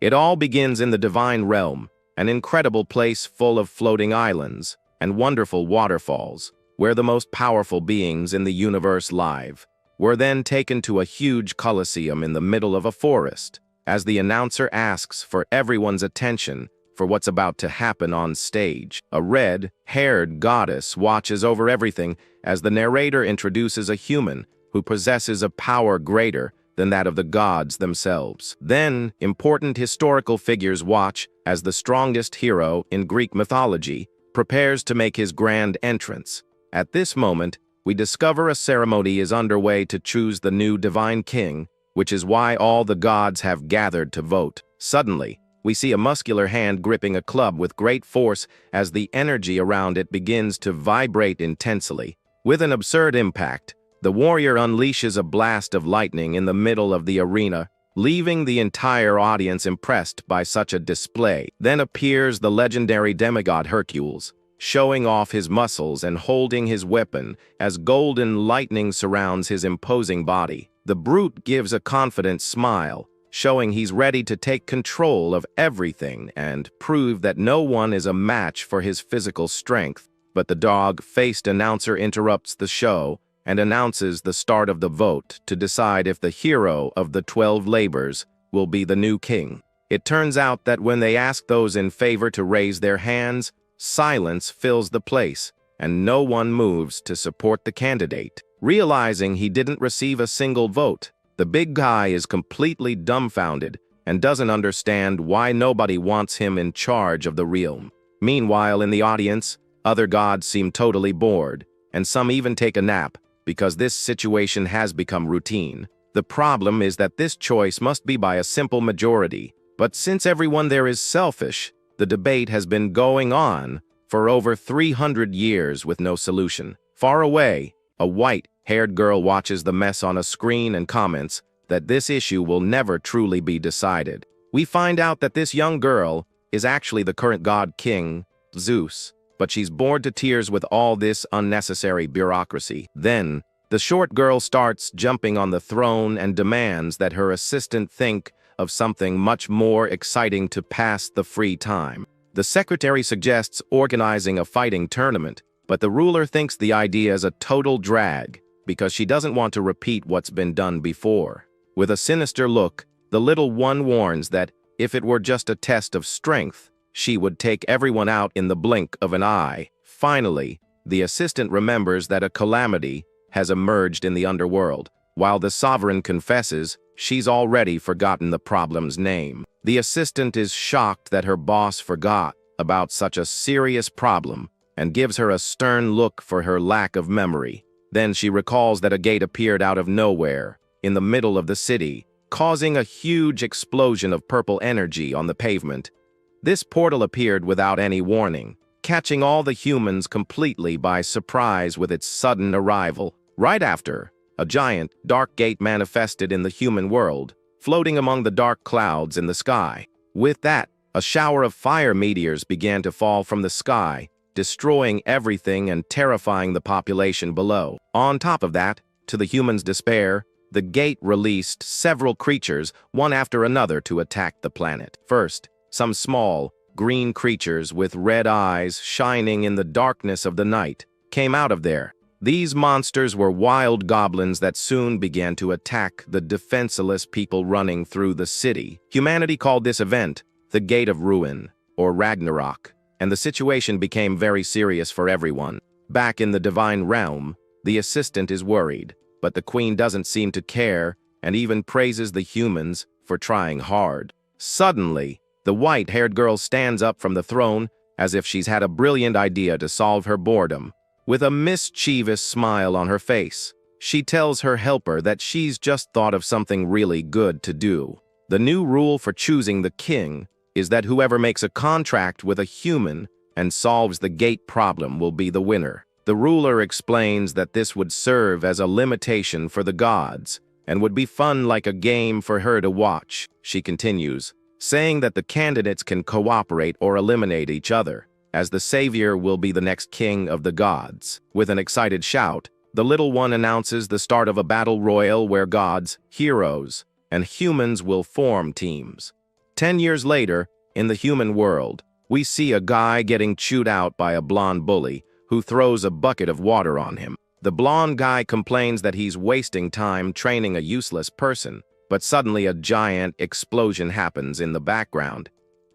It all begins in the divine realm, an incredible place full of floating islands and wonderful waterfalls, where the most powerful beings in the universe live. We're then taken to a huge coliseum in the middle of a forest, as the announcer asks for everyone's attention for what's about to happen on stage. A red-haired goddess watches over everything as the narrator introduces a human who possesses a power greater than that of the gods themselves. Then, important historical figures watch as the strongest hero in Greek mythology prepares to make his grand entrance. At this moment, we discover a ceremony is underway to choose the new divine king, which is why all the gods have gathered to vote. Suddenly, we see a muscular hand gripping a club with great force as the energy around it begins to vibrate intensely. With an absurd impact, the warrior unleashes a blast of lightning in the middle of the arena, leaving the entire audience impressed by such a display. Then appears the legendary demigod Hercules, showing off his muscles and holding his weapon as golden lightning surrounds his imposing body. The brute gives a confident smile, showing he's ready to take control of everything and prove that no one is a match for his physical strength. But the dog-faced announcer interrupts the show and announces the start of the vote to decide if the hero of the 12 labors will be the new king. It turns out that when they ask those in favor to raise their hands, silence fills the place, and no one moves to support the candidate. Realizing he didn't receive a single vote, the big guy is completely dumbfounded and doesn't understand why nobody wants him in charge of the realm. Meanwhile, in the audience, other gods seem totally bored, and some even take a nap, because this situation has become routine. The problem is that this choice must be by a simple majority, but since everyone there is selfish, the debate has been going on for over 300 years with no solution. Far away, a white-haired girl watches the mess on a screen and comments that this issue will never truly be decided. We find out that this young girl is actually the current god king, Zeus, but she's bored to tears with all this unnecessary bureaucracy. Then, the short girl starts jumping on the throne and demands that her assistant think of something much more exciting to pass the free time. The secretary suggests organizing a fighting tournament, but the ruler thinks the idea is a total drag because she doesn't want to repeat what's been done before. With a sinister look, the little one warns that if it were just a test of strength, she would take everyone out in the blink of an eye. Finally, the assistant remembers that a calamity has emerged in the underworld. While the sovereign confesses, she's already forgotten the problem's name. The assistant is shocked that her boss forgot about such a serious problem and gives her a stern look for her lack of memory. Then she recalls that a gate appeared out of nowhere in the middle of the city, causing a huge explosion of purple energy on the pavement. This portal appeared without any warning, catching all the humans completely by surprise with its sudden arrival. Right after, a giant, dark gate manifested in the human world, floating among the dark clouds in the sky. With that, a shower of fire meteors began to fall from the sky, destroying everything and terrifying the population below. On top of that, to the humans' despair, the gate released several creatures, one after another, to attack the planet. First, some small, green creatures with red eyes shining in the darkness of the night came out of there. These monsters were wild goblins that soon began to attack the defenseless people running through the city. Humanity called this event the Gate of Ruin, or Ragnarok, and the situation became very serious for everyone. Back in the divine realm, the assistant is worried, but the queen doesn't seem to care and even praises the humans for trying hard. Suddenly, the white-haired girl stands up from the throne as if she's had a brilliant idea to solve her boredom. With a mischievous smile on her face, she tells her helper that she's just thought of something really good to do. The new rule for choosing the king is that whoever makes a contract with a human and solves the gate problem will be the winner. The ruler explains that this would serve as a limitation for the gods and would be fun like a game for her to watch. She continues, saying that the candidates can cooperate or eliminate each other, as the savior will be the next king of the gods. With an excited shout, the little one announces the start of a battle royal where gods, heroes, and humans will form teams. 10 years later, in the human world, we see a guy getting chewed out by a blonde bully who throws a bucket of water on him. The blonde guy complains that he's wasting time training a useless person, but suddenly a giant explosion happens in the background.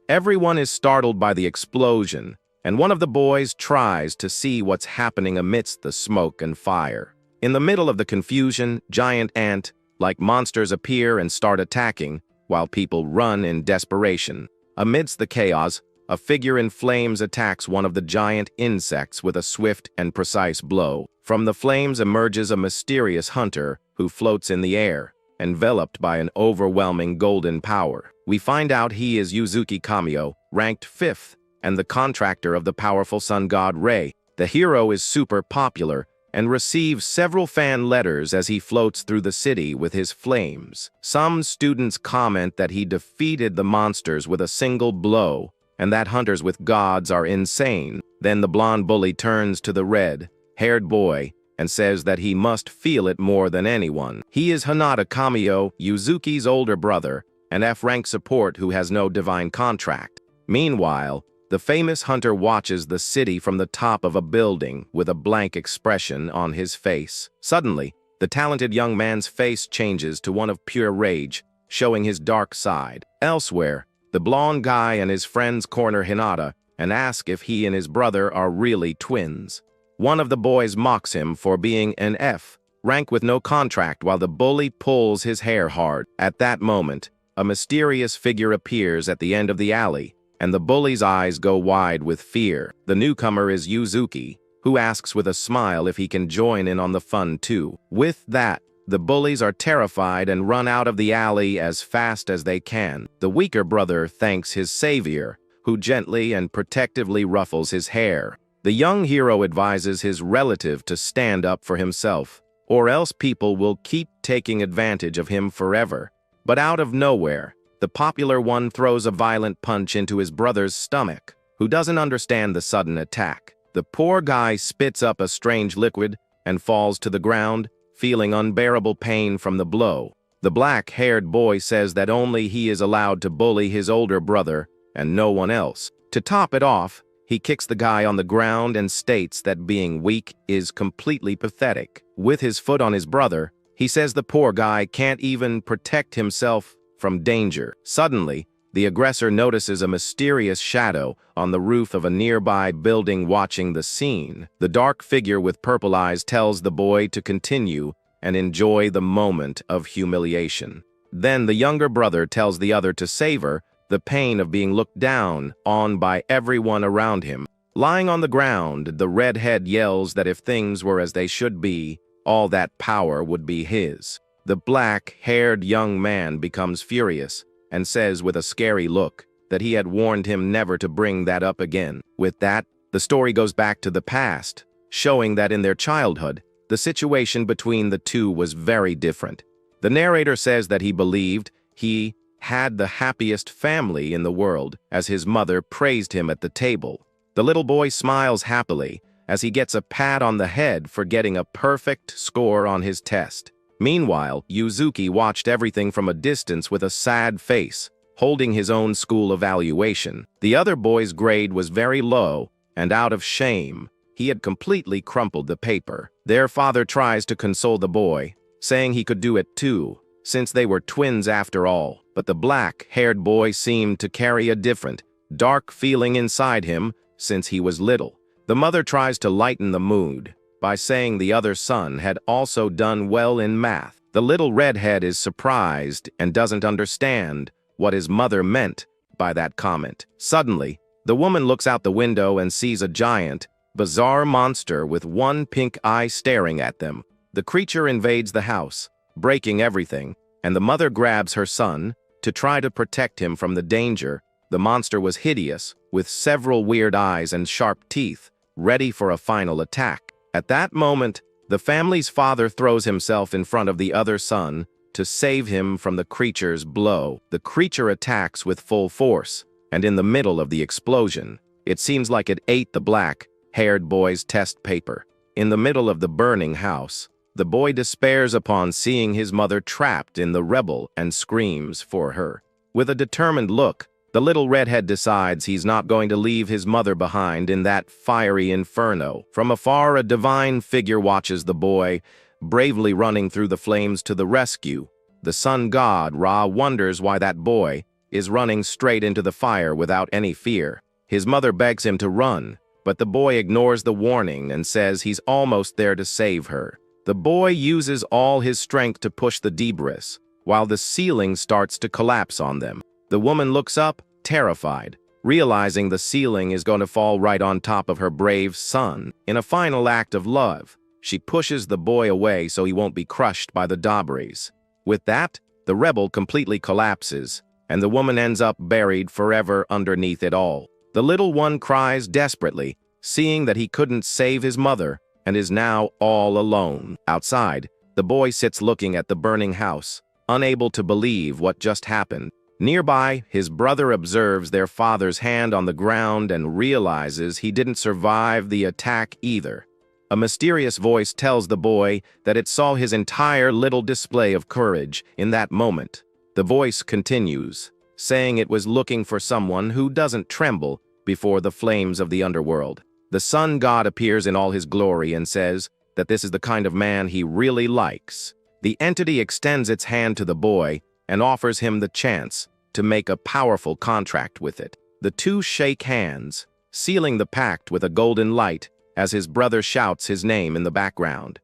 Everyone is startled by the explosion, and one of the boys tries to see what's happening amidst the smoke and fire. In the middle of the confusion, giant ant-like monsters appear and start attacking, while people run in desperation. Amidst the chaos, a figure in flames attacks one of the giant insects with a swift and precise blow. From the flames emerges a mysterious hunter who floats in the air, enveloped by an overwhelming golden power. We find out he is Yuzuki Kamio, ranked 5th, and the contractor of the powerful sun god Rei. The hero is super popular and receives several fan letters as he floats through the city with his flames. Some students comment that he defeated the monsters with a single blow, and that hunters with gods are insane. Then the blonde bully turns to the red-haired boy and says that he must feel it more than anyone. He is Hinata Kamio, Yuzuki's older brother, an F-rank support who has no divine contract. Meanwhile, the famous hunter watches the city from the top of a building with a blank expression on his face. Suddenly, the talented young man's face changes to one of pure rage, showing his dark side. Elsewhere, the blonde guy and his friends corner Hinata and ask if he and his brother are really twins. One of the boys mocks him for being an F-rank with no contract while the bully pulls his hair hard. At that moment, a mysterious figure appears at the end of the alley, and the bully's eyes go wide with fear. The newcomer is Yuzuki, who asks with a smile if he can join in on the fun too. With that, the bullies are terrified and run out of the alley as fast as they can. The weaker brother thanks his savior, who gently and protectively ruffles his hair. The young hero advises his relative to stand up for himself, or else people will keep taking advantage of him forever. But out of nowhere, the popular one throws a violent punch into his brother's stomach, who doesn't understand the sudden attack. The poor guy spits up a strange liquid and falls to the ground, feeling unbearable pain from the blow. The black-haired boy says that only he is allowed to bully his older brother and no one else. To top it off, he kicks the guy on the ground and states that being weak is completely pathetic. With his foot on his brother, he says the poor guy can't even protect himself from danger. Suddenly, the aggressor notices a mysterious shadow on the roof of a nearby building watching the scene. The dark figure with purple eyes tells the boy to continue and enjoy the moment of humiliation. Then the younger brother tells the other to savor the pain of being looked down on by everyone around him. Lying on the ground, the redhead yells that if things were as they should be, all that power would be his. The black-haired young man becomes furious and says with a scary look that he had warned him never to bring that up again. With that, the story goes back to the past, showing that in their childhood, the situation between the two was very different. The narrator says that he believed he had the happiest family in the world as his mother praised him at the table. The little boy smiles happily as he gets a pat on the head for getting a perfect score on his test. Meanwhile, Yuzuki watched everything from a distance with a sad face, holding his own school evaluation. The other boy's grade was very low, and out of shame, he had completely crumpled the paper. Their father tries to console the boy, saying he could do it too, since they were twins after all. But the black-haired boy seemed to carry a different, dark feeling inside him since he was little. The mother tries to lighten the mood by saying the other son had also done well in math. The little redhead is surprised and doesn't understand what his mother meant by that comment. Suddenly, the woman looks out the window and sees a giant, bizarre monster with one pink eye staring at them. The creature invades the house, breaking everything, and the mother grabs her son to try to protect him from the danger. The monster was hideous, with several weird eyes and sharp teeth, ready for a final attack. At that moment, the family's father throws himself in front of the other son to save him from the creature's blow. The creature attacks with full force, and in the middle of the explosion, it seems like it ate the black-haired boy's test paper. In the middle of the burning house, the boy despairs upon seeing his mother trapped in the rubble and screams for her. With a determined look, the little redhead decides he's not going to leave his mother behind in that fiery inferno. From afar, a divine figure watches the boy, bravely running through the flames to the rescue. The sun god, Ra, wonders why that boy is running straight into the fire without any fear. His mother begs him to run, but the boy ignores the warning and says he's almost there to save her. The boy uses all his strength to push the debris, while the ceiling starts to collapse on them. The woman looks up, terrified, realizing the ceiling is going to fall right on top of her brave son. In a final act of love, she pushes the boy away so he won't be crushed by the debris. With that, the rebel completely collapses, and the woman ends up buried forever underneath it all. The little one cries desperately, seeing that he couldn't save his mother and is now all alone. Outside, the boy sits looking at the burning house, unable to believe what just happened. Nearby, his brother observes their father's hand on the ground and realizes he didn't survive the attack either. A mysterious voice tells the boy that it saw his entire little display of courage in that moment. The voice continues, saying it was looking for someone who doesn't tremble before the flames of the underworld. The sun god appears in all his glory and says that this is the kind of man he really likes. The entity extends its hand to the boy and offers him the chance to make a powerful contract with it. The two shake hands, sealing the pact with a golden light as his brother shouts his name in the background.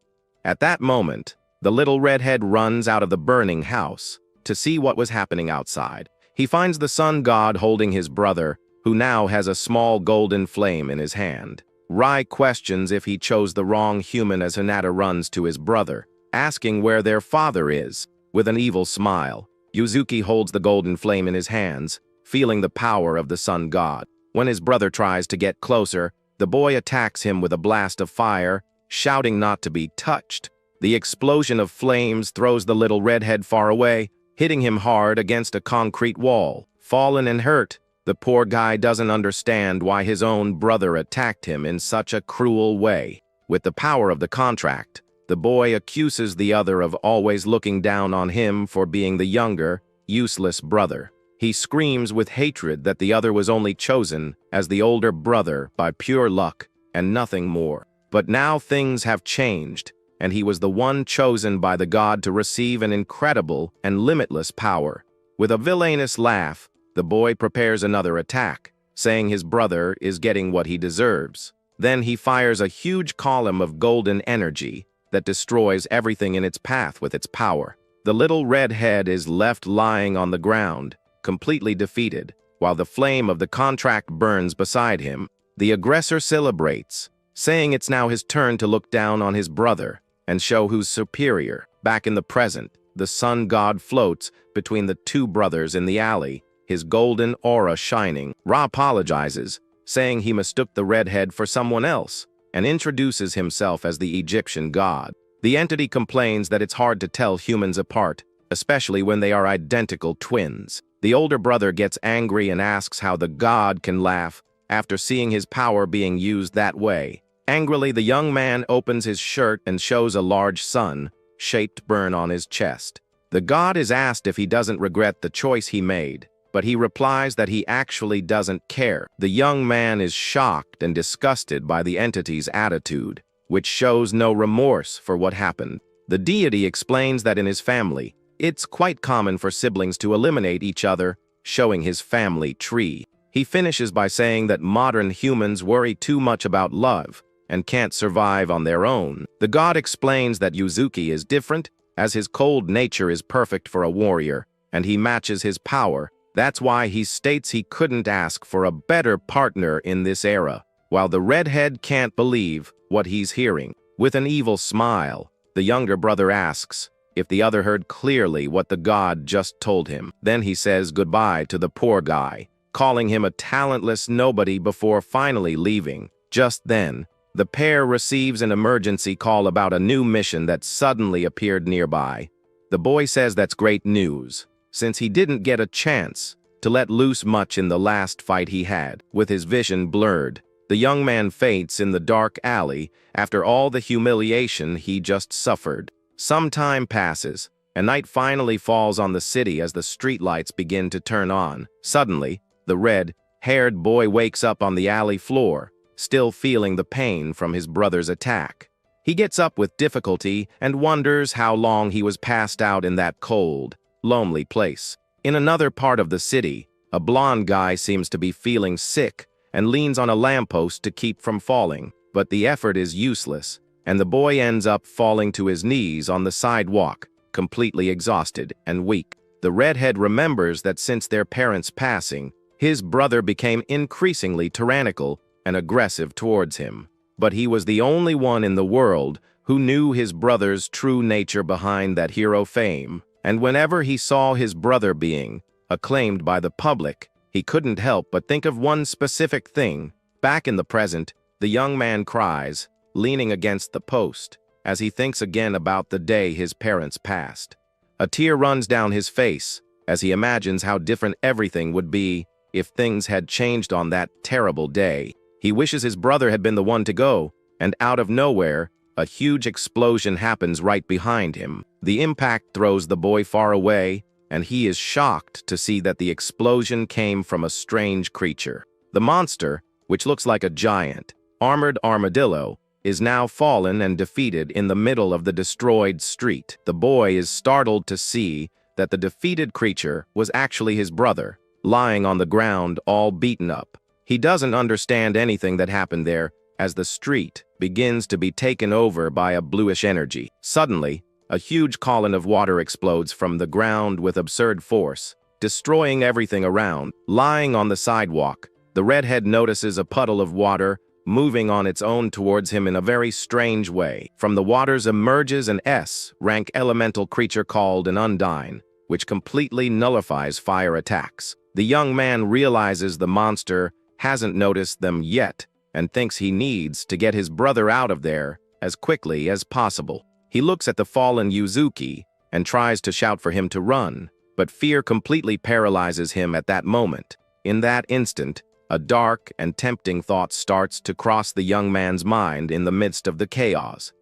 At that moment, the little redhead runs out of the burning house to see what was happening outside. He finds the sun god holding his brother, who now has a small golden flame in his hand. Rai questions if he chose the wrong human as Hinata runs to his brother, asking where their father is. With an evil smile, Yuzuki holds the golden flame in his hands, feeling the power of the sun god. When his brother tries to get closer, the boy attacks him with a blast of fire, shouting not to be touched. The explosion of flames throws the little redhead far away, hitting him hard against a concrete wall. Fallen and hurt, the poor guy doesn't understand why his own brother attacked him in such a cruel way. With the power of the contract, the boy accuses the other of always looking down on him for being the younger, useless brother. He screams with hatred that the other was only chosen as the older brother by pure luck and nothing more. But now things have changed, and he was the one chosen by the god to receive an incredible and limitless power. With a villainous laugh, the boy prepares another attack, saying his brother is getting what he deserves. Then he fires a huge column of golden energy that destroys everything in its path with its power. The little red head is left lying on the ground, completely defeated, while the flame of the contract burns beside him. The aggressor celebrates, saying it's now his turn to look down on his brother and show who's superior. Back in the present, the sun god floats between the two brothers in the alley, his golden aura shining. Ra apologizes, saying he mistook the redhead for someone else, and introduces himself as the Egyptian god. The entity complains that it's hard to tell humans apart, especially when they are identical twins. The older brother gets angry and asks how the god can laugh after seeing his power being used that way. Angrily, the young man opens his shirt and shows a large sun-shaped burn on his chest. The god is asked if he doesn't regret the choice he made, but he replies that he actually doesn't care. The young man is shocked and disgusted by the entity's attitude, which shows no remorse for what happened. The deity explains that in his family, it's quite common for siblings to eliminate each other, showing his family tree. He finishes by saying that modern humans worry too much about love and can't survive on their own. The god explains that Yuzuki is different, as his cold nature is perfect for a warrior, and he matches his power. That's why he states he couldn't ask for a better partner in this era, while the redhead can't believe what he's hearing. With an evil smile, the younger brother asks if the other heard clearly what the god just told him. Then he says goodbye to the poor guy, calling him a talentless nobody before finally leaving. Just then, the pair receives an emergency call about a new mission that suddenly appeared nearby. The boy says that's great news, since he didn't get a chance to let loose much in the last fight he had. With his vision blurred, the young man faints in the dark alley after all the humiliation he just suffered. Some time passes, and night finally falls on the city as the streetlights begin to turn on. Suddenly, the red-haired boy wakes up on the alley floor, still feeling the pain from his brother's attack. He gets up with difficulty and wonders how long he was passed out in that cold, lonely place. In another part of the city, a blond guy seems to be feeling sick and leans on a lamppost to keep from falling, but the effort is useless, and the boy ends up falling to his knees on the sidewalk, completely exhausted and weak. The redhead remembers that since their parents' passing, his brother became increasingly tyrannical and aggressive towards him. But he was the only one in the world who knew his brother's true nature behind that hero fame, and whenever he saw his brother being acclaimed by the public, he couldn't help but think of one specific thing. Back in the present, the young man cries, leaning against the post, as he thinks again about the day his parents passed. A tear runs down his face as he imagines how different everything would be if things had changed on that terrible day. He wishes his brother had been the one to go, and out of nowhere, a huge explosion happens right behind him. The impact throws the boy far away, and he is shocked to see that the explosion came from a strange creature. The monster, which looks like a giant, armored armadillo, is now fallen and defeated in the middle of the destroyed street. The boy is startled to see that the defeated creature was actually his brother, lying on the ground all beaten up. He doesn't understand anything that happened there as the street begins to be taken over by a bluish energy. Suddenly, a huge column of water explodes from the ground with absurd force, destroying everything around. Lying on the sidewalk, the redhead notices a puddle of water moving on its own towards him in a very strange way. From the waters emerges an S-rank elemental creature called an Undine, which completely nullifies fire attacks. The young man realizes the monster hasn't noticed them yet and thinks he needs to get his brother out of there as quickly as possible. He looks at the fallen Yuzuki and tries to shout for him to run, but fear completely paralyzes him at that moment. In that instant, a dark and tempting thought starts to cross the young man's mind in the midst of the chaos.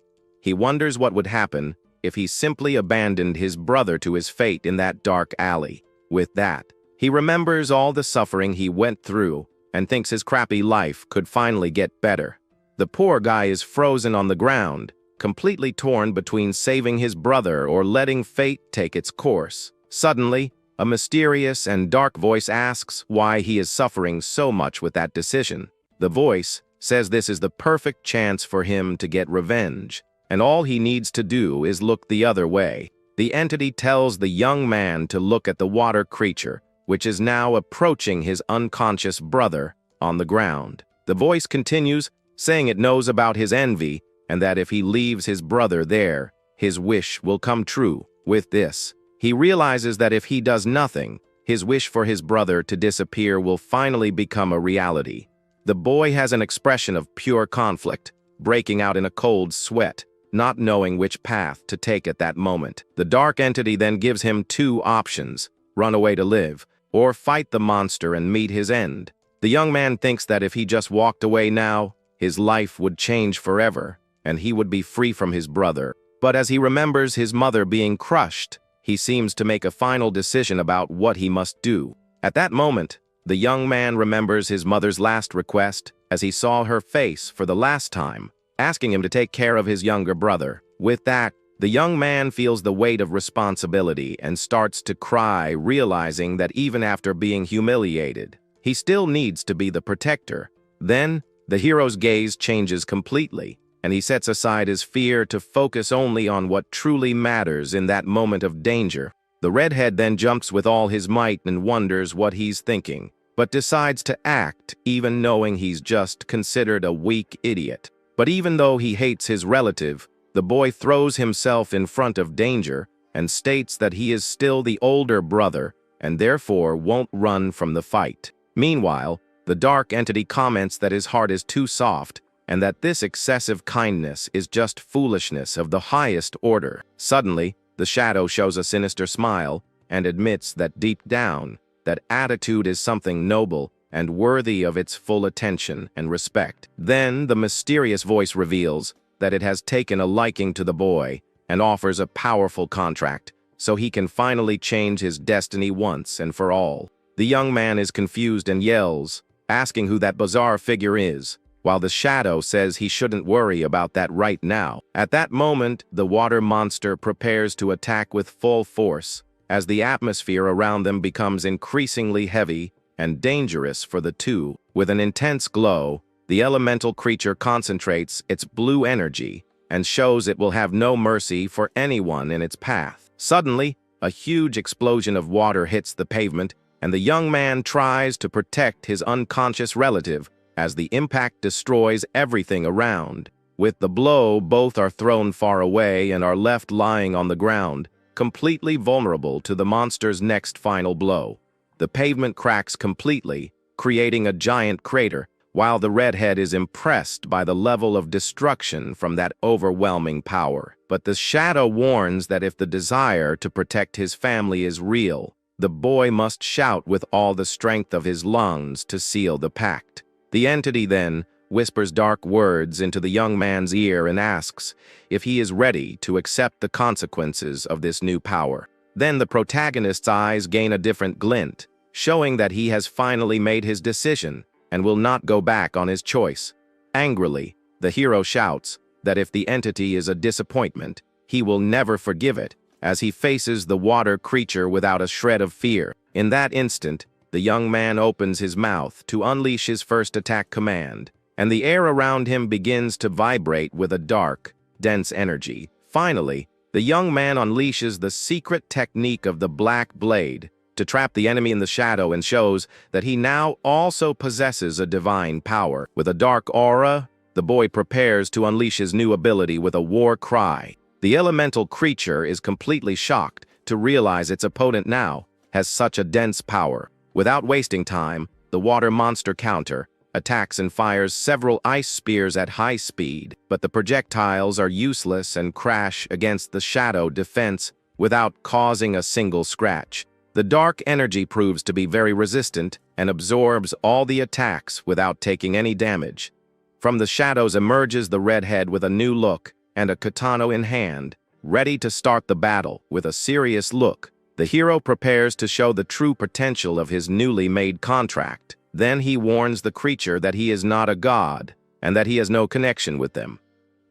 He wonders what would happen if he simply abandoned his brother to his fate in that dark alley. With that, he remembers all the suffering he went through and thinks his crappy life could finally get better. The poor guy is frozen on the ground, completely torn between saving his brother or letting fate take its course. Suddenly, a mysterious and dark voice asks why he is suffering so much with that decision. The voice says this is the perfect chance for him to get revenge, and all he needs to do is look the other way. The entity tells the young man to look at the water creature, which is now approaching his unconscious brother on the ground. The voice continues, saying it knows about his envy and that if he leaves his brother there, his wish will come true. With this, he realizes that if he does nothing, his wish for his brother to disappear will finally become a reality. The boy has an expression of pure conflict, breaking out in a cold sweat, not knowing which path to take at that moment. The dark entity then gives him two options: run away to live, or fight the monster and meet his end. The young man thinks that if he just walked away now, his life would change forever, and he would be free from his brother. But as he remembers his mother being crushed, he seems to make a final decision about what he must do. At that moment, the young man remembers his mother's last request as he saw her face for the last time, asking him to take care of his younger brother. With that, the young man feels the weight of responsibility and starts to cry, realizing that even after being humiliated, he still needs to be the protector. Then, the hero's gaze changes completely, and he sets aside his fear to focus only on what truly matters in that moment of danger. The redhead then jumps with all his might and wonders what he's thinking, but decides to act even knowing he's just considered a weak idiot. But even though he hates his relative, the boy throws himself in front of danger and states that he is still the older brother and therefore won't run from the fight. Meanwhile, the dark entity comments that his heart is too soft and that this excessive kindness is just foolishness of the highest order. Suddenly, the shadow shows a sinister smile and admits that deep down, that attitude is something noble and worthy of its full attention and respect. Then the mysterious voice reveals that it has taken a liking to the boy and offers a powerful contract so he can finally change his destiny once and for all. The young man is confused and yells, asking who that bizarre figure is, while the shadow says he shouldn't worry about that right now. At that moment, the water monster prepares to attack with full force, as the atmosphere around them becomes increasingly heavy and dangerous for the two. With an intense glow, the elemental creature concentrates its blue energy and shows it will have no mercy for anyone in its path. Suddenly, a huge explosion of water hits the pavement, and the young man tries to protect his unconscious relative as the impact destroys everything around. With the blow, both are thrown far away and are left lying on the ground, completely vulnerable to the monster's next final blow. The pavement cracks completely, creating a giant crater, while the redhead is impressed by the level of destruction from that overwhelming power. But the shadow warns that if the desire to protect his family is real, the boy must shout with all the strength of his lungs to seal the pact. The entity then whispers dark words into the young man's ear and asks if he is ready to accept the consequences of this new power. Then the protagonist's eyes gain a different glint, showing that he has finally made his decision and will not go back on his choice. Angrily, the hero shouts that if the entity is a disappointment, he will never forgive it, as he faces the water creature without a shred of fear. In that instant, the young man opens his mouth to unleash his first attack command, and the air around him begins to vibrate with a dark, dense energy. Finally, the young man unleashes the secret technique of the Black Blade to trap the enemy in the shadow and shows that he now also possesses a divine power. With a dark aura, the boy prepares to unleash his new ability with a war cry. The elemental creature is completely shocked to realize its opponent now has such a dense power. Without wasting time, the water monster counter attacks and fires several ice spears at high speed, but the projectiles are useless and crash against the shadow defense without causing a single scratch. The dark energy proves to be very resistant and absorbs all the attacks without taking any damage. From the shadows emerges the redhead with a new look and a katana in hand, ready to start the battle. With a serious look, the hero prepares to show the true potential of his newly made contract. Then he warns the creature that he is not a god and that he has no connection with them.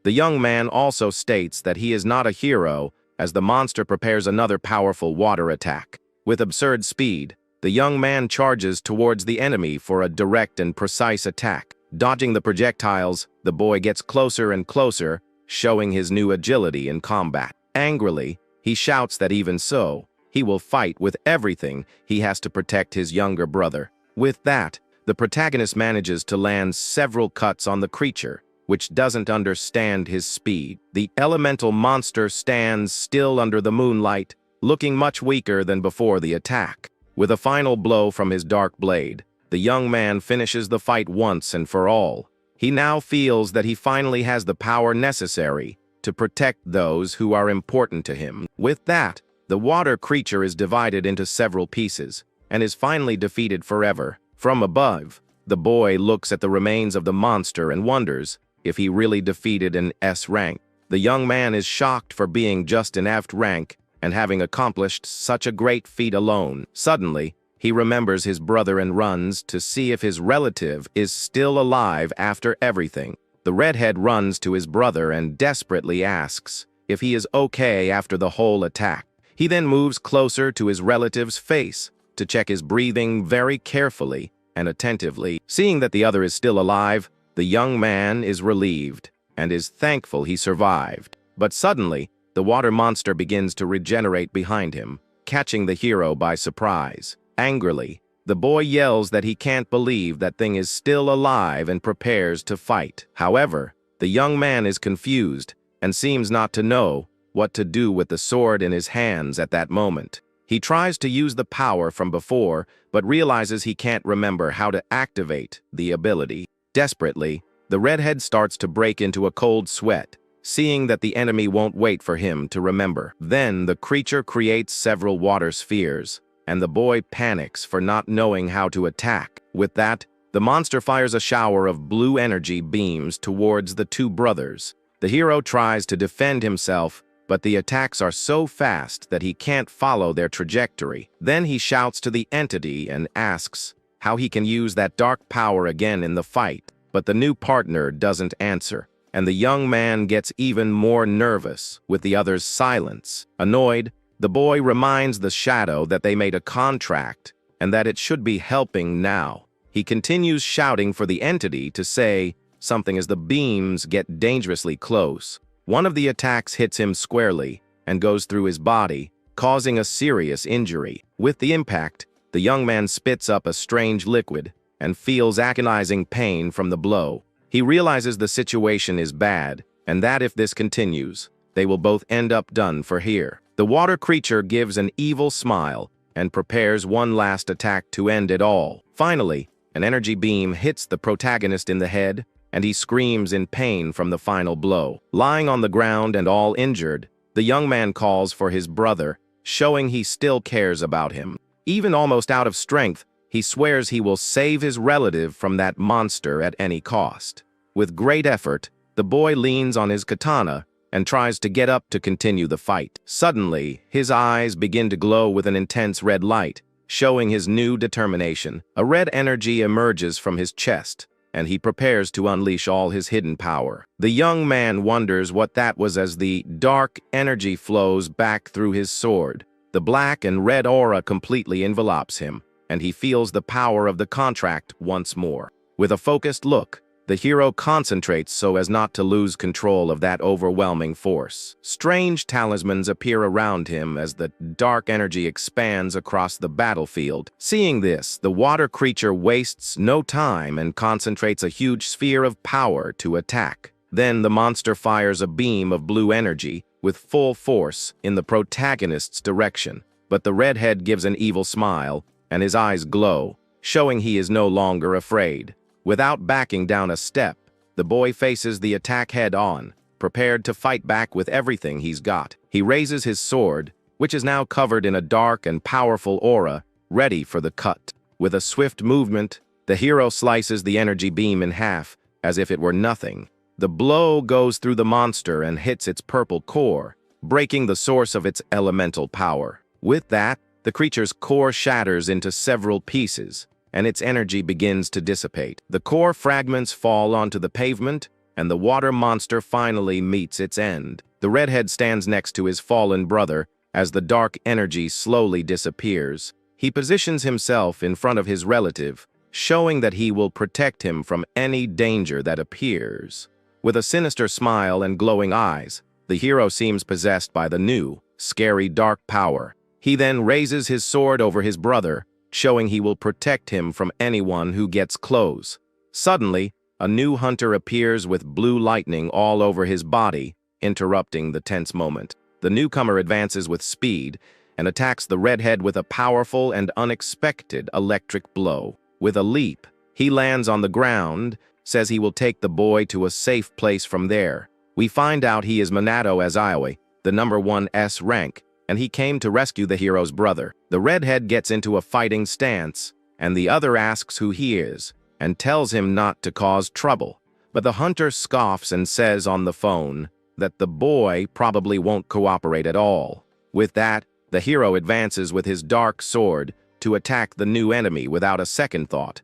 The young man also states that he is not a hero as the monster prepares another powerful water attack. With absurd speed, the young man charges towards the enemy for a direct and precise attack. Dodging the projectiles, the boy gets closer and closer, showing his new agility in combat. Angrily, he shouts that even so, he will fight with everything he has to protect his younger brother. With that, the protagonist manages to land several cuts on the creature, which doesn't understand his speed. The elemental monster stands still under the moonlight, looking much weaker than before the attack. With a final blow from his dark blade, the young man finishes the fight once and for all. He now feels that he finally has the power necessary to protect those who are important to him. With that, the water creature is divided into several pieces and is finally defeated forever. From above, the boy looks at the remains of the monster and wonders if he really defeated an S rank. The young man is shocked for being just an F rank and having accomplished such a great feat alone. Suddenly, he remembers his brother and runs to see if his relative is still alive after everything. The redhead runs to his brother and desperately asks if he is okay after the whole attack. He then moves closer to his relative's face to check his breathing very carefully and attentively. Seeing that the other is still alive, the young man is relieved and is thankful he survived. But suddenly, the water monster begins to regenerate behind him, catching the hero by surprise. Angrily, the boy yells that he can't believe that thing is still alive and prepares to fight. However, the young man is confused and seems not to know what to do with the sword in his hands at that moment. He tries to use the power from before, but realizes he can't remember how to activate the ability. Desperately, the redhead starts to break into a cold sweat, seeing that the enemy won't wait for him to remember. Then the creature creates several water spheres, and the boy panics for not knowing how to attack. With that, the monster fires a shower of blue energy beams towards the two brothers. The hero tries to defend himself, but the attacks are so fast that he can't follow their trajectory. Then he shouts to the entity and asks how he can use that dark power again in the fight, but the new partner doesn't answer, and the young man gets even more nervous with the other's silence. Annoyed, the boy reminds the shadow that they made a contract and that it should be helping now. He continues shouting for the entity to say something as the beams get dangerously close. One of the attacks hits him squarely and goes through his body, causing a serious injury. With the impact, the young man spits up a strange liquid and feels agonizing pain from the blow. He realizes the situation is bad, and that if this continues, they will both end up done for here. The water creature gives an evil smile and prepares one last attack to end it all. Finally, an energy beam hits the protagonist in the head, and he screams in pain from the final blow. Lying on the ground and all injured, the young man calls for his brother, showing he still cares about him. Even almost out of strength, he swears he will save his relative from that monster at any cost. With great effort, the boy leans on his katana and tries to get up to continue the fight. Suddenly, his eyes begin to glow with an intense red light, showing his new determination. A red energy emerges from his chest, and he prepares to unleash all his hidden power. The young man wonders what that was as the dark energy flows back through his sword. The black and red aura completely envelops him, and he feels the power of the contract once more. With a focused look, the hero concentrates so as not to lose control of that overwhelming force. Strange talismans appear around him as the dark energy expands across the battlefield. Seeing this, the water creature wastes no time and concentrates a huge sphere of power to attack. Then the monster fires a beam of blue energy with full force in the protagonist's direction. But the redhead gives an evil smile, and his eyes glow, showing he is no longer afraid. Without backing down a step, the boy faces the attack head-on, prepared to fight back with everything he's got. He raises his sword, which is now covered in a dark and powerful aura, ready for the cut. With a swift movement, the hero slices the energy beam in half, as if it were nothing. The blow goes through the monster and hits its purple core, breaking the source of its elemental power. With that, the creature's core shatters into several pieces, and its energy begins to dissipate. The core fragments fall onto the pavement, and the water monster finally meets its end. The redhead stands next to his fallen brother as the dark energy slowly disappears. He positions himself in front of his relative, showing that he will protect him from any danger that appears. With a sinister smile and glowing eyes, the hero seems possessed by the new, scary dark power. He then raises his sword over his brother, showing he will protect him from anyone who gets close. Suddenly, a new hunter appears with blue lightning all over his body, interrupting the tense moment. The newcomer advances with speed and attacks the redhead with a powerful and unexpected electric blow. With a leap, he lands on the ground, says he will take the boy to a safe place from there. We find out he is Minato Azaoi, the number 1 S rank, and he came to rescue the hero's brother. The redhead gets into a fighting stance, and the other asks who he is, and tells him not to cause trouble. But the hunter scoffs and says on the phone that the boy probably won't cooperate at all. With that, the hero advances with his dark sword to attack the new enemy without a second thought.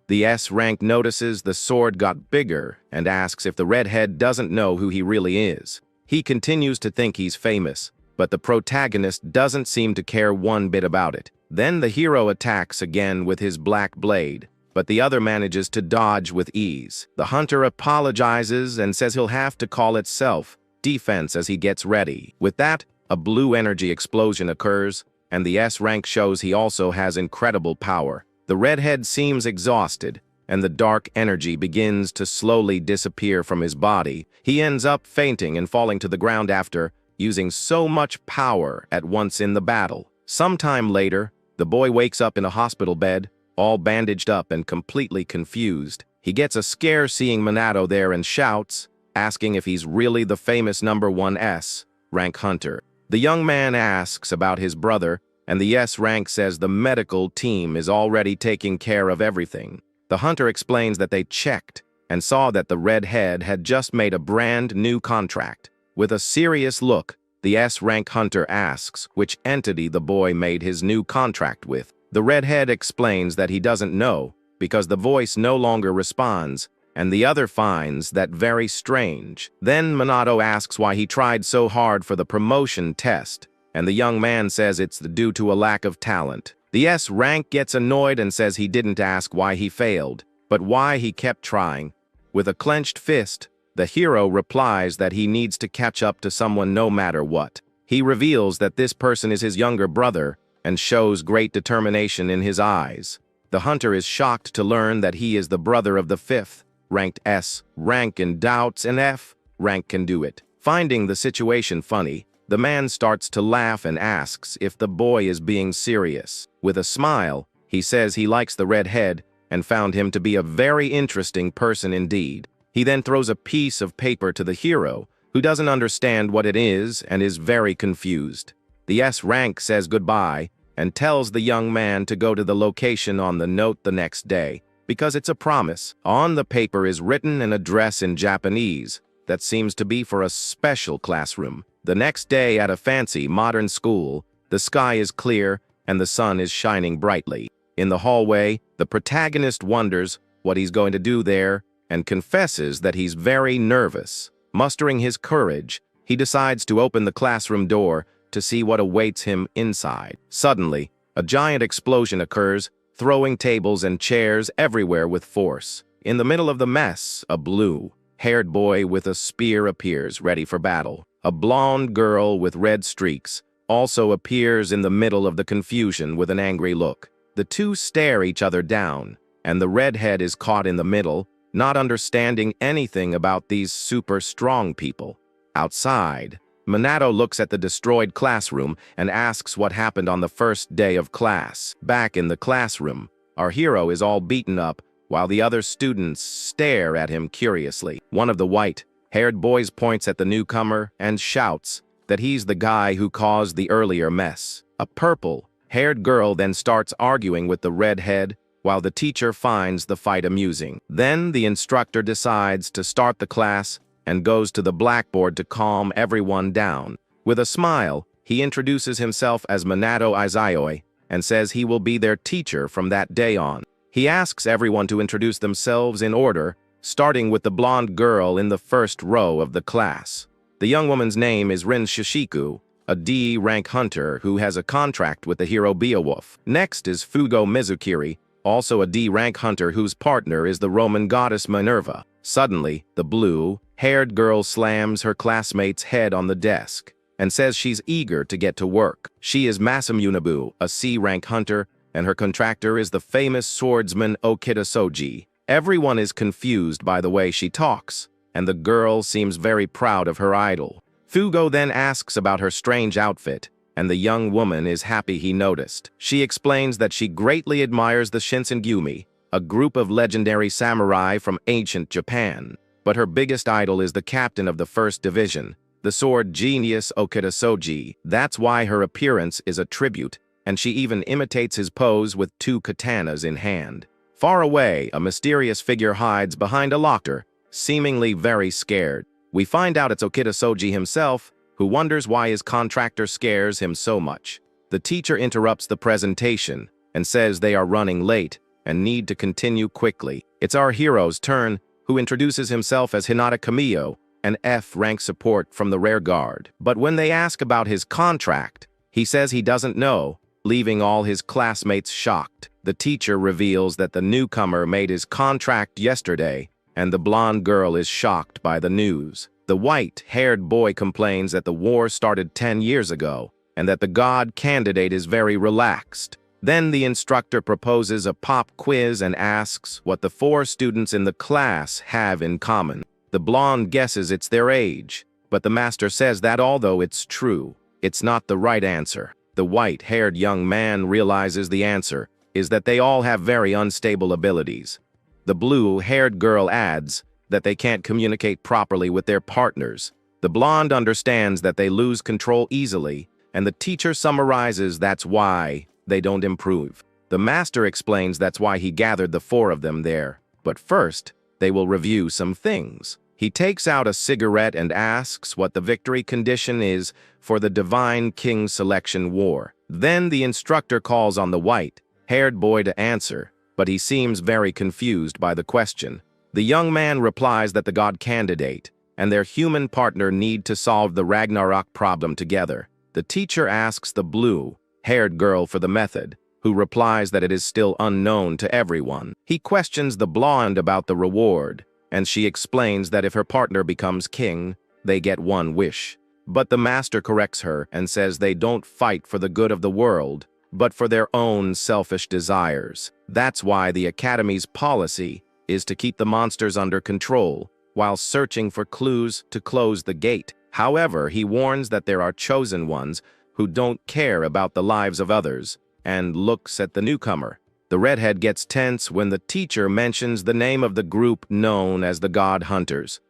The S rank notices the sword got bigger and asks if the redhead doesn't know who he really is. He continues to think he's famous, but the protagonist doesn't seem to care one bit about it. Then the hero attacks again with his black blade, but the other manages to dodge with ease. The hunter apologizes and says he'll have to call it self-defense as he gets ready. With that, a blue energy explosion occurs, and the S rank shows he also has incredible power. The redhead seems exhausted, and the dark energy begins to slowly disappear from his body. He ends up fainting and falling to the ground after using so much power at once in the battle. Sometime later, the boy wakes up in a hospital bed, all bandaged up and completely confused. He gets a scare seeing Minato there and shouts, asking if he's really the famous number 1 S rank hunter. The young man asks about his brother, and the S rank says the medical team is already taking care of everything. The hunter explains that they checked and saw that the redhead had just made a brand new contract, With a serious look, the S-rank hunter asks which entity the boy made his new contract with. The redhead explains that he doesn't know because the voice no longer responds, and the other finds that very strange. Then Minato asks why he tried so hard for the promotion test, and the young man says it's due to a lack of talent. The S-rank gets annoyed and says he didn't ask why he failed, but why he kept trying. With a clenched fist, the hero replies that he needs to catch up to someone no matter what. He reveals that this person is his younger brother and shows great determination in his eyes. The hunter is shocked to learn that he is the brother of the 5th ranked S-rank in doubts, and F-rank can do it. Finding the situation funny, the man starts to laugh and asks if the boy is being serious. With a smile, he says he likes the redhead and found him to be a very interesting person indeed. He then throws a piece of paper to the hero, who doesn't understand what it is and is very confused. The S-rank says goodbye and tells the young man to go to the location on the note the next day, because it's a promise. On the paper is written an address in Japanese that seems to be for a special classroom. The next day at a fancy modern school, the sky is clear and the sun is shining brightly. In the hallway, the protagonist wonders what he's going to do there and confesses that he's very nervous. Mustering his courage, he decides to open the classroom door to see what awaits him inside. Suddenly, a giant explosion occurs, throwing tables and chairs everywhere with force. In the middle of the mess, a blue-haired boy with a spear appears, ready for battle. A blonde girl with red streaks also appears in the middle of the confusion with an angry look. The two stare each other down, and the redhead is caught in the middle, not understanding anything about these super strong people. Outside, Minato looks at the destroyed classroom and asks what happened on the first day of class. Back in the classroom, our hero is all beaten up, while the other students stare at him curiously. One of the white-haired boys points at the newcomer and shouts that he's the guy who caused the earlier mess. A purple-haired girl then starts arguing with the redhead, while the teacher finds the fight amusing. Then the instructor decides to start the class and goes to the blackboard to calm everyone down. With a smile, he introduces himself as Minato Izayoi and says he will be their teacher from that day on. He asks everyone to introduce themselves in order, starting with the blonde girl in the first row of the class. The young woman's name is Rin Shishiku, a D-rank hunter who has a contract with the hero Beowulf. Next is Fugo Mizukiri, also a D-rank hunter whose partner is the Roman goddess Minerva. Suddenly, the blue-haired girl slams her classmate's head on the desk and says she's eager to get to work. She is Masamunabu, a C-rank hunter, and her contractor is the famous swordsman Okita Soji. Everyone is confused by the way she talks, and the girl seems very proud of her idol. Fugo then asks about her strange outfit, and the young woman is happy he noticed. She explains that she greatly admires the Shinsengumi, a group of legendary samurai from ancient Japan, but her biggest idol is the captain of the 1st Division, the sword genius Okita Soji. That's why her appearance is a tribute, and she even imitates his pose with 2 katanas in hand. Far away, a mysterious figure hides behind a locker, seemingly very scared. We find out it's Okita Soji himself, who wonders why his contractor scares him so much. The teacher interrupts the presentation and says they are running late and need to continue quickly. It's our hero's turn, who introduces himself as Hinata Kamiyo, an F-rank support from the rear guard. But when they ask about his contract, he says he doesn't know, leaving all his classmates shocked. The teacher reveals that the newcomer made his contract yesterday, and the blonde girl is shocked by the news. The white-haired boy complains that the war started 10 years ago, and that the god candidate is very relaxed. Then the instructor proposes a pop quiz and asks what the 4 students in the class have in common. The blonde guesses it's their age, but the master says that although it's true, it's not the right answer. The white-haired young man realizes the answer is that they all have very unstable abilities. The blue-haired girl adds that they can't communicate properly with their partners. The blonde understands that they lose control easily, and the teacher summarizes that's why they don't improve. The master explains that's why he gathered the 4 of them there. But first, they will review some things. He takes out a cigarette and asks what the victory condition is for the Divine King Selection War. Then the instructor calls on the white-haired boy to answer, but he seems very confused by the question. The young man replies that the god candidate and their human partner need to solve the Ragnarok problem together. The teacher asks the blue-haired girl for the method, who replies that it is still unknown to everyone. He questions the blonde about the reward, and she explains that if her partner becomes king, they get one wish. But the master corrects her and says they don't fight for the good of the world, but for their own selfish desires. That's why the Academy's policy is to keep the monsters under control, while searching for clues to close the gate. However, he warns that there are chosen ones who don't care about the lives of others, and looks at the newcomer. The redhead gets tense when the teacher mentions the name of the group known as the God Hunters.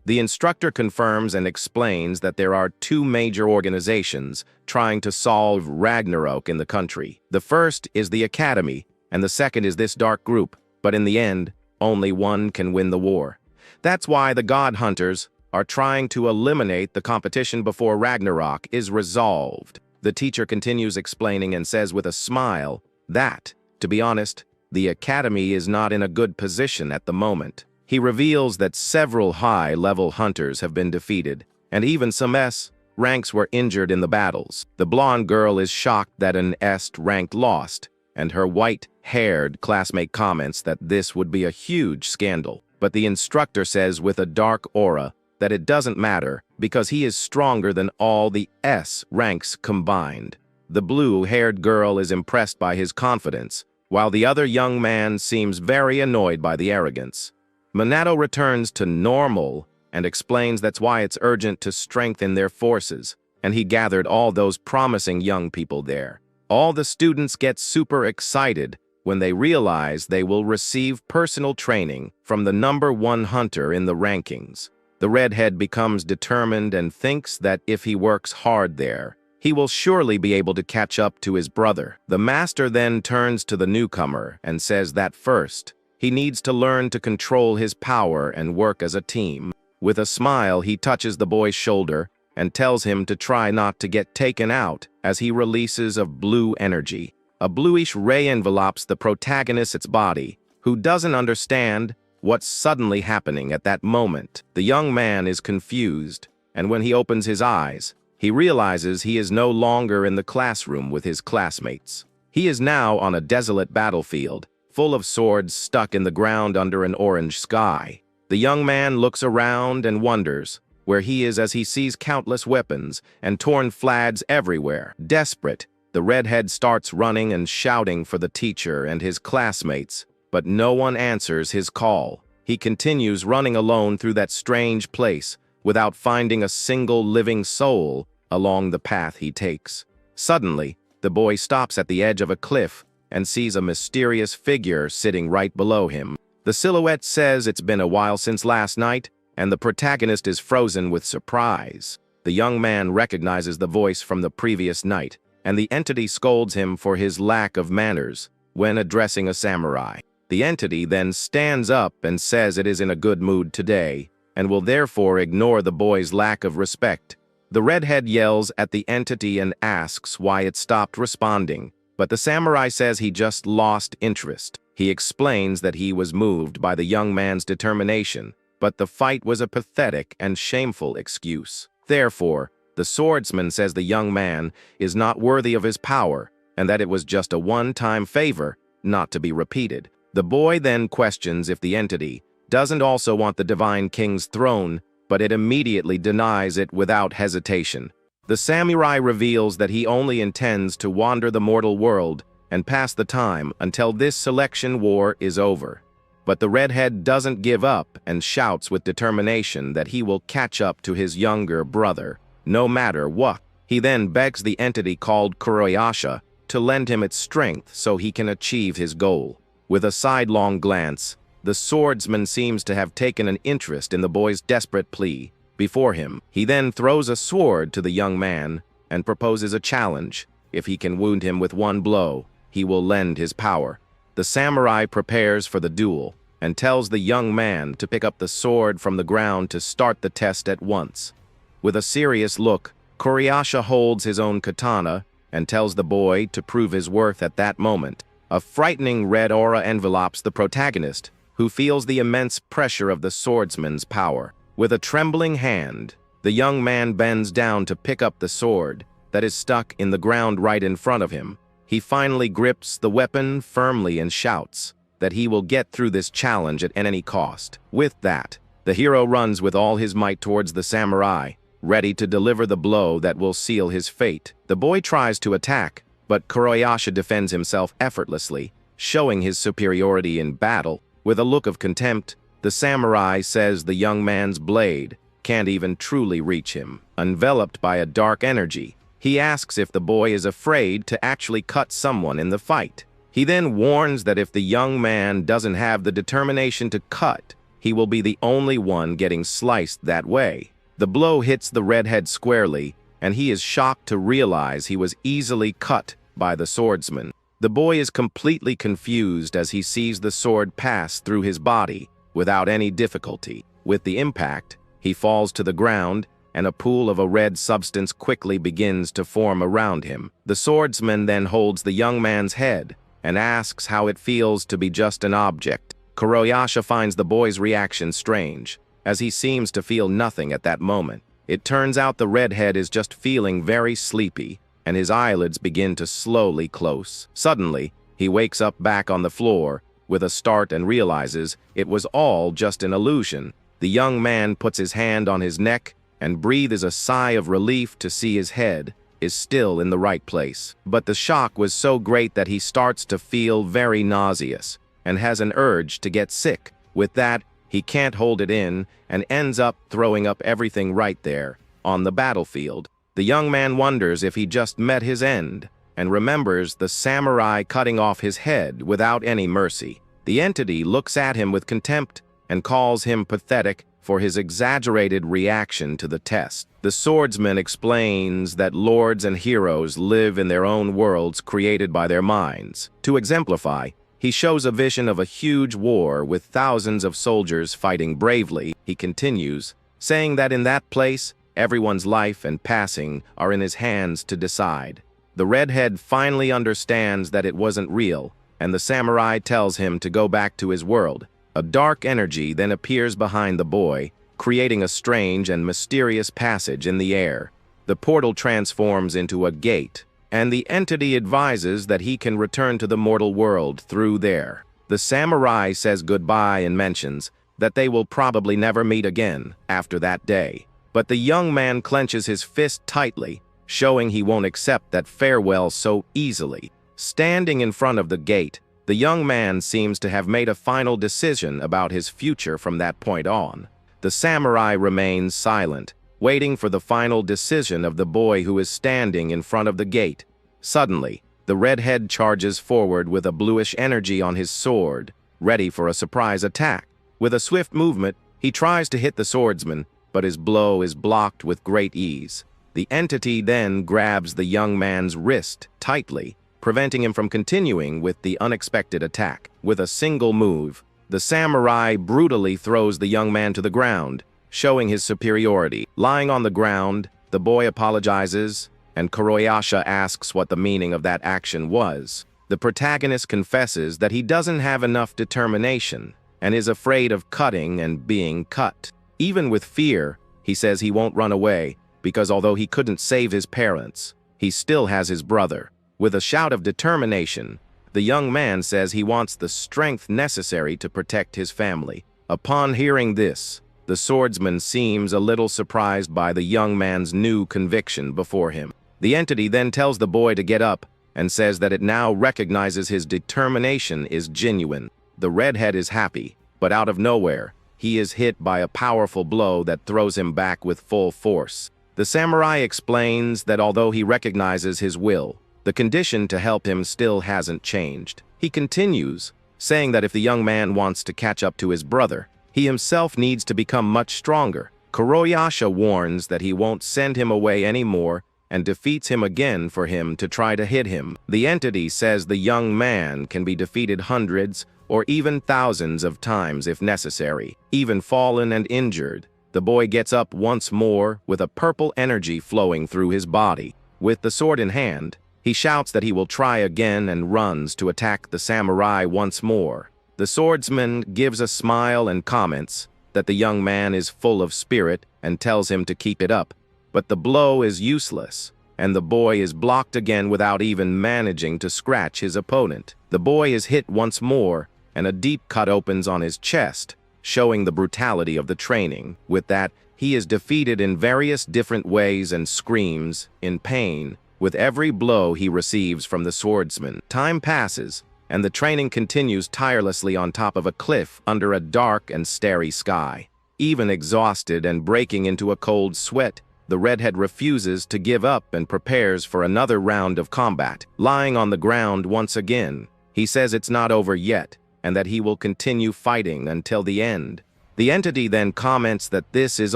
The instructor confirms and explains that there are two major organizations trying to solve Ragnarok in the country. The first is the Academy, and the second is this dark group, but in the end, only one can win the war. That's why the God Hunters are trying to eliminate the competition before Ragnarok is resolved. The teacher continues explaining and says with a smile that, to be honest, the Academy is not in a good position at the moment. He reveals that several high-level hunters have been defeated, and even some S ranks were injured in the battles. The blonde girl is shocked that an S rank lost, and her white-haired classmate comments that this would be a huge scandal. But the instructor says with a dark aura that it doesn't matter because he is stronger than all the S ranks combined. The blue-haired girl is impressed by his confidence, while the other young man seems very annoyed by the arrogance. Minato returns to normal and explains that's why it's urgent to strengthen their forces, and he gathered all those promising young people there. All the students get super excited when they realize they will receive personal training from the #1 hunter in the rankings. The redhead becomes determined and thinks that if he works hard there, he will surely be able to catch up to his brother. The master then turns to the newcomer and says that first, he needs to learn to control his power and work as a team. With a smile, he touches the boy's shoulder and tells him to try not to get taken out as he releases of blue energy. A bluish ray envelopes the protagonist's body, who doesn't understand what's suddenly happening at that moment. The young man is confused, and when he opens his eyes, he realizes he is no longer in the classroom with his classmates. He is now on a desolate battlefield, full of swords stuck in the ground under an orange sky. The young man looks around and wonders where he is as he sees countless weapons and torn flags everywhere. Desperate, the redhead starts running and shouting for the teacher and his classmates, but no one answers his call. He continues running alone through that strange place without finding a single living soul along the path he takes. Suddenly, the boy stops at the edge of a cliff and sees a mysterious figure sitting right below him. The silhouette says it's been a while since last night, and the protagonist is frozen with surprise. The young man recognizes the voice from the previous night, and the entity scolds him for his lack of manners when addressing a samurai. The entity then stands up and says it is in a good mood today, and will therefore ignore the boy's lack of respect. The redhead yells at the entity and asks why it stopped responding, but the samurai says he just lost interest. He explains that he was moved by the young man's determination, but the fight was a pathetic and shameful excuse. Therefore, the swordsman says the young man is not worthy of his power, and that it was just a one-time favor, not to be repeated. The boy then questions if the entity doesn't also want the Divine King's throne, but it immediately denies it without hesitation. The samurai reveals that he only intends to wander the mortal world and pass the time until this selection war is over. But the redhead doesn't give up and shouts with determination that he will catch up to his younger brother, no matter what. He then begs the entity called Kuroyasha to lend him its strength so he can achieve his goal. With a sidelong glance, the swordsman seems to have taken an interest in the boy's desperate plea before him. He then throws a sword to the young man and proposes a challenge. If he can wound him with one blow, he will lend his power. The samurai prepares for the duel, and tells the young man to pick up the sword from the ground to start the test at once. With a serious look, Koreasha holds his own katana and tells the boy to prove his worth at that moment. A frightening red aura envelopes the protagonist, who feels the immense pressure of the swordsman's power. With a trembling hand, the young man bends down to pick up the sword that is stuck in the ground right in front of him. He finally grips the weapon firmly and shouts that he will get through this challenge at any cost. With that, the hero runs with all his might towards the samurai, ready to deliver the blow that will seal his fate. The boy tries to attack, but Koreasha defends himself effortlessly, showing his superiority in battle. With a look of contempt, the samurai says the young man's blade can't even truly reach him. Enveloped by a dark energy, he asks if the boy is afraid to actually cut someone in the fight. He then warns that if the young man doesn't have the determination to cut, he will be the only one getting sliced that way. The blow hits the redhead squarely, and he is shocked to realize he was easily cut by the swordsman. The boy is completely confused as he sees the sword pass through his body without any difficulty. With the impact, he falls to the ground, and a pool of a red substance quickly begins to form around him. The swordsman then holds the young man's head and asks how it feels to be just an object. Koreasha finds the boy's reaction strange, as he seems to feel nothing at that moment. It turns out the redhead is just feeling very sleepy, and his eyelids begin to slowly close. Suddenly, he wakes up back on the floor with a start and realizes it was all just an illusion. The young man puts his hand on his neck and breathes a sigh of relief to see his head is still in the right place. But the shock was so great that he starts to feel very nauseous and has an urge to get sick. With that, he can't hold it in and ends up throwing up everything right there on the battlefield. The young man wonders if he just met his end and remembers the samurai cutting off his head without any mercy. The entity looks at him with contempt and calls him pathetic for his exaggerated reaction to the test. The swordsman explains that lords and heroes live in their own worlds created by their minds. To exemplify, he shows a vision of a huge war with thousands of soldiers fighting bravely. He continues, saying that in that place, everyone's life and passing are in his hands to decide. The redhead finally understands that it wasn't real, and the samurai tells him to go back to his world. A dark energy then appears behind the boy, creating a strange and mysterious passage in the air. The portal transforms into a gate, and the entity advises that he can return to the mortal world through there. The samurai says goodbye and mentions that they will probably never meet again after that day. But the young man clenches his fist tightly, showing he won't accept that farewell so easily. Standing in front of the gate, the young man seems to have made a final decision about his future from that point on. The samurai remains silent, waiting for the final decision of the boy who is standing in front of the gate. Suddenly, the redhead charges forward with a bluish energy on his sword, ready for a surprise attack. With a swift movement, he tries to hit the swordsman, but his blow is blocked with great ease. The entity then grabs the young man's wrist tightly, preventing him from continuing with the unexpected attack. With a single move, the samurai brutally throws the young man to the ground, showing his superiority. Lying on the ground, the boy apologizes, and Koreasha asks what the meaning of that action was. The protagonist confesses that he doesn't have enough determination and is afraid of cutting and being cut. Even with fear, he says he won't run away because although he couldn't save his parents, he still has his brother. With a shout of determination, the young man says he wants the strength necessary to protect his family. Upon hearing this, the swordsman seems a little surprised by the young man's new conviction before him. The entity then tells the boy to get up and says that it now recognizes his determination is genuine. The redhead is happy, but out of nowhere, he is hit by a powerful blow that throws him back with full force. The samurai explains that although he recognizes his will, the condition to help him still hasn't changed. He continues, saying that if the young man wants to catch up to his brother, he himself needs to become much stronger. Koreasha warns that he won't send him away anymore and defeats him again for him to try to hit him. The entity says the young man can be defeated hundreds or even thousands of times if necessary. Even fallen and injured, the boy gets up once more with a purple energy flowing through his body. With the sword in hand, he shouts that he will try again and runs to attack the samurai once more. The swordsman gives a smile and comments that the young man is full of spirit and tells him to keep it up, but the blow is useless, and the boy is blocked again without even managing to scratch his opponent. The boy is hit once more, and a deep cut opens on his chest, showing the brutality of the training. With that, he is defeated in various different ways and screams in pain with every blow he receives from the swordsman. Time passes, and the training continues tirelessly on top of a cliff under a dark and starry sky. Even exhausted and breaking into a cold sweat, the redhead refuses to give up and prepares for another round of combat. Lying on the ground once again, he says it's not over yet, and that he will continue fighting until the end. The entity then comments that this is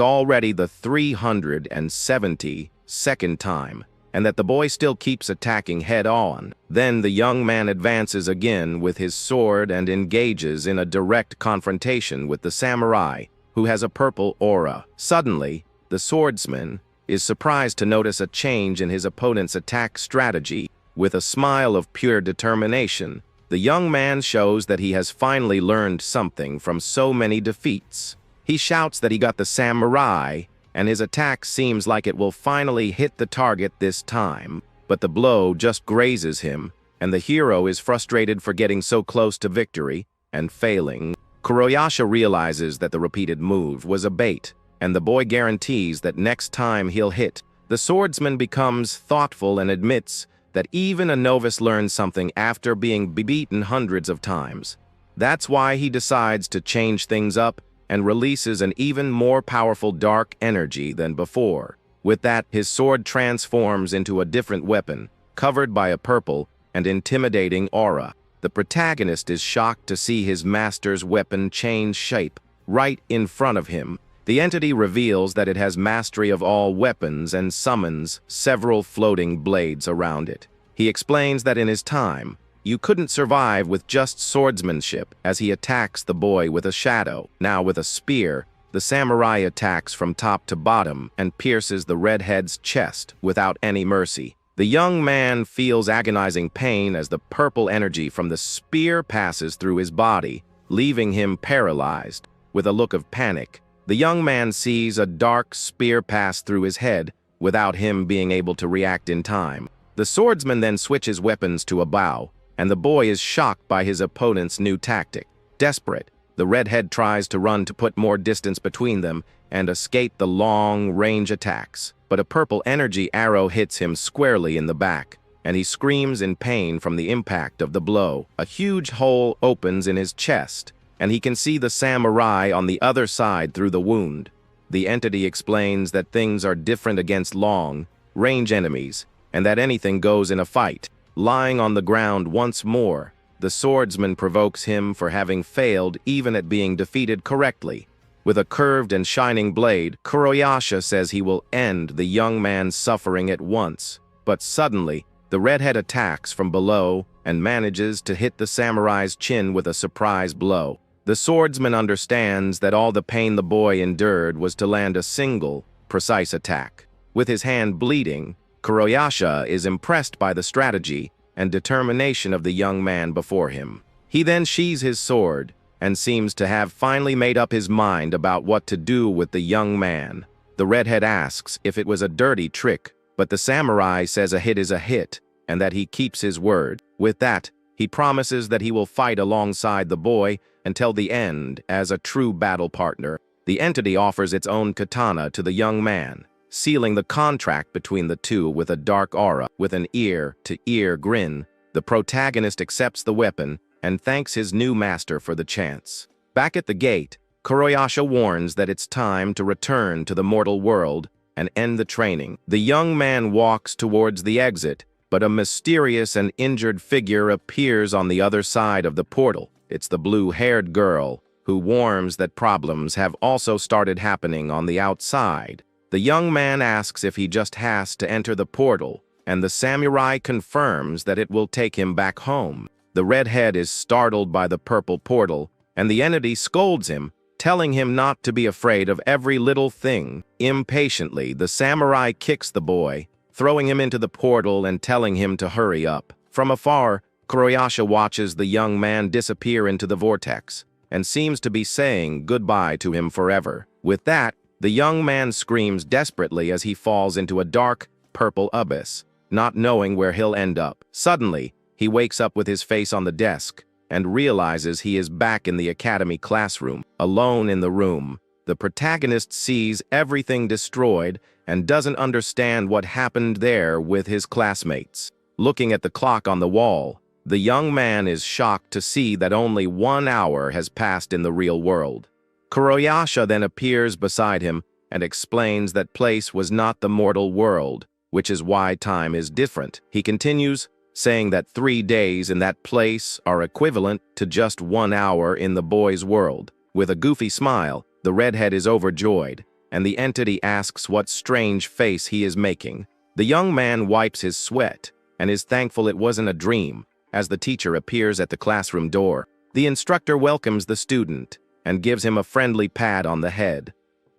already the 372nd time, and that the boy still keeps attacking head-on. Then the young man advances again with his sword and engages in a direct confrontation with the samurai, who has a purple aura. Suddenly, the swordsman is surprised to notice a change in his opponent's attack strategy. With a smile of pure determination, the young man shows that he has finally learned something from so many defeats. He shouts that he got the samurai, and his attack seems like it will finally hit the target this time, but the blow just grazes him, and the hero is frustrated for getting so close to victory and failing. Kuroyasha realizes that the repeated move was a bait, and the boy guarantees that next time he'll hit. The swordsman becomes thoughtful and admits that even a novice learns something after being beaten hundreds of times. That's why he decides to change things up and releases an even more powerful dark energy than before. With that, his sword transforms into a different weapon, covered by a purple and intimidating aura. The protagonist is shocked to see his master's weapon change shape right in front of him. The entity reveals that it has mastery of all weapons and summons several floating blades around it. He explains that in his time, you couldn't survive with just swordsmanship as he attacks the boy with a shadow. Now with a spear, the samurai attacks from top to bottom and pierces the redhead's chest without any mercy. The young man feels agonizing pain as the purple energy from the spear passes through his body, leaving him paralyzed. With a look of panic, the young man sees a dark spear pass through his head without him being able to react in time. The swordsman then switches weapons to a bow, and the boy is shocked by his opponent's new tactic. Desperate, the redhead tries to run to put more distance between them and escape the long-range attacks, but a purple energy arrow hits him squarely in the back, and he screams in pain from the impact of the blow. A huge hole opens in his chest, and he can see the samurai on the other side through the wound. The entity explains that things are different against long-range enemies, and that anything goes in a fight. Lying on the ground once more, the swordsman provokes him for having failed even at being defeated correctly. With a curved and shining blade, Kuroyasha says he will end the young man's suffering at once. But suddenly, the redhead attacks from below and manages to hit the samurai's chin with a surprise blow. The swordsman understands that all the pain the boy endured was to land a single, precise attack. With his hand bleeding, Kuroyasha is impressed by the strategy and determination of the young man before him. He then sheathes his sword and seems to have finally made up his mind about what to do with the young man. The redhead asks if it was a dirty trick, but the samurai says a hit is a hit and that he keeps his word. With that, he promises that he will fight alongside the boy until the end as a true battle partner. The entity offers its own katana to the young man, sealing the contract between the two with a dark aura. With an ear-to-ear grin, the protagonist accepts the weapon and thanks his new master for the chance. Back at the gate, Kuroyasha warns that it's time to return to the mortal world and end the training. The young man walks towards the exit, but a mysterious and injured figure appears on the other side of the portal. It's the blue-haired girl, who warns that problems have also started happening on the outside. The young man asks if he just has to enter the portal, and the samurai confirms that it will take him back home. The redhead is startled by the purple portal, and the entity scolds him, telling him not to be afraid of every little thing. Impatiently, the samurai kicks the boy, throwing him into the portal and telling him to hurry up. From afar, Kuroyasha watches the young man disappear into the vortex, and seems to be saying goodbye to him forever. With that, the young man screams desperately as he falls into a dark, purple abyss, not knowing where he'll end up. Suddenly, he wakes up with his face on the desk, and realizes he is back in the academy classroom. Alone in the room, the protagonist sees everything destroyed and doesn't understand what happened there with his classmates. Looking at the clock on the wall, the young man is shocked to see that only 1 hour has passed in the real world. Kuroyasha then appears beside him and explains that place was not the mortal world, which is why time is different. He continues, saying that 3 days in that place are equivalent to just 1 hour in the boy's world. With a goofy smile, the redhead is overjoyed, and the entity asks what strange face he is making. The young man wipes his sweat and is thankful it wasn't a dream, as the teacher appears at the classroom door. The instructor welcomes the student and gives him a friendly pat on the head.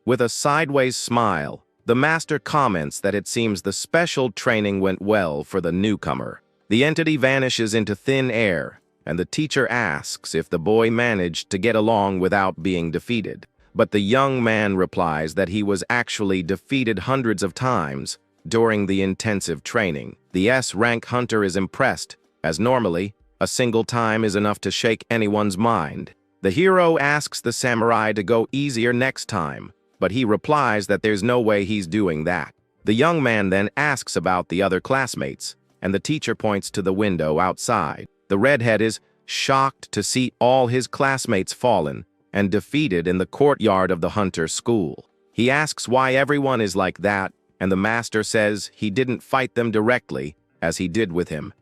With a sideways smile, the master comments that it seems the special training went well for the newcomer. The entity vanishes into thin air, and the teacher asks if the boy managed to get along without being defeated. But the young man replies that he was actually defeated hundreds of times during the intensive training. The S-rank hunter is impressed, as normally, a single time is enough to shake anyone's mind. The hero asks the samurai to go easier next time, but he replies that there's no way he's doing that. The young man then asks about the other classmates, and the teacher points to the window outside. The redhead is shocked to see all his classmates fallen and defeated in the courtyard of the hunter school. He asks why everyone is like that, and the master says he didn't fight them directly, as he did with him.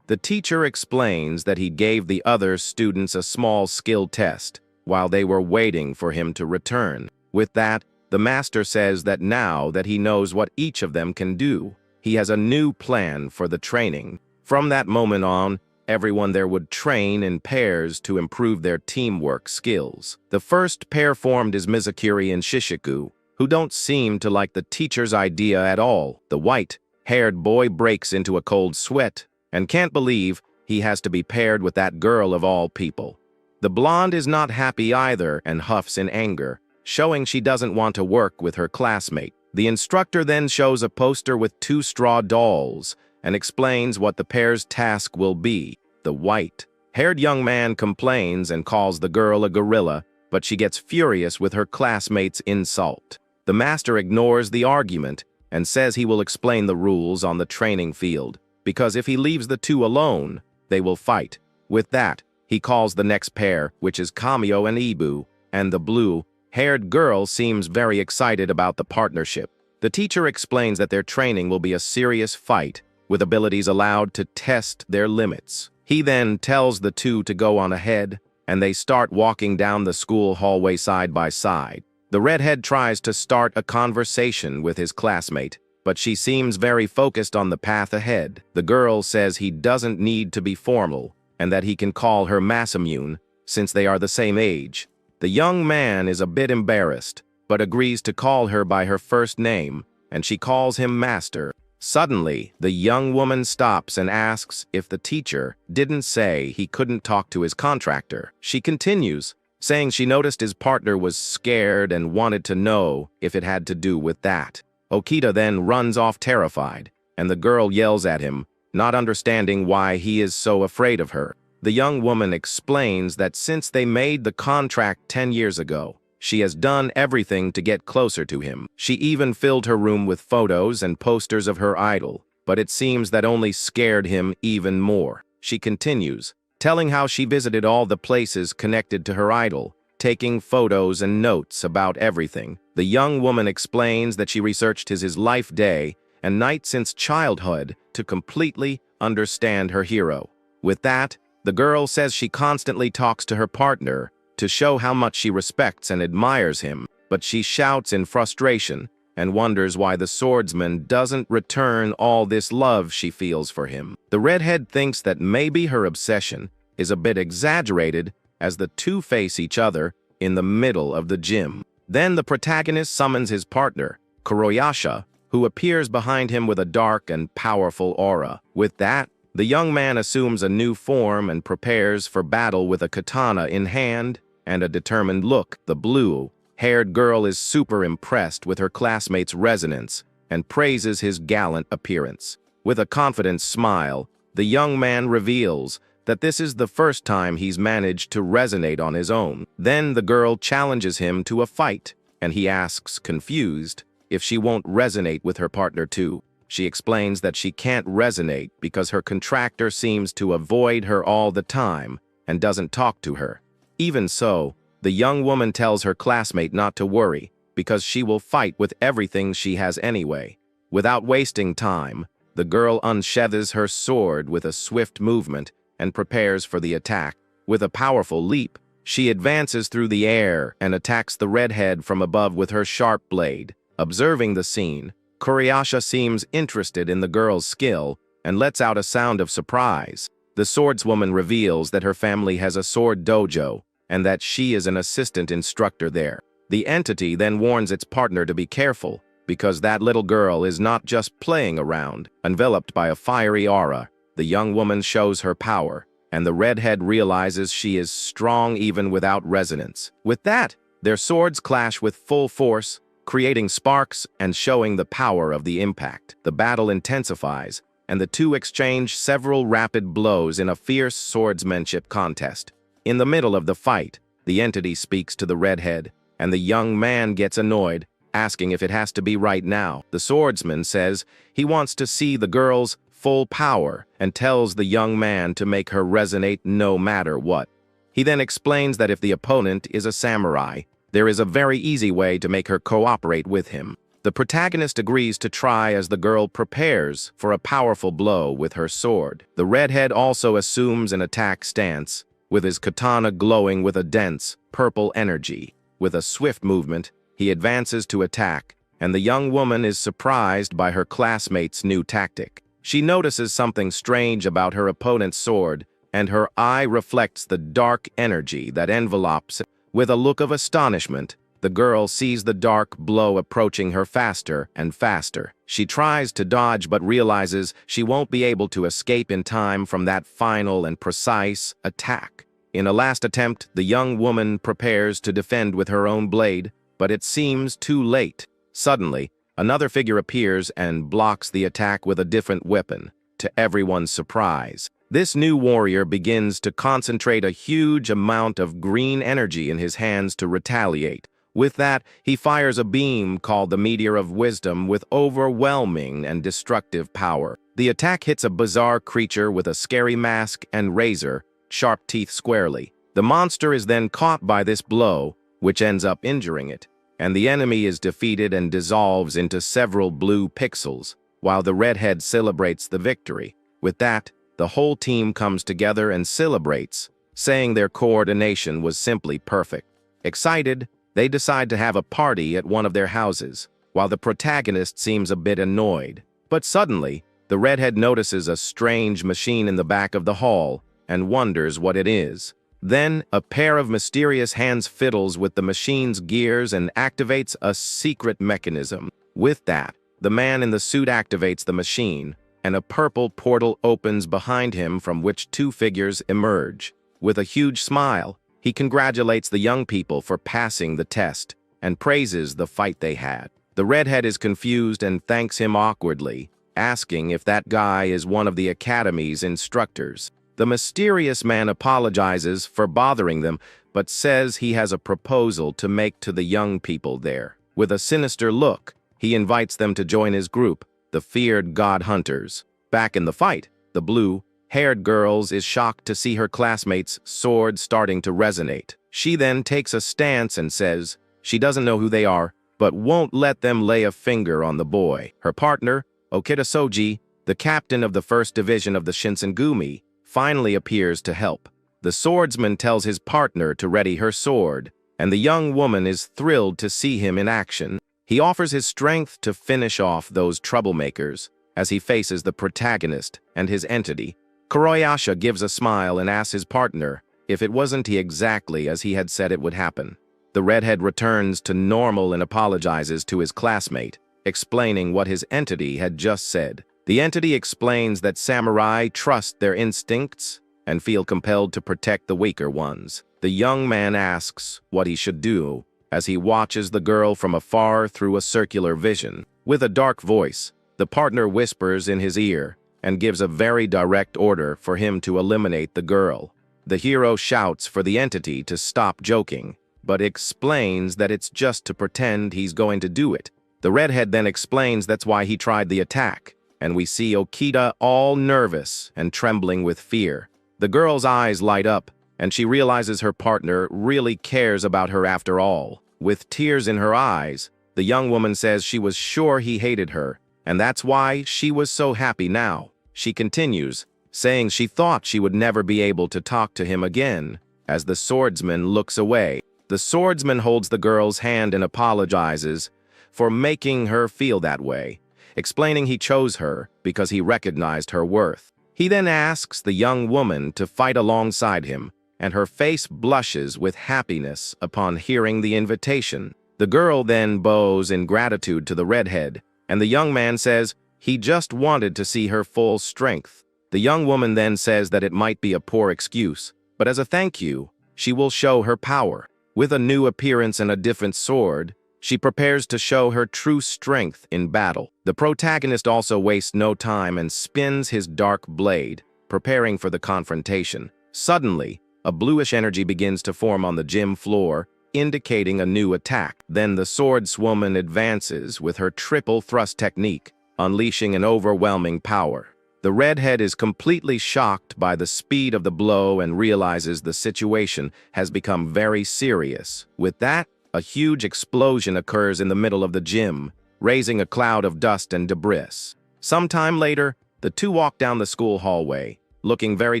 The teacher explains that he gave the other students a small skill test while they were waiting for him to return. With that, the master says that now that he knows what each of them can do, he has a new plan for the training. From that moment on, everyone there would train in pairs to improve their teamwork skills. The first pair formed is Mizukuri and Shishiku, who don't seem to like the teacher's idea at all. The white-haired boy breaks into a cold sweat and can't believe he has to be paired with that girl of all people. The blonde is not happy either and huffs in anger, showing she doesn't want to work with her classmate. The instructor then shows a poster with 2 straw dolls and explains what the pair's task will be. The white-haired young man complains and calls the girl a gorilla, but she gets furious with her classmate's insult. The master ignores the argument and says he will explain the rules on the training field, because if he leaves the 2 alone, they will fight. With that, he calls the next pair, which is Kamio and Ibu, and the blue-haired girl seems very excited about the partnership. The teacher explains that their training will be a serious fight, with abilities allowed to test their limits. He then tells the 2 to go on ahead, and they start walking down the school hallway side by side. The redhead tries to start a conversation with his classmate, but she seems very focused on the path ahead. The girl says he doesn't need to be formal, and that he can call her Masamune, since they are the same age. The young man is a bit embarrassed, but agrees to call her by her first name, and she calls him Master. Suddenly, the young woman stops and asks if the teacher didn't say he couldn't talk to his contractor. She continues, saying she noticed his partner was scared and wanted to know if it had to do with that. Okita then runs off terrified, and the girl yells at him, not understanding why he is so afraid of her. The young woman explains that since they made the contract 10 years ago, she has done everything to get closer to him. She even filled her room with photos and posters of her idol, but it seems that only scared him even more. She continues, telling how she visited all the places connected to her idol, taking photos and notes about everything. The young woman explains that she researched his life day and night since childhood to completely understand her hero. With that, the girl says she constantly talks to her partner to show how much she respects and admires him, but she shouts in frustration and wonders why the swordsman doesn't return all this love she feels for him. The redhead thinks that maybe her obsession is a bit exaggerated as the two face each other in the middle of the gym. Then the protagonist summons his partner, Kuroyasha, who appears behind him with a dark and powerful aura. With that, the young man assumes a new form and prepares for battle with a katana in hand and a determined look. The blue-haired girl is super impressed with her classmate's resonance and praises his gallant appearance. With a confident smile, the young man reveals that this is the first time he's managed to resonate on his own. Then the girl challenges him to a fight, and he asks, confused, if she won't resonate with her partner too. She explains that she can't resonate because her contractor seems to avoid her all the time and doesn't talk to her. Even so, the young woman tells her classmate not to worry because she will fight with everything she has anyway. Without wasting time, the girl unsheathes her sword with a swift movement and prepares for the attack. With a powerful leap, she advances through the air and attacks the redhead from above with her sharp blade. Observing the scene, Kuroyasha seems interested in the girl's skill and lets out a sound of surprise. The swordswoman reveals that her family has a sword dojo and that she is an assistant instructor there. The entity then warns its partner to be careful because that little girl is not just playing around. Enveloped by a fiery aura, the young woman shows her power, and the redhead realizes she is strong even without resonance. With that, their swords clash with full force, creating sparks and showing the power of the impact. The battle intensifies, and the two exchange several rapid blows in a fierce swordsmanship contest. In the middle of the fight, the entity speaks to the redhead, and the young man gets annoyed, asking if it has to be right now. The swordsman says he wants to see the girl's full power and tells the young man to make her resonate no matter what. He then explains that if the opponent is a samurai, there is a very easy way to make her cooperate with him. The protagonist agrees to try as the girl prepares for a powerful blow with her sword. The redhead also assumes an attack stance, with his katana glowing with a dense, purple energy. With a swift movement, he advances to attack, and the young woman is surprised by her classmate's new tactic. She notices something strange about her opponent's sword, and her eye reflects the dark energy that envelopes it. With a look of astonishment, the girl sees the dark blow approaching her faster and faster. She tries to dodge but realizes she won't be able to escape in time from that final and precise attack. In a last attempt, the young woman prepares to defend with her own blade, but it seems too late. Suddenly, another figure appears and blocks the attack with a different weapon, to everyone's surprise. This new warrior begins to concentrate a huge amount of green energy in his hands to retaliate. With that, he fires a beam called the Meteor of Wisdom with overwhelming and destructive power. The attack hits a bizarre creature with a scary mask and razor, sharp teeth squarely. The monster is then caught by this blow, which ends up injuring it, and the enemy is defeated and dissolves into several blue pixels, while the redhead celebrates the victory. With that, the whole team comes together and celebrates, saying their coordination was simply perfect. Excited, they decide to have a party at one of their houses, while the protagonist seems a bit annoyed. But suddenly, the redhead notices a strange machine in the back of the hall and wonders what it is. Then, a pair of mysterious hands fiddles with the machine's gears and activates a secret mechanism. With that, the man in the suit activates the machine, and a purple portal opens behind him from which two figures emerge. With a huge smile, he congratulates the young people for passing the test and praises the fight they had. The redhead is confused and thanks him awkwardly, asking if that guy is one of the academy's instructors. The mysterious man apologizes for bothering them, but says he has a proposal to make to the young people there. With a sinister look, he invites them to join his group, the feared God Hunters. Back in the fight, the blue-haired girl is shocked to see her classmates' swords starting to resonate. She then takes a stance and says she doesn't know who they are, but won't let them lay a finger on the boy. Her partner, Okita Soji, the captain of the 1st Division of the Shinsengumi, finally appears to help. The swordsman tells his partner to ready her sword, and the young woman is thrilled to see him in action. He offers his strength to finish off those troublemakers as he faces the protagonist and his entity. Kuroyasha gives a smile and asks his partner if it wasn't exactly as he had said it would happen. The redhead returns to normal and apologizes to his classmate, explaining what his entity had just said. The entity explains that samurai trust their instincts and feel compelled to protect the weaker ones. The young man asks what he should do as he watches the girl from afar through a circular vision. With a dark voice, the partner whispers in his ear and gives a very direct order for him to eliminate the girl. The hero shouts for the entity to stop joking, but explains that it's just to pretend he's going to do it. The redhead then explains that's why he tried the attack, and we see Okita all nervous and trembling with fear. The girl's eyes light up, and she realizes her partner really cares about her after all. With tears in her eyes, the young woman says she was sure he hated her, and that's why she was so happy now. She continues, saying she thought she would never be able to talk to him again, as the swordsman looks away. The swordsman holds the girl's hand and apologizes for making her feel that way, explaining he chose her because he recognized her worth. He then asks the young woman to fight alongside him, and her face blushes with happiness upon hearing the invitation. The girl then bows in gratitude to the redhead, and the young man says he just wanted to see her full strength. The young woman then says that it might be a poor excuse, but as a thank you, she will show her power. With a new appearance and a different sword, she prepares to show her true strength in battle. The protagonist also wastes no time and spins his dark blade, preparing for the confrontation. Suddenly, a bluish energy begins to form on the gym floor, indicating a new attack. Then the swordswoman advances with her triple thrust technique, unleashing an overwhelming power. The redhead is completely shocked by the speed of the blow and realizes the situation has become very serious. With that, a huge explosion occurs in the middle of the gym, raising a cloud of dust and debris. Sometime later, the two walk down the school hallway, looking very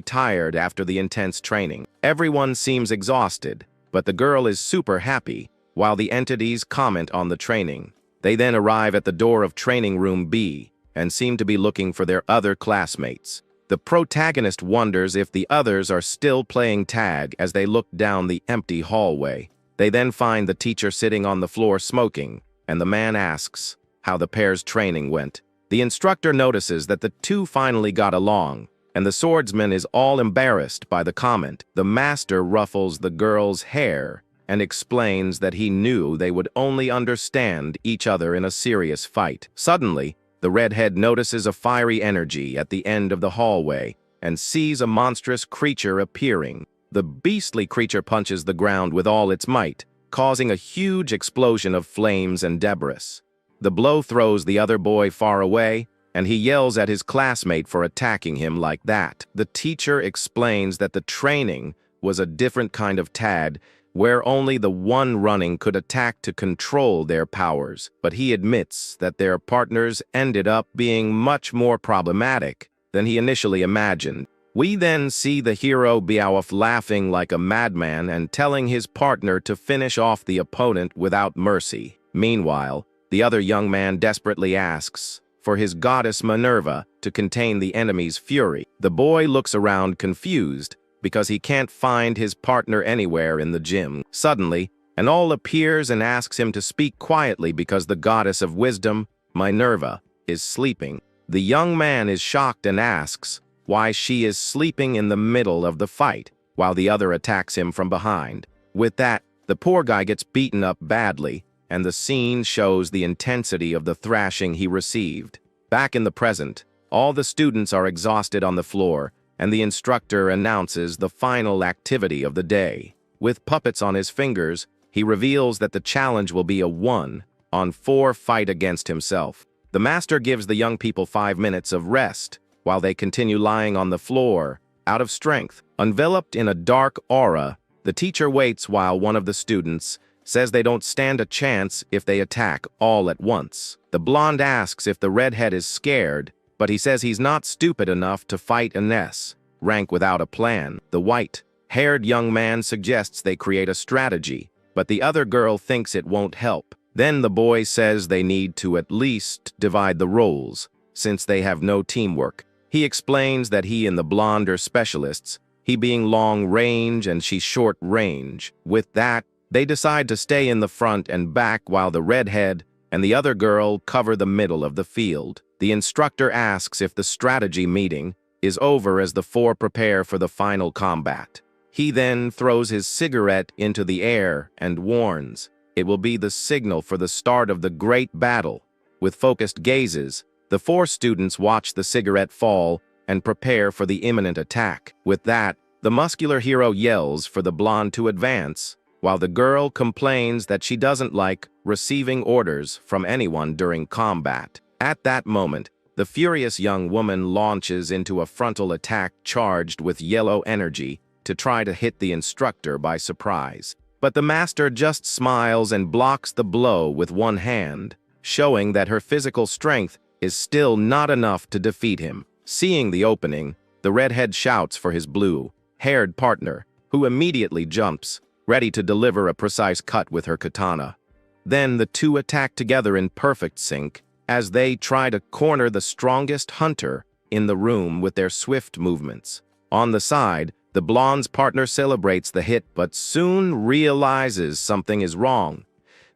tired after the intense training. Everyone seems exhausted, but the girl is super happy, while the entities comment on the training. They then arrive at the door of training room B and seem to be looking for their other classmates. The protagonist wonders if the others are still playing tag as they look down the empty hallway. They then find the teacher sitting on the floor smoking, and the man asks how the pair's training went. The instructor notices that the two finally got along, and the swordsman is all embarrassed by the comment. The master ruffles the girl's hair and explains that he knew they would only understand each other in a serious fight. Suddenly, the redhead notices a fiery energy at the end of the hallway and sees a monstrous creature appearing. The beastly creature punches the ground with all its might, causing a huge explosion of flames and debris. The blow throws the other boy far away, and he yells at his classmate for attacking him like that. The teacher explains that the training was a different kind of tag, where only the one running could attack to control their powers, but he admits that their partners ended up being much more problematic than he initially imagined. We then see the hero Beowulf laughing like a madman and telling his partner to finish off the opponent without mercy. Meanwhile, the other young man desperately asks for his goddess Minerva to contain the enemy's fury. The boy looks around confused because he can't find his partner anywhere in the gym. Suddenly, an owl appears and asks him to speak quietly because the goddess of wisdom, Minerva, is sleeping. The young man is shocked and asks why she is sleeping in the middle of the fight, while the other attacks him from behind. With that, the poor guy gets beaten up badly, and the scene shows the intensity of the thrashing he received. Back in the present, all the students are exhausted on the floor, and the instructor announces the final activity of the day. With puppets on his fingers, he reveals that the challenge will be a 1-on-4 fight against himself. The master gives the young people 5 minutes of rest, while they continue lying on the floor, out of strength. Enveloped in a dark aura, the teacher waits while one of the students says they don't stand a chance if they attack all at once. The blonde asks if the redhead is scared, but he says he's not stupid enough to fight an S-rank without a plan. The white-haired young man suggests they create a strategy, but the other girl thinks it won't help. Then the boy says they need to at least divide the roles, since they have no teamwork. He explains that he and the blonde are specialists, he being long range and she short range. With that, they decide to stay in the front and back while the redhead and the other girl cover the middle of the field. The instructor asks if the strategy meeting is over as the four prepare for the final combat. He then throws his cigarette into the air and warns, it will be the signal for the start of the great battle. With focused gazes, the four students watch the cigarette fall and prepare for the imminent attack. With that, the muscular hero yells for the blonde to advance, while the girl complains that she doesn't like receiving orders from anyone during combat. At that moment, the furious young woman launches into a frontal attack charged with yellow energy to try to hit the instructor by surprise. But the master just smiles and blocks the blow with one hand, showing that her physical strength is still not enough to defeat him. Seeing the opening, the redhead shouts for his blue-haired partner, who immediately jumps, ready to deliver a precise cut with her katana. Then the two attack together in perfect sync as they try to corner the strongest hunter in the room with their swift movements. On the side, the blonde's partner celebrates the hit but soon realizes something is wrong,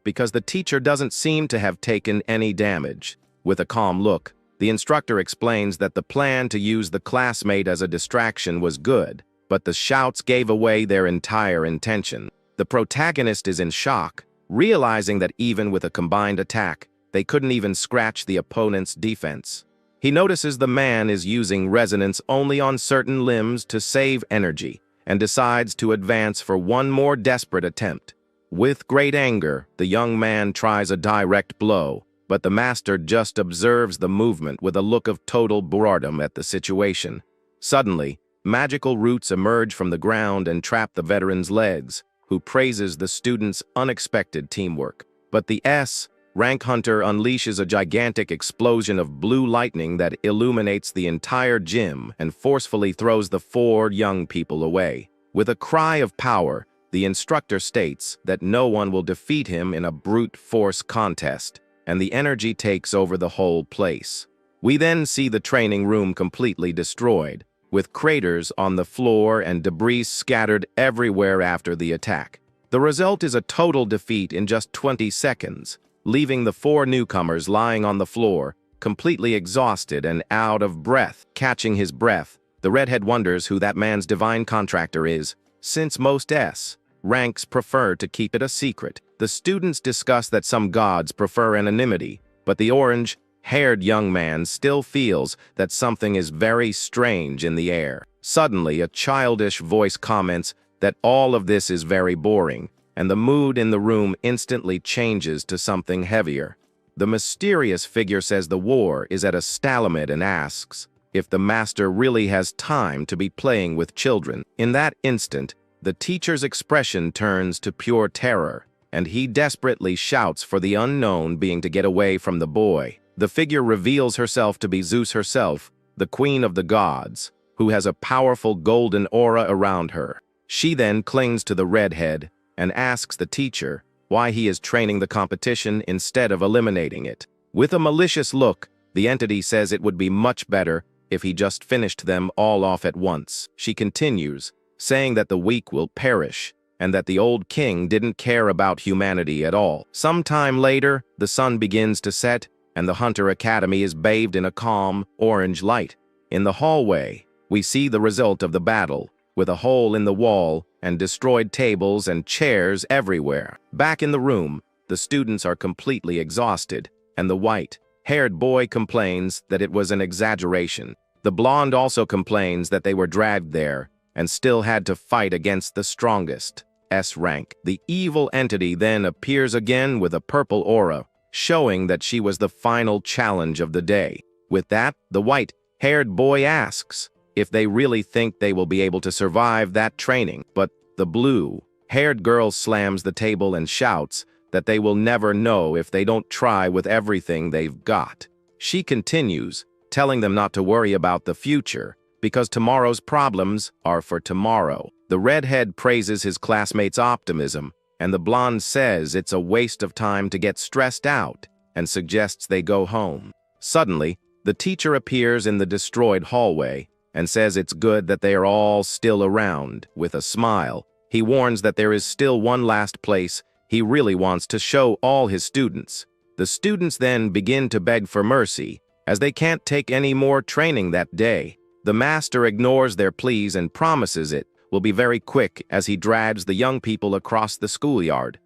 because the teacher doesn't seem to have taken any damage. With a calm look, the instructor explains that the plan to use the classmate as a distraction was good, but the shouts gave away their entire intention. The protagonist is in shock, realizing that even with a combined attack, they couldn't even scratch the opponent's defense. He notices the man is using resonance only on certain limbs to save energy, and decides to advance for one more desperate attempt. With great anger, the young man tries a direct blow, but the master just observes the movement with a look of total boredom at the situation. Suddenly, magical roots emerge from the ground and trap the veteran's legs, who praises the student's unexpected teamwork. But the S-rank hunter unleashes a gigantic explosion of blue lightning that illuminates the entire gym and forcefully throws the four young people away. With a cry of power, the instructor states that no one will defeat him in a brute force contest, and the energy takes over the whole place. We then see the training room completely destroyed, with craters on the floor and debris scattered everywhere after the attack. The result is a total defeat in just 20 seconds, leaving the four newcomers lying on the floor, completely exhausted and out of breath. Catching his breath, the redhead wonders who that man's divine contractor is, since most S-ranks prefer to keep it a secret. The students discuss that some gods prefer anonymity, but the orange-haired young man still feels that something is very strange in the air. Suddenly, a childish voice comments that all of this is very boring, and the mood in the room instantly changes to something heavier. The mysterious figure says the war is at a stalemate and asks if the master really has time to be playing with children. In that instant, the teacher's expression turns to pure terror, and he desperately shouts for the unknown being to get away from the boy. The figure reveals herself to be Zeus herself, the queen of the gods, who has a powerful golden aura around her. She then clings to the redhead and asks the teacher why he is training the competition instead of eliminating it. With a malicious look, the entity says it would be much better if he just finished them all off at once. She continues, saying that the weak will perish, and that the old king didn't care about humanity at all. Sometime later, the sun begins to set, and the Hunter Academy is bathed in a calm, orange light. In the hallway, we see the result of the battle, with a hole in the wall and destroyed tables and chairs everywhere. Back in the room, the students are completely exhausted, and the white-haired boy complains that it was an exaggeration. The blonde also complains that they were dragged there and still had to fight against the strongest S-rank. The evil entity then appears again with a purple aura, showing that she was the final challenge of the day. With that, the white-haired boy asks if they really think they will be able to survive that training, but the blue-haired girl slams the table and shouts that they will never know if they don't try with everything they've got. She continues, telling them not to worry about the future, because tomorrow's problems are for tomorrow. The redhead praises his classmates' optimism, and the blonde says it's a waste of time to get stressed out and suggests they go home. Suddenly, The teacher appears in the destroyed hallway and says it's good that they are all still around. With a smile, he warns that there is still one last place he really wants to show all his students. The students then begin to beg for mercy, as they can't take any more training that day. The master ignores their pleas and promises it will be very quick as he drags the young people across the schoolyard.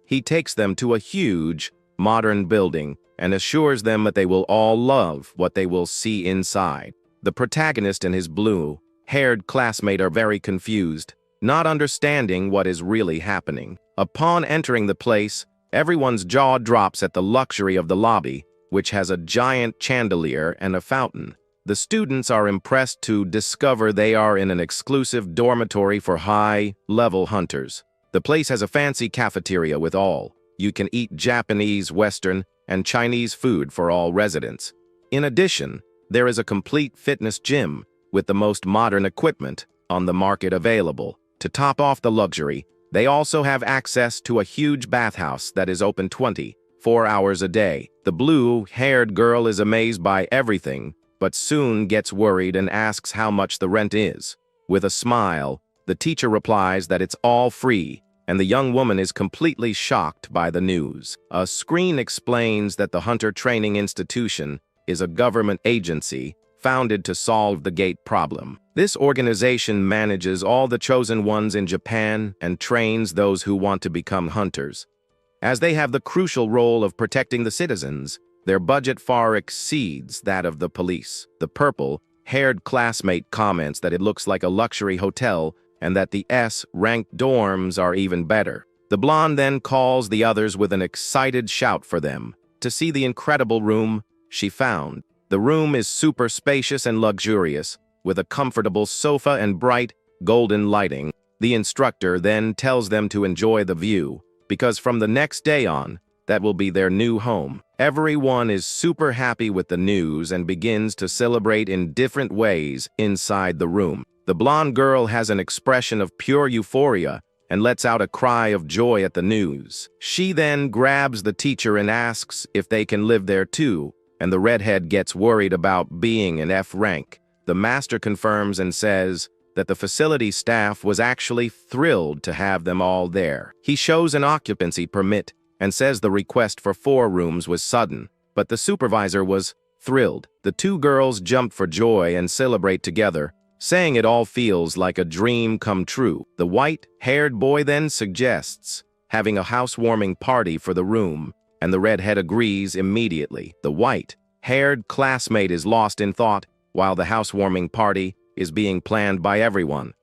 He takes them to a huge, modern building and assures them that they will all love what they will see inside. The protagonist and his blue-haired classmate are very confused, not understanding what is really happening. Upon entering the place, everyone's jaw drops at the luxury of the lobby, which has a giant chandelier and a fountain. The students are impressed to discover they are in an exclusive dormitory for high-level hunters. The place has a fancy cafeteria with you can eat Japanese, Western, and Chinese food for all residents. In addition, there is a complete fitness gym with the most modern equipment on the market available. To top off the luxury, they also have access to a huge bathhouse that is open 24 hours a day. The blue-haired girl is amazed by everything, but soon gets worried and asks how much the rent is. With a smile, the teacher replies that it's all free, and the young woman is completely shocked by the news. A screen explains that the Hunter Training Institution is a government agency founded to solve the gate problem. This organization manages all the chosen ones in Japan and trains those who want to become hunters. As they have the crucial role of protecting the citizens, their budget far exceeds that of the police. The purple-haired classmate comments that it looks like a luxury hotel and that the S-ranked dorms are even better. The blonde then calls the others with an excited shout for them to see the incredible room she found. The room is super spacious and luxurious, with a comfortable sofa and bright, golden lighting. The instructor then tells them to enjoy the view, because from the next day on, that will be their new home. Everyone is super happy with the news and begins to celebrate in different ways inside the room. The blonde girl has an expression of pure euphoria and lets out a cry of joy at the news. She then grabs the teacher and asks if they can live there too, and the redhead gets worried about being an F rank. The master confirms and says that the facility staff was actually thrilled to have them all there. He shows an occupancy permit and says the request for 4 rooms was sudden, but the supervisor was thrilled. The two girls jump for joy and celebrate together, saying it all feels like a dream come true. The white-haired boy then suggests having a housewarming party for the room, and the redhead agrees immediately. The white-haired classmate is lost in thought while the housewarming party is being planned by everyone.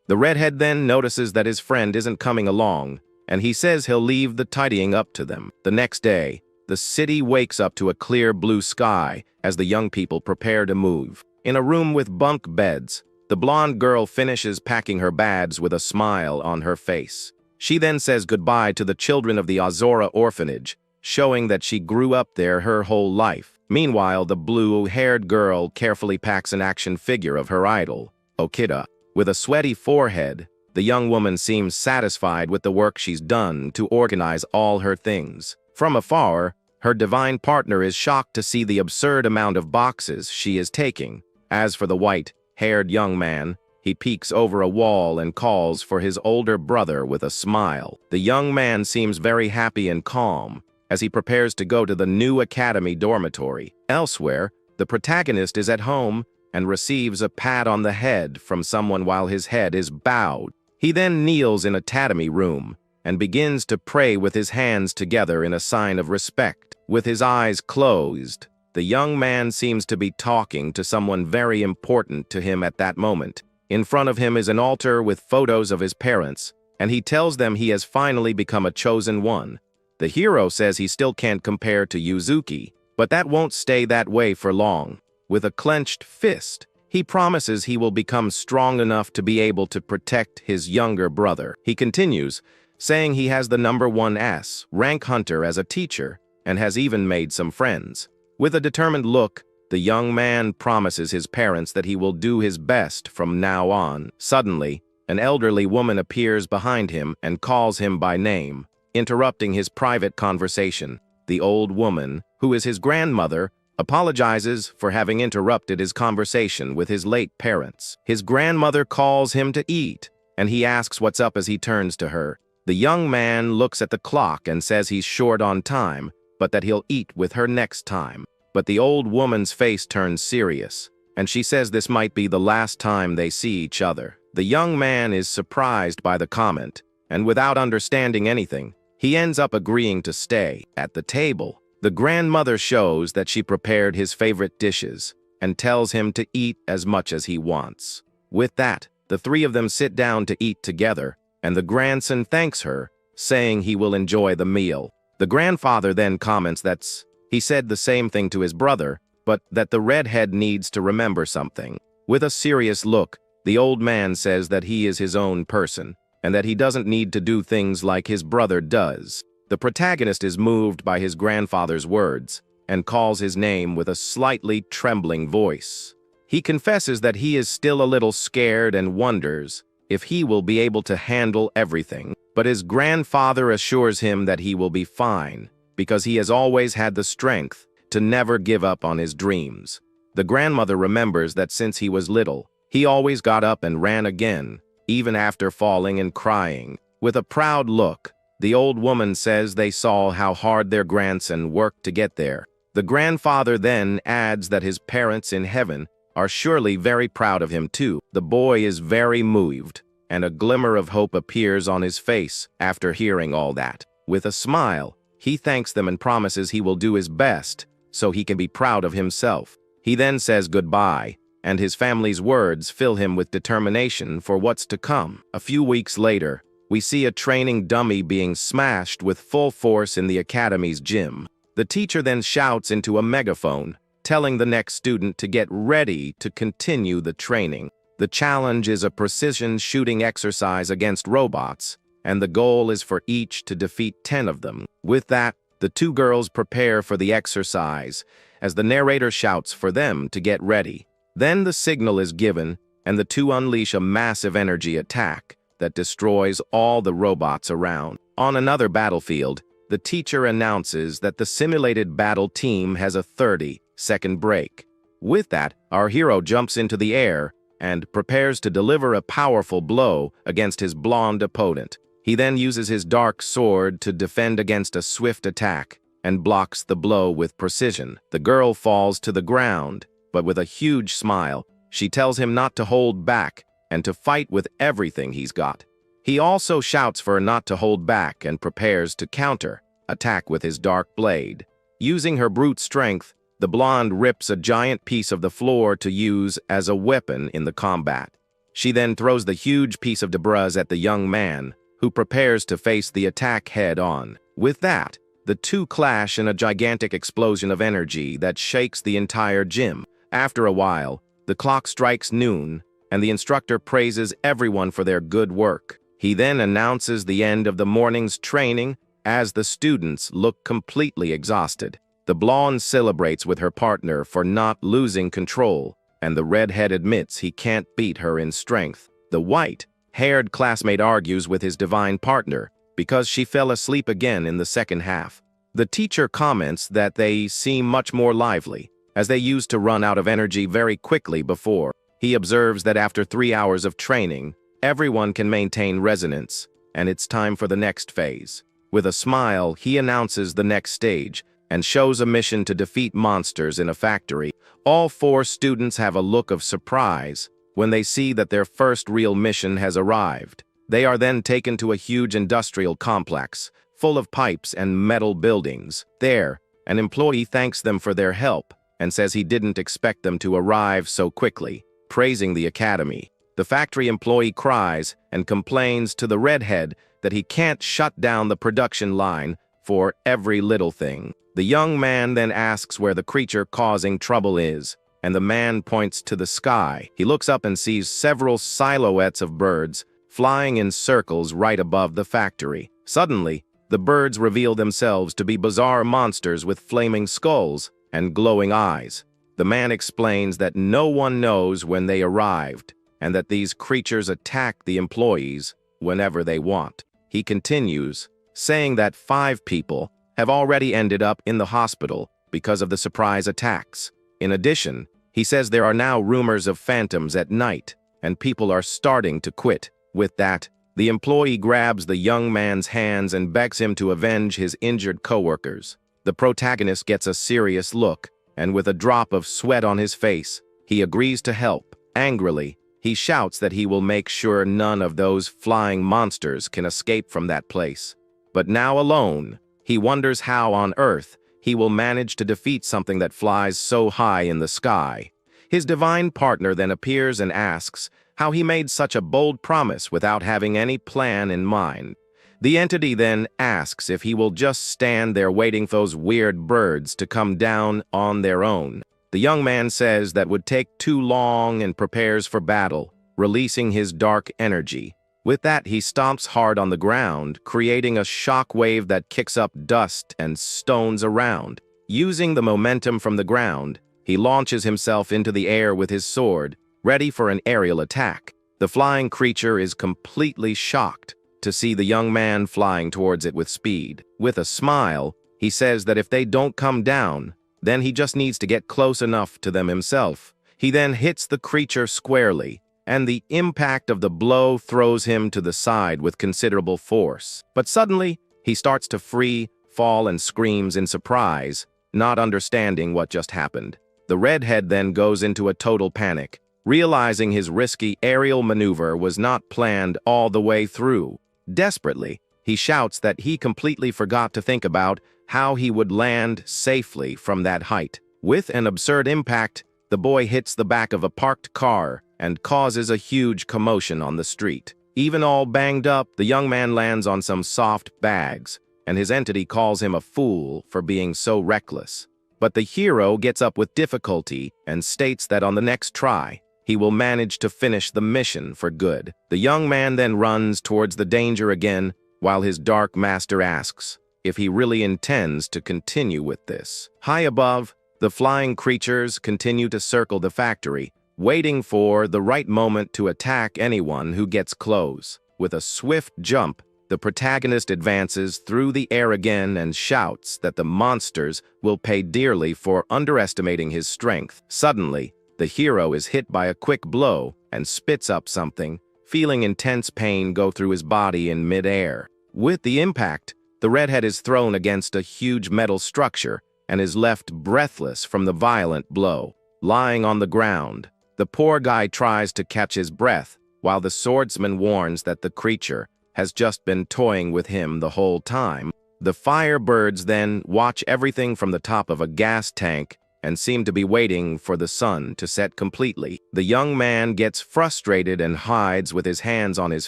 The redhead then notices that his friend isn't coming along, and he says he'll leave the tidying up to them. The next day, the city wakes up to a clear blue sky as the young people prepare to move. In a room with bunk beds, the blonde girl finishes packing her bags with a smile on her face. She then says goodbye to the children of the Asura orphanage, showing that she grew up there her whole life. Meanwhile, the blue-haired girl carefully packs an action figure of her idol, Okita. With a sweaty forehead, the young woman seems satisfied with the work she's done to organize all her things. From afar, her divine partner is shocked to see the absurd amount of boxes she is taking. As for the white-haired young man, he peeks over a wall and calls for his older brother with a smile. The young man seems very happy and calm as he prepares to go to the new academy dormitory. Elsewhere, the protagonist is at home and receives a pat on the head from someone while his head is bowed. He then kneels in academy room and begins to pray with his hands together in a sign of respect. With his eyes closed, the young man seems to be talking to someone very important to him at that moment. In front of him is an altar with photos of his parents, and he tells them he has finally become a chosen one. The hero says he still can't compare to Yuzuki, but that won't stay that way for long. With a clenched fist, he promises he will become strong enough to be able to protect his younger brother. He continues, saying he has the #1 S-rank hunter as a teacher and has even made some friends. With a determined look, the young man promises his parents that he will do his best from now on. Suddenly, an elderly woman appears behind him and calls him by name, interrupting his private conversation. The old woman, who is his grandmother, apologizes for having interrupted his conversation with his late parents. His grandmother calls him to eat, and he asks what's up as he turns to her. The young man looks at the clock and says he's short on time, but that he'll eat with her next time. But the old woman's face turns serious, and she says this might be the last time they see each other. The young man is surprised by the comment, and without understanding anything, he ends up agreeing to stay. At the table, the grandmother shows that she prepared his favorite dishes and tells him to eat as much as he wants. With that, the three of them sit down to eat together, and the grandson thanks her, saying he will enjoy the meal. The grandfather then comments that he said the same thing to his brother, but that the redhead needs to remember something. With a serious look, the old man says that he is his own person, and that he doesn't need to do things like his brother does. The protagonist is moved by his grandfather's words, and calls his name with a slightly trembling voice. He confesses that he is still a little scared and wonders if he will be able to handle everything, but his grandfather assures him that he will be fine, because he has always had the strength to never give up on his dreams. The grandmother remembers that since he was little, he always got up and ran again, even after falling and crying. With a proud look, the old woman says they saw how hard their grandson worked to get there. The grandfather then adds that his parents in heaven are surely very proud of him too. The boy is very moved, and a glimmer of hope appears on his face after hearing all that. With a smile, he thanks them and promises he will do his best so he can be proud of himself. He then says goodbye, and his family's words fill him with determination for what's to come. A few weeks later, we see a training dummy being smashed with full force in the academy's gym. The teacher then shouts into a megaphone, telling the next student to get ready to continue the training. The challenge is a precision shooting exercise against robots, and the goal is for each to defeat 10 of them. With that, the two girls prepare for the exercise, as the narrator shouts for them to get ready. Then the signal is given, and the two unleash a massive energy attack that destroys all the robots around. On another battlefield, the teacher announces that the simulated battle team has a 30-second break. With that, our hero jumps into the air and prepares to deliver a powerful blow against his blonde opponent. He then uses his dark sword to defend against a swift attack and blocks the blow with precision. The girl falls to the ground, but with a huge smile, she tells him not to hold back and to fight with everything he's got. He also shouts for her not to hold back and prepares to counter-attack with his dark blade. Using her brute strength, the blonde rips a giant piece of the floor to use as a weapon in the combat. She then throws the huge piece of debris at the young man, who prepares to face the attack head-on. With that, the two clash in a gigantic explosion of energy that shakes the entire gym. After a while, the clock strikes noon, and the instructor praises everyone for their good work. He then announces the end of the morning's training as the students look completely exhausted. The blonde celebrates with her partner for not losing control, and the redhead admits he can't beat her in strength. The white-haired classmate argues with his divine partner because she fell asleep again in the second half. The teacher comments that they seem much more lively, as they used to run out of energy very quickly before. He observes that after 3 hours of training, everyone can maintain resonance, and it's time for the next phase. With a smile, he announces the next stage and shows a mission to defeat monsters in a factory. All 4 students have a look of surprise when they see that their first real mission has arrived. They are then taken to a huge industrial complex, full of pipes and metal buildings. There, an employee thanks them for their help and says he didn't expect them to arrive so quickly, praising the academy. The factory employee cries and complains to the redhead that he can't shut down the production line for every little thing. The young man then asks where the creature causing trouble is, and the man points to the sky. He looks up and sees several silhouettes of birds flying in circles right above the factory. Suddenly, the birds reveal themselves to be bizarre monsters with flaming skulls and glowing eyes. The man explains that no one knows when they arrived, and that these creatures attack the employees whenever they want. He continues, saying that 5 people have already ended up in the hospital because of the surprise attacks. In addition, he says there are now rumors of phantoms at night, and people are starting to quit. With that, the employee grabs the young man's hands and begs him to avenge his injured coworkers. The protagonist gets a serious look, and with a drop of sweat on his face, he agrees to help. Angrily, he shouts that he will make sure none of those flying monsters can escape from that place. But now alone, he wonders how on earth he will manage to defeat something that flies so high in the sky. His divine partner then appears and asks how he made such a bold promise without having any plan in mind. The entity then asks if he will just stand there waiting for those weird birds to come down on their own. The young man says that would take too long and prepares for battle, releasing his dark energy. With that, he stomps hard on the ground, creating a shock wave that kicks up dust and stones around. Using the momentum from the ground, he launches himself into the air with his sword, ready for an aerial attack. The flying creature is completely shocked to see the young man flying towards it with speed. With a smile, he says that if they don't come down, then he just needs to get close enough to them himself. He then hits the creature squarely, and the impact of the blow throws him to the side with considerable force. But suddenly, he starts to fall and screams in surprise, not understanding what just happened. The redhead then goes into a total panic, realizing his risky aerial maneuver was not planned all the way through. Desperately, he shouts that he completely forgot to think about how he would land safely from that height. With an absurd impact, the boy hits the back of a parked car and causes a huge commotion on the street. Even all banged up, the young man lands on some soft bags, and his entity calls him a fool for being so reckless. But the hero gets up with difficulty and states that on the next try, he will manage to finish the mission for good. The young man then runs towards the danger again, while his dark master asks if he really intends to continue with this. High above, the flying creatures continue to circle the factory, waiting for the right moment to attack anyone who gets close. With a swift jump, the protagonist advances through the air again and shouts that the monsters will pay dearly for underestimating his strength. Suddenly, the hero is hit by a quick blow and spits up something, feeling intense pain go through his body in mid-air. With the impact, the redhead is thrown against a huge metal structure and is left breathless from the violent blow. Lying on the ground, the poor guy tries to catch his breath, while the swordsman warns that the creature has just been toying with him the whole time. The firebirds then watch everything from the top of a gas tank and seem to be waiting for the sun to set completely. The young man gets frustrated and hides with his hands on his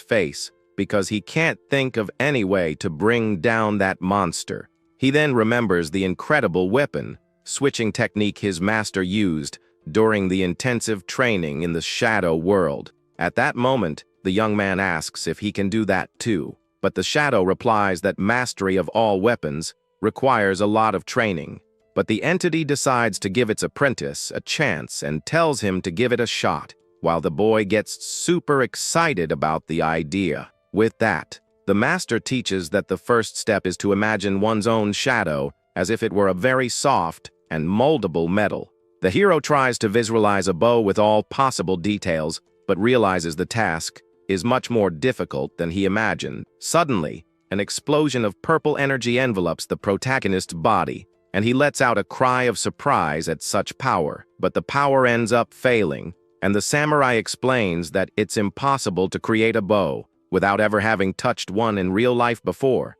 face because he can't think of any way to bring down that monster. He then remembers the incredible weapon switching technique his master used during the intensive training in the shadow world. At that moment, the young man asks if he can do that too, but the shadow replies that mastery of all weapons requires a lot of training. But the entity decides to give its apprentice a chance and tells him to give it a shot, while the boy gets super excited about the idea. With that, the master teaches that the first step is to imagine one's own shadow as if it were a very soft and moldable metal. The hero tries to visualize a bow with all possible details, but realizes the task is much more difficult than he imagined. Suddenly, an explosion of purple energy envelops the protagonist's body, and he lets out a cry of surprise at such power. But the power ends up failing, and the samurai explains that it's impossible to create a bow without ever having touched one in real life before.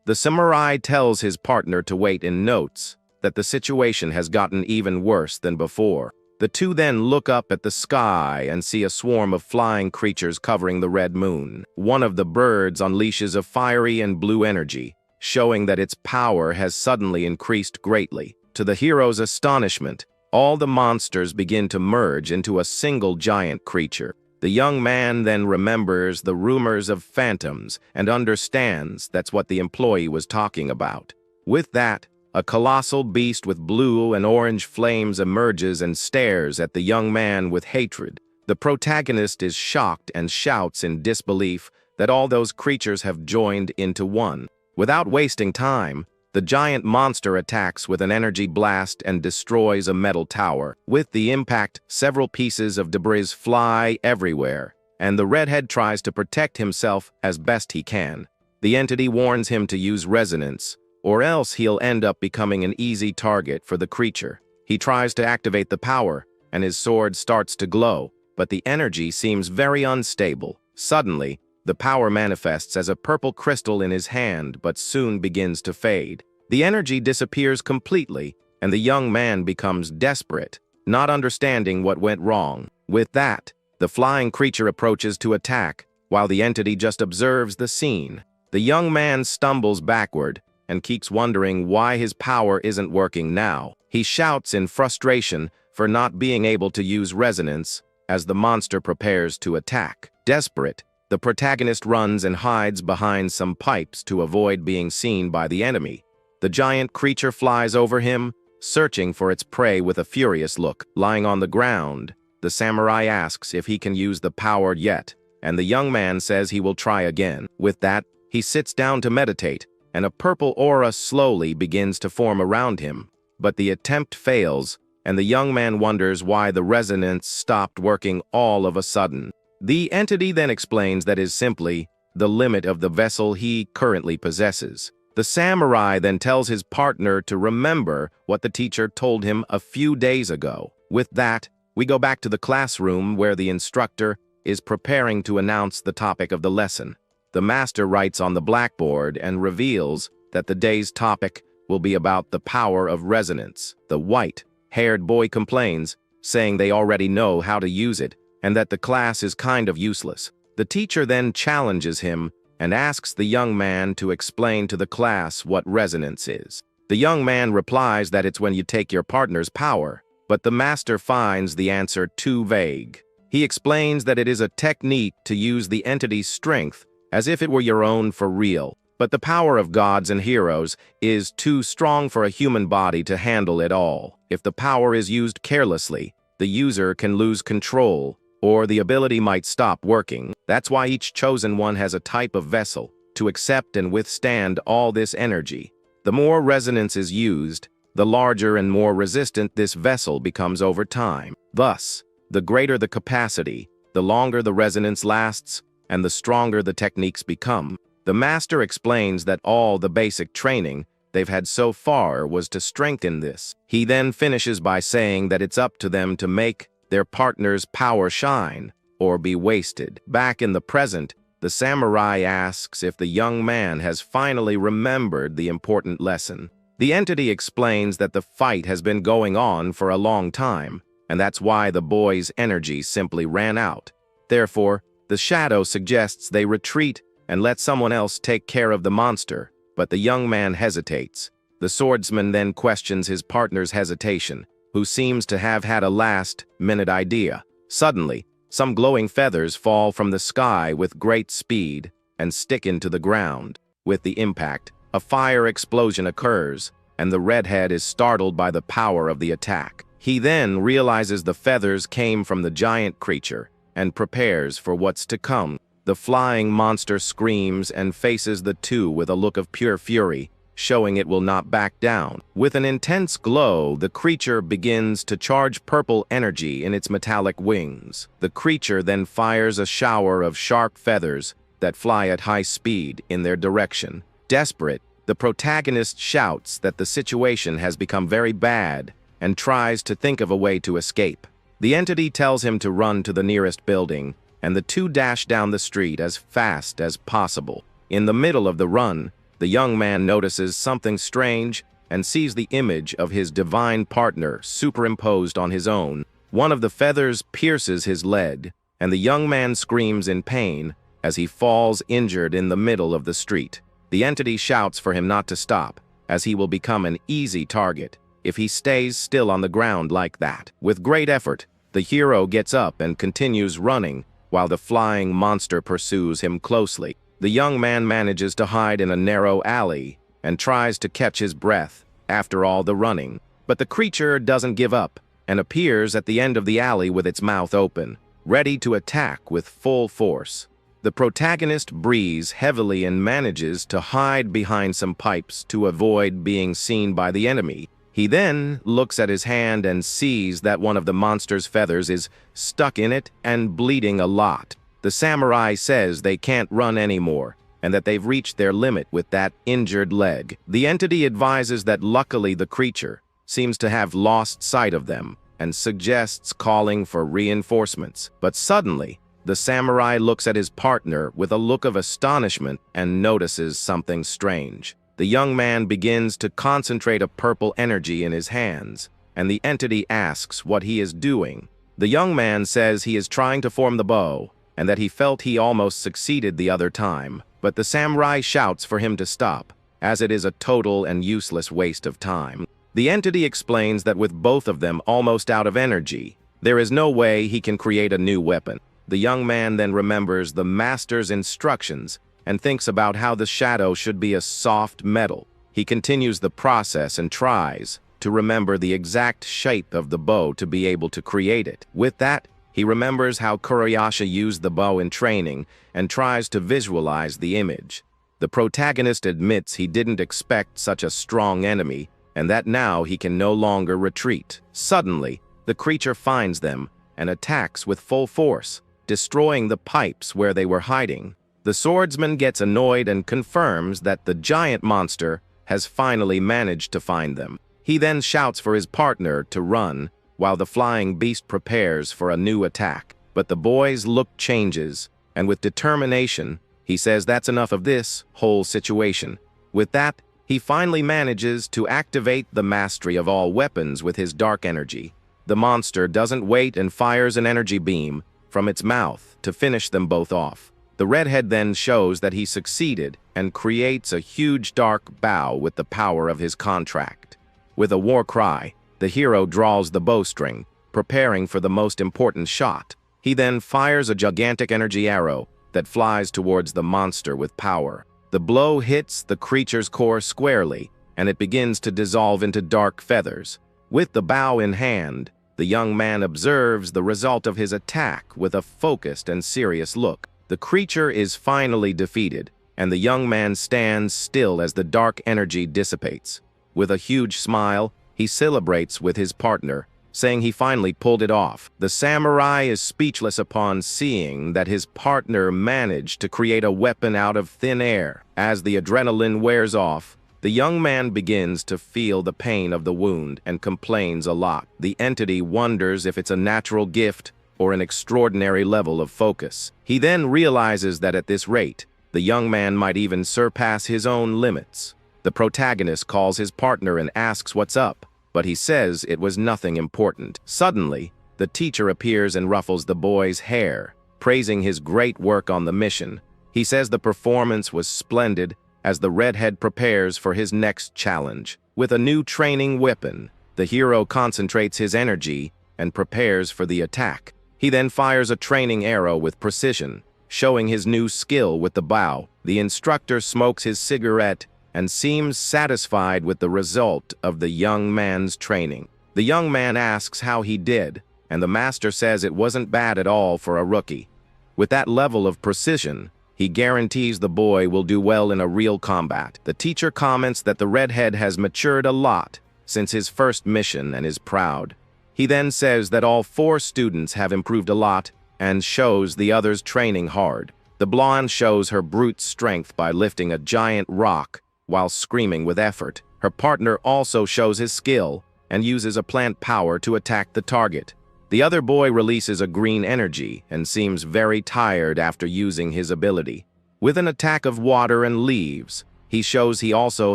The samurai tells his partner to wait and notes that the situation has gotten even worse than before. The two then look up at the sky and see a swarm of flying creatures covering the red moon. One of the birds unleashes a fiery and blue energy, showing that its power has suddenly increased greatly. To the hero's astonishment, all the monsters begin to merge into a single giant creature. The young man then remembers the rumors of phantoms and understands that's what the employee was talking about. With that, a colossal beast with blue and orange flames emerges and stares at the young man with hatred. The protagonist is shocked and shouts in disbelief that all those creatures have joined into one. Without wasting time, The giant monster attacks with an energy blast and destroys a metal tower. With the impact, several pieces of debris fly everywhere, and the redhead tries to protect himself as best he can. The entity warns him to use resonance, or else he'll end up becoming an easy target for the creature. He tries to activate the power, and his sword starts to glow, but the energy seems very unstable. Suddenly, the power manifests as a purple crystal in his hand, but soon begins to fade. The energy disappears completely, and the young man becomes desperate, not understanding what went wrong. With that, the flying creature approaches to attack, while the entity just observes the scene. The young man stumbles backward and keeps wondering why his power isn't working now. He shouts in frustration for not being able to use resonance as the monster prepares to attack. Desperate, the protagonist runs and hides behind some pipes to avoid being seen by the enemy. The giant creature flies over him, searching for its prey with a furious look. Lying on the ground, the samurai asks if he can use the power yet, and the young man says he will try again. With that, he sits down to meditate, and a purple aura slowly begins to form around him. But the attempt fails, and the young man wonders why the resonance stopped working all of a sudden. The entity then explains that is simply the limit of the vessel he currently possesses. The samurai then tells his partner to remember what the teacher told him a few days ago. With that, we go back to the classroom where the instructor is preparing to announce the topic of the lesson. The master writes on the blackboard and reveals that the day's topic will be about the power of resonance. The white-haired boy complains, saying they already know how to use it, and that the class is kind of useless. The teacher then challenges him and asks the young man to explain to the class what resonance is. The young man replies that it's when you take your partner's power, but the master finds the answer too vague. He explains that it is a technique to use the entity's strength as if it were your own for real, but the power of gods and heroes is too strong for a human body to handle it all. If the power is used carelessly, the user can lose control, or the ability might stop working. That's why each chosen one has a type of vessel to accept and withstand all this energy. The more resonance is used, the larger and more resistant this vessel becomes over time. Thus, the greater the capacity, the longer the resonance lasts, and the stronger the techniques become. The master explains that all the basic training they've had so far was to strengthen this. He then finishes by saying that it's up to them to make their partner's power shine, or be wasted. Back in the present, the samurai asks if the young man has finally remembered the important lesson. The entity explains that the fight has been going on for a long time, and that's why the boy's energy simply ran out. Therefore, the shadow suggests they retreat and let someone else take care of the monster, but the young man hesitates. The swordsman then questions his partner's hesitation, who seems to have had a last-minute idea. Suddenly, some glowing feathers fall from the sky with great speed and stick into the ground. With the impact, a fire explosion occurs, and the redhead is startled by the power of the attack. He then realizes the feathers came from the giant creature and prepares for what's to come. The flying monster screams and faces the two with a look of pure fury, showing it will not back down. With an intense glow, the creature begins to charge purple energy in its metallic wings. The creature then fires a shower of sharp feathers that fly at high speed in their direction. Desperate, the protagonist shouts that the situation has become very bad and tries to think of a way to escape. The entity tells him to run to the nearest building, and the two dash down the street as fast as possible. In the middle of the run, the young man notices something strange and sees the image of his divine partner superimposed on his own. One of the feathers pierces his leg, and the young man screams in pain as he falls injured in the middle of the street. The entity shouts for him not to stop, as he will become an easy target if he stays still on the ground like that. With great effort, the hero gets up and continues running, while the flying monster pursues him closely. The young man manages to hide in a narrow alley and tries to catch his breath after all the running. But the creature doesn't give up and appears at the end of the alley with its mouth open, ready to attack with full force. The protagonist breathes heavily and manages to hide behind some pipes to avoid being seen by the enemy. He then looks at his hand and sees that one of the monster's feathers is stuck in it and bleeding a lot. The samurai says they can't run anymore and that they've reached their limit with that injured leg. The entity advises that luckily the creature seems to have lost sight of them and suggests calling for reinforcements. But suddenly, the samurai looks at his partner with a look of astonishment and notices something strange. The young man begins to concentrate a purple energy in his hands, and the entity asks what he is doing. The young man says he is trying to form the bow, and that he felt he almost succeeded the other time, but the samurai shouts for him to stop, as it is a total and useless waste of time. The entity explains that with both of them almost out of energy, there is no way he can create a new weapon. The young man then remembers the master's instructions and thinks about how the shadow should be a soft metal. He continues the process and tries to remember the exact shape of the bow to be able to create it. With that, he remembers how Kurayasha used the bow in training and tries to visualize the image. The protagonist admits he didn't expect such a strong enemy and that now he can no longer retreat. Suddenly, the creature finds them and attacks with full force, destroying the pipes where they were hiding. The swordsman gets annoyed and confirms that the giant monster has finally managed to find them. He then shouts for his partner to run, while the flying beast prepares for a new attack. But the boy's look changes, and with determination, he says that's enough of this whole situation. With that, he finally manages to activate the mastery of all weapons with his dark energy. The monster doesn't wait and fires an energy beam from its mouth to finish them both off. The redhead then shows that he succeeded and creates a huge dark bow with the power of his contract. With a war cry, the hero draws the bowstring, preparing for the most important shot. He then fires a gigantic energy arrow that flies towards the monster with power. The blow hits the creature's core squarely, and it begins to dissolve into dark feathers. With the bow in hand, the young man observes the result of his attack with a focused and serious look. The creature is finally defeated, and the young man stands still as the dark energy dissipates. With a huge smile, he celebrates with his partner, saying he finally pulled it off. The samurai is speechless upon seeing that his partner managed to create a weapon out of thin air. As the adrenaline wears off, the young man begins to feel the pain of the wound and complains a lot. The entity wonders if it's a natural gift or an extraordinary level of focus. He then realizes that at this rate, the young man might even surpass his own limits. The protagonist calls his partner and asks what's up, but he says it was nothing important. Suddenly, the teacher appears and ruffles the boy's hair, praising his great work on the mission. He says the performance was splendid as the redhead prepares for his next challenge. With a new training weapon, the hero concentrates his energy and prepares for the attack. He then fires a training arrow with precision, showing his new skill with the bow. The instructor smokes his cigarette and seems satisfied with the result of the young man's training. The young man asks how he did, and the master says it wasn't bad at all for a rookie. With that level of precision, he guarantees the boy will do well in a real combat. The teacher comments that the redhead has matured a lot since his first mission and is proud. He then says that all 4 students have improved a lot and shows the others training hard. The blonde shows her brute strength by lifting a giant rock while screaming with effort. Her partner also shows his skill and uses a plant power to attack the target. The other boy releases a green energy and seems very tired after using his ability. With an attack of water and leaves, he shows he also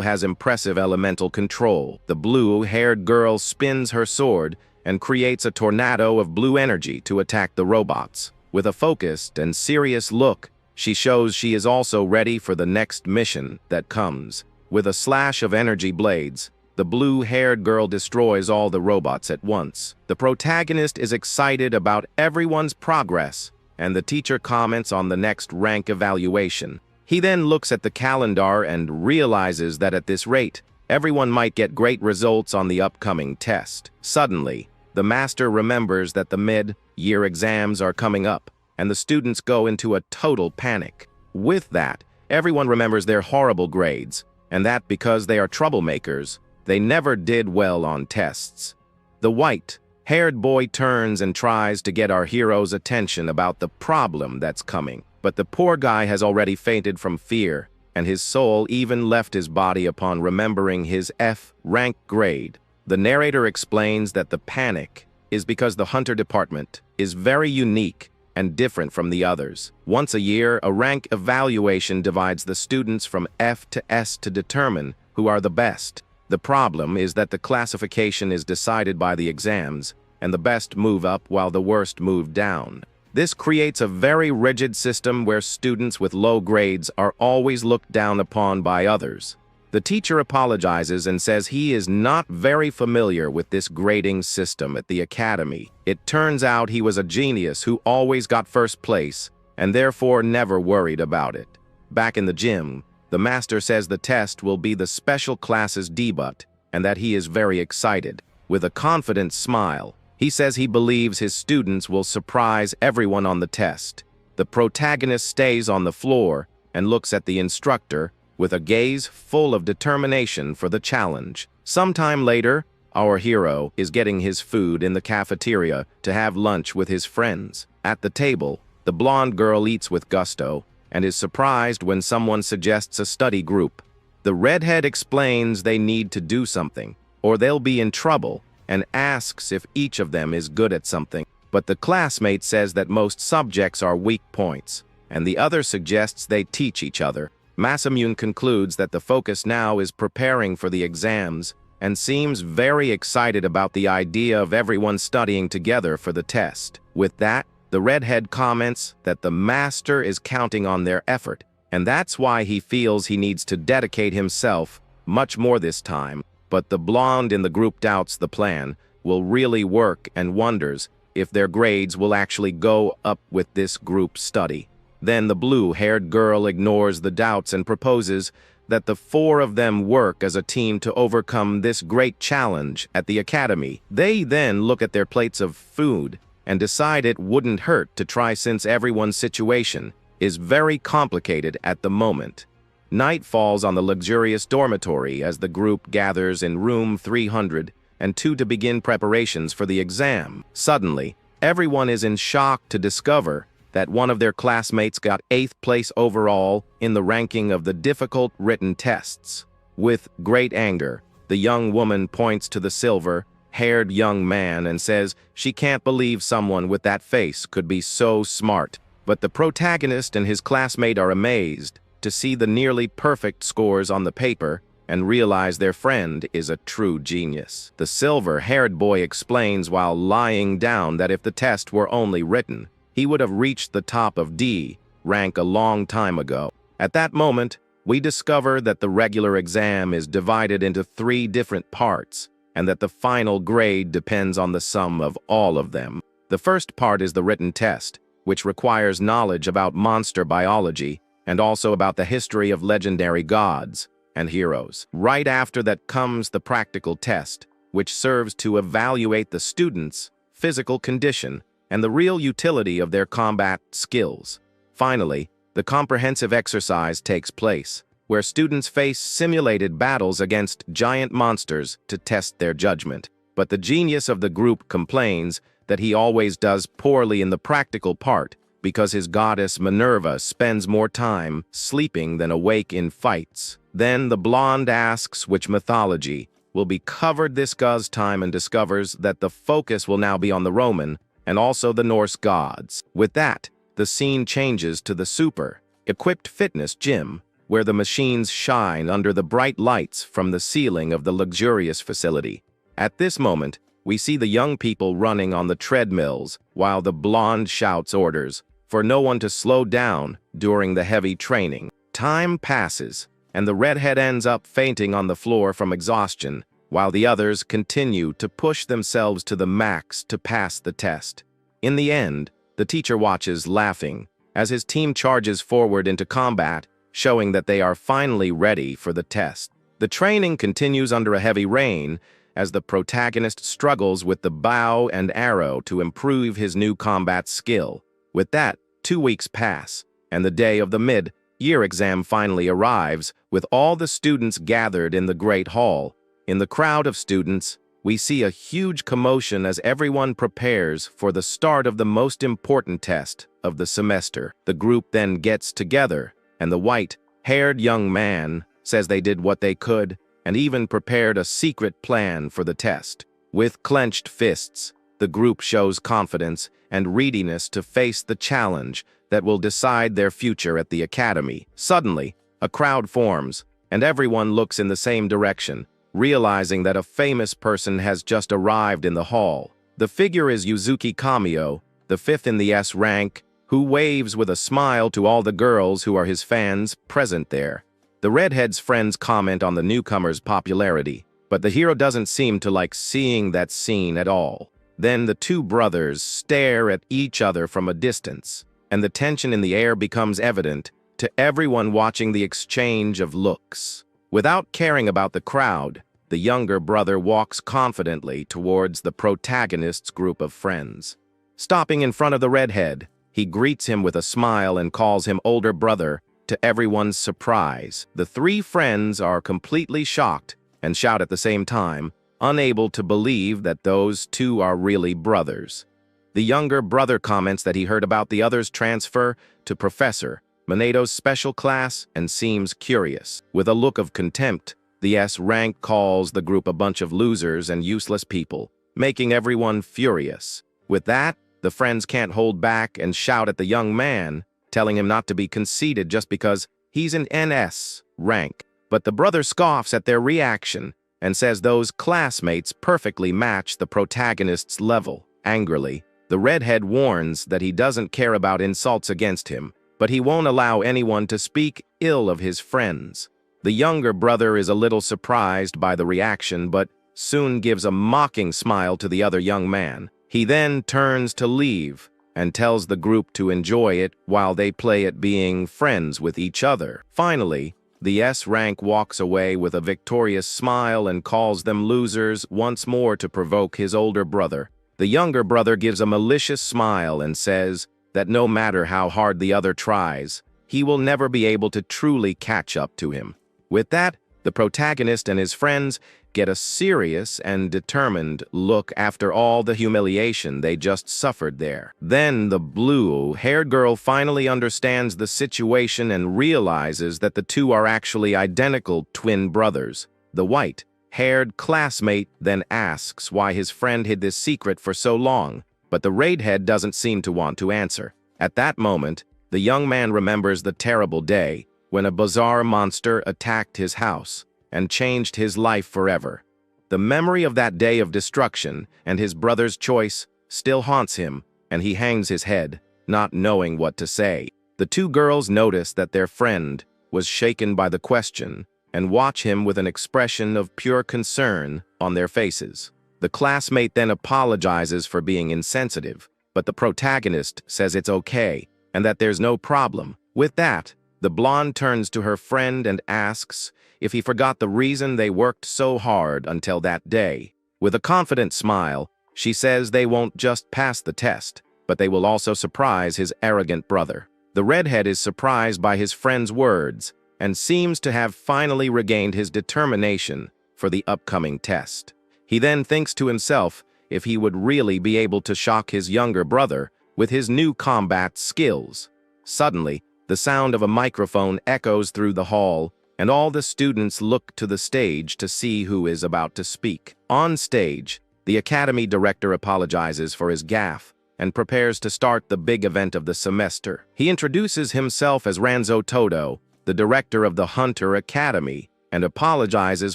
has impressive elemental control. The blue-haired girl spins her sword and creates a tornado of blue energy to attack the robots. With a focused and serious look, she shows she is also ready for the next mission that comes. With a slash of energy blades, the blue-haired girl destroys all the robots at once. The protagonist is excited about everyone's progress, and the teacher comments on the next rank evaluation. He then looks at the calendar and realizes that at this rate, everyone might get great results on the upcoming test. Suddenly, the master remembers that the mid-year exams are coming up, and the students go into a total panic. With that, everyone remembers their horrible grades, and that because they are troublemakers, they never did well on tests. The white-haired boy turns and tries to get our hero's attention about the problem that's coming, but the poor guy has already fainted from fear, and his soul even left his body upon remembering his F-rank grade. The narrator explains that the panic is because the hunter department is very unique and different from the others. Once a year, a rank evaluation divides the students from F to S to determine who are the best. The problem is that the classification is decided by the exams, and the best move up while the worst move down. This creates a very rigid system where students with low grades are always looked down upon by others. The teacher apologizes and says he is not very familiar with this grading system at the academy. It turns out he was a genius who always got first place and therefore never worried about it. Back in the gym, the master says the test will be the special class's debut and that he is very excited. With a confident smile, he says he believes his students will surprise everyone on the test. The protagonist stays on the floor and looks at the instructor with a gaze full of determination for the challenge. Sometime later, our hero is getting his food in the cafeteria to have lunch with his friends. At the table, the blonde girl eats with gusto and is surprised when someone suggests a study group. The redhead explains they need to do something, or they'll be in trouble, and asks if each of them is good at something. But the classmate says that most subjects are weak points, and the other suggests they teach each other. Masamune concludes that the focus now is preparing for the exams, and seems very excited about the idea of everyone studying together for the test. With that, the redhead comments that the master is counting on their effort, and that's why he feels he needs to dedicate himself much more this time. But the blonde in the group doubts the plan will really work and wonders if their grades will actually go up with this group study. Then the blue-haired girl ignores the doubts and proposes that the four of them work as a team to overcome this great challenge at the academy. They then look at their plates of food and decide it wouldn't hurt to try since everyone's situation is very complicated at the moment. Night falls on the luxurious dormitory as the group gathers in room 302 to begin preparations for the exam. Suddenly, everyone is in shock to discover that one of their classmates got 8th place overall in the ranking of the difficult written tests. With great anger, the young woman points to the silver-haired young man and says she can't believe someone with that face could be so smart. But the protagonist and his classmate are amazed to see the nearly perfect scores on the paper and realize their friend is a true genius. The silver-haired boy explains while lying down that if the test were only written, he would have reached the top of D rank a long time ago. At that moment, we discover that the regular exam is divided into 3 different parts, and that the final grade depends on the sum of all of them. The first part is the written test, which requires knowledge about monster biology and also about the history of legendary gods and heroes. Right after that comes the practical test, which serves to evaluate the students' physical condition and the real utility of their combat skills. Finally, the comprehensive exercise takes place, where students face simulated battles against giant monsters to test their judgment. But the genius of the group complains that he always does poorly in the practical part because his goddess Minerva spends more time sleeping than awake in fights. Then the blonde asks which mythology will be covered this guy's time and discovers that the focus will now be on the Roman and also the Norse gods. With that, the scene changes to the super-equipped fitness gym, where the machines shine under the bright lights from the ceiling of the luxurious facility. At this moment, we see the young people running on the treadmills while the blonde shouts orders for no one to slow down during the heavy training. Time passes, and the redhead ends up fainting on the floor from exhaustion, while the others continue to push themselves to the max to pass the test. In the end, the teacher watches laughing as his team charges forward into combat, showing that they are finally ready for the test. The training continues under a heavy rain as the protagonist struggles with the bow and arrow to improve his new combat skill. With that, 2 weeks pass, and the day of the mid-year exam finally arrives, with all the students gathered in the Great Hall. In the crowd of students, we see a huge commotion as everyone prepares for the start of the most important test of the semester. The group then gets together, and the white-haired young man says they did what they could and even prepared a secret plan for the test. With clenched fists, the group shows confidence and readiness to face the challenge that will decide their future at the academy. Suddenly, a crowd forms, and everyone looks in the same direction, realizing that a famous person has just arrived in the hall. The figure is Yuzuki Kamio, the 5th in the S rank, who waves with a smile to all the girls who are his fans present there. The redhead's friends comment on the newcomer's popularity, but the hero doesn't seem to like seeing that scene at all. Then the two brothers stare at each other from a distance, and the tension in the air becomes evident to everyone watching the exchange of looks. Without caring about the crowd, the younger brother walks confidently towards the protagonist's group of friends. Stopping in front of the redhead, he greets him with a smile and calls him older brother. To everyone's surprise, the three friends are completely shocked and shout at the same time, unable to believe that those two are really brothers. The younger brother comments that he heard about the other's transfer to Professor Maneto's special class and seems curious. With a look of contempt, the S rank calls the group a bunch of losers and useless people, making everyone furious. With that, the friends can't hold back and shout at the young man, telling him not to be conceited just because he's an NS rank. But the brother scoffs at their reaction and says those classmates perfectly match the protagonist's level. Angrily, the redhead warns that he doesn't care about insults against him, but he won't allow anyone to speak ill of his friends. The younger brother is a little surprised by the reaction, but soon gives a mocking smile to the other young man. He then turns to leave and tells the group to enjoy it while they play at being friends with each other. Finally, the S rank walks away with a victorious smile and calls them losers once more to provoke his older brother. The younger brother gives a malicious smile and says that no matter how hard the other tries, he will never be able to truly catch up to him. With that, the protagonist and his friends get a serious and determined look after all the humiliation they just suffered there. Then the blue-haired girl finally understands the situation and realizes that the two are actually identical twin brothers. The white-haired classmate then asks why his friend hid this secret for so long, but the redhead doesn't seem to want to answer. At that moment, the young man remembers the terrible day when a bizarre monster attacked his house and changed his life forever. The memory of that day of destruction and his brother's choice still haunts him, and he hangs his head, not knowing what to say. The two girls notice that their friend was shaken by the question and watch him with an expression of pure concern on their faces. The classmate then apologizes for being insensitive, but the protagonist says it's okay and that there's no problem. With that, the blonde turns to her friend and asks if he forgot the reason they worked so hard until that day. With a confident smile, she says they won't just pass the test, but they will also surprise his arrogant brother. The redhead is surprised by his friend's words and seems to have finally regained his determination for the upcoming test. He then thinks to himself if he would really be able to shock his younger brother with his new combat skills. Suddenly, the sound of a microphone echoes through the hall, and all the students look to the stage to see who is about to speak. On stage, the academy director apologizes for his gaffe and prepares to start the big event of the semester. He introduces himself as Ranzo Todo, the director of the Hunter Academy, and apologizes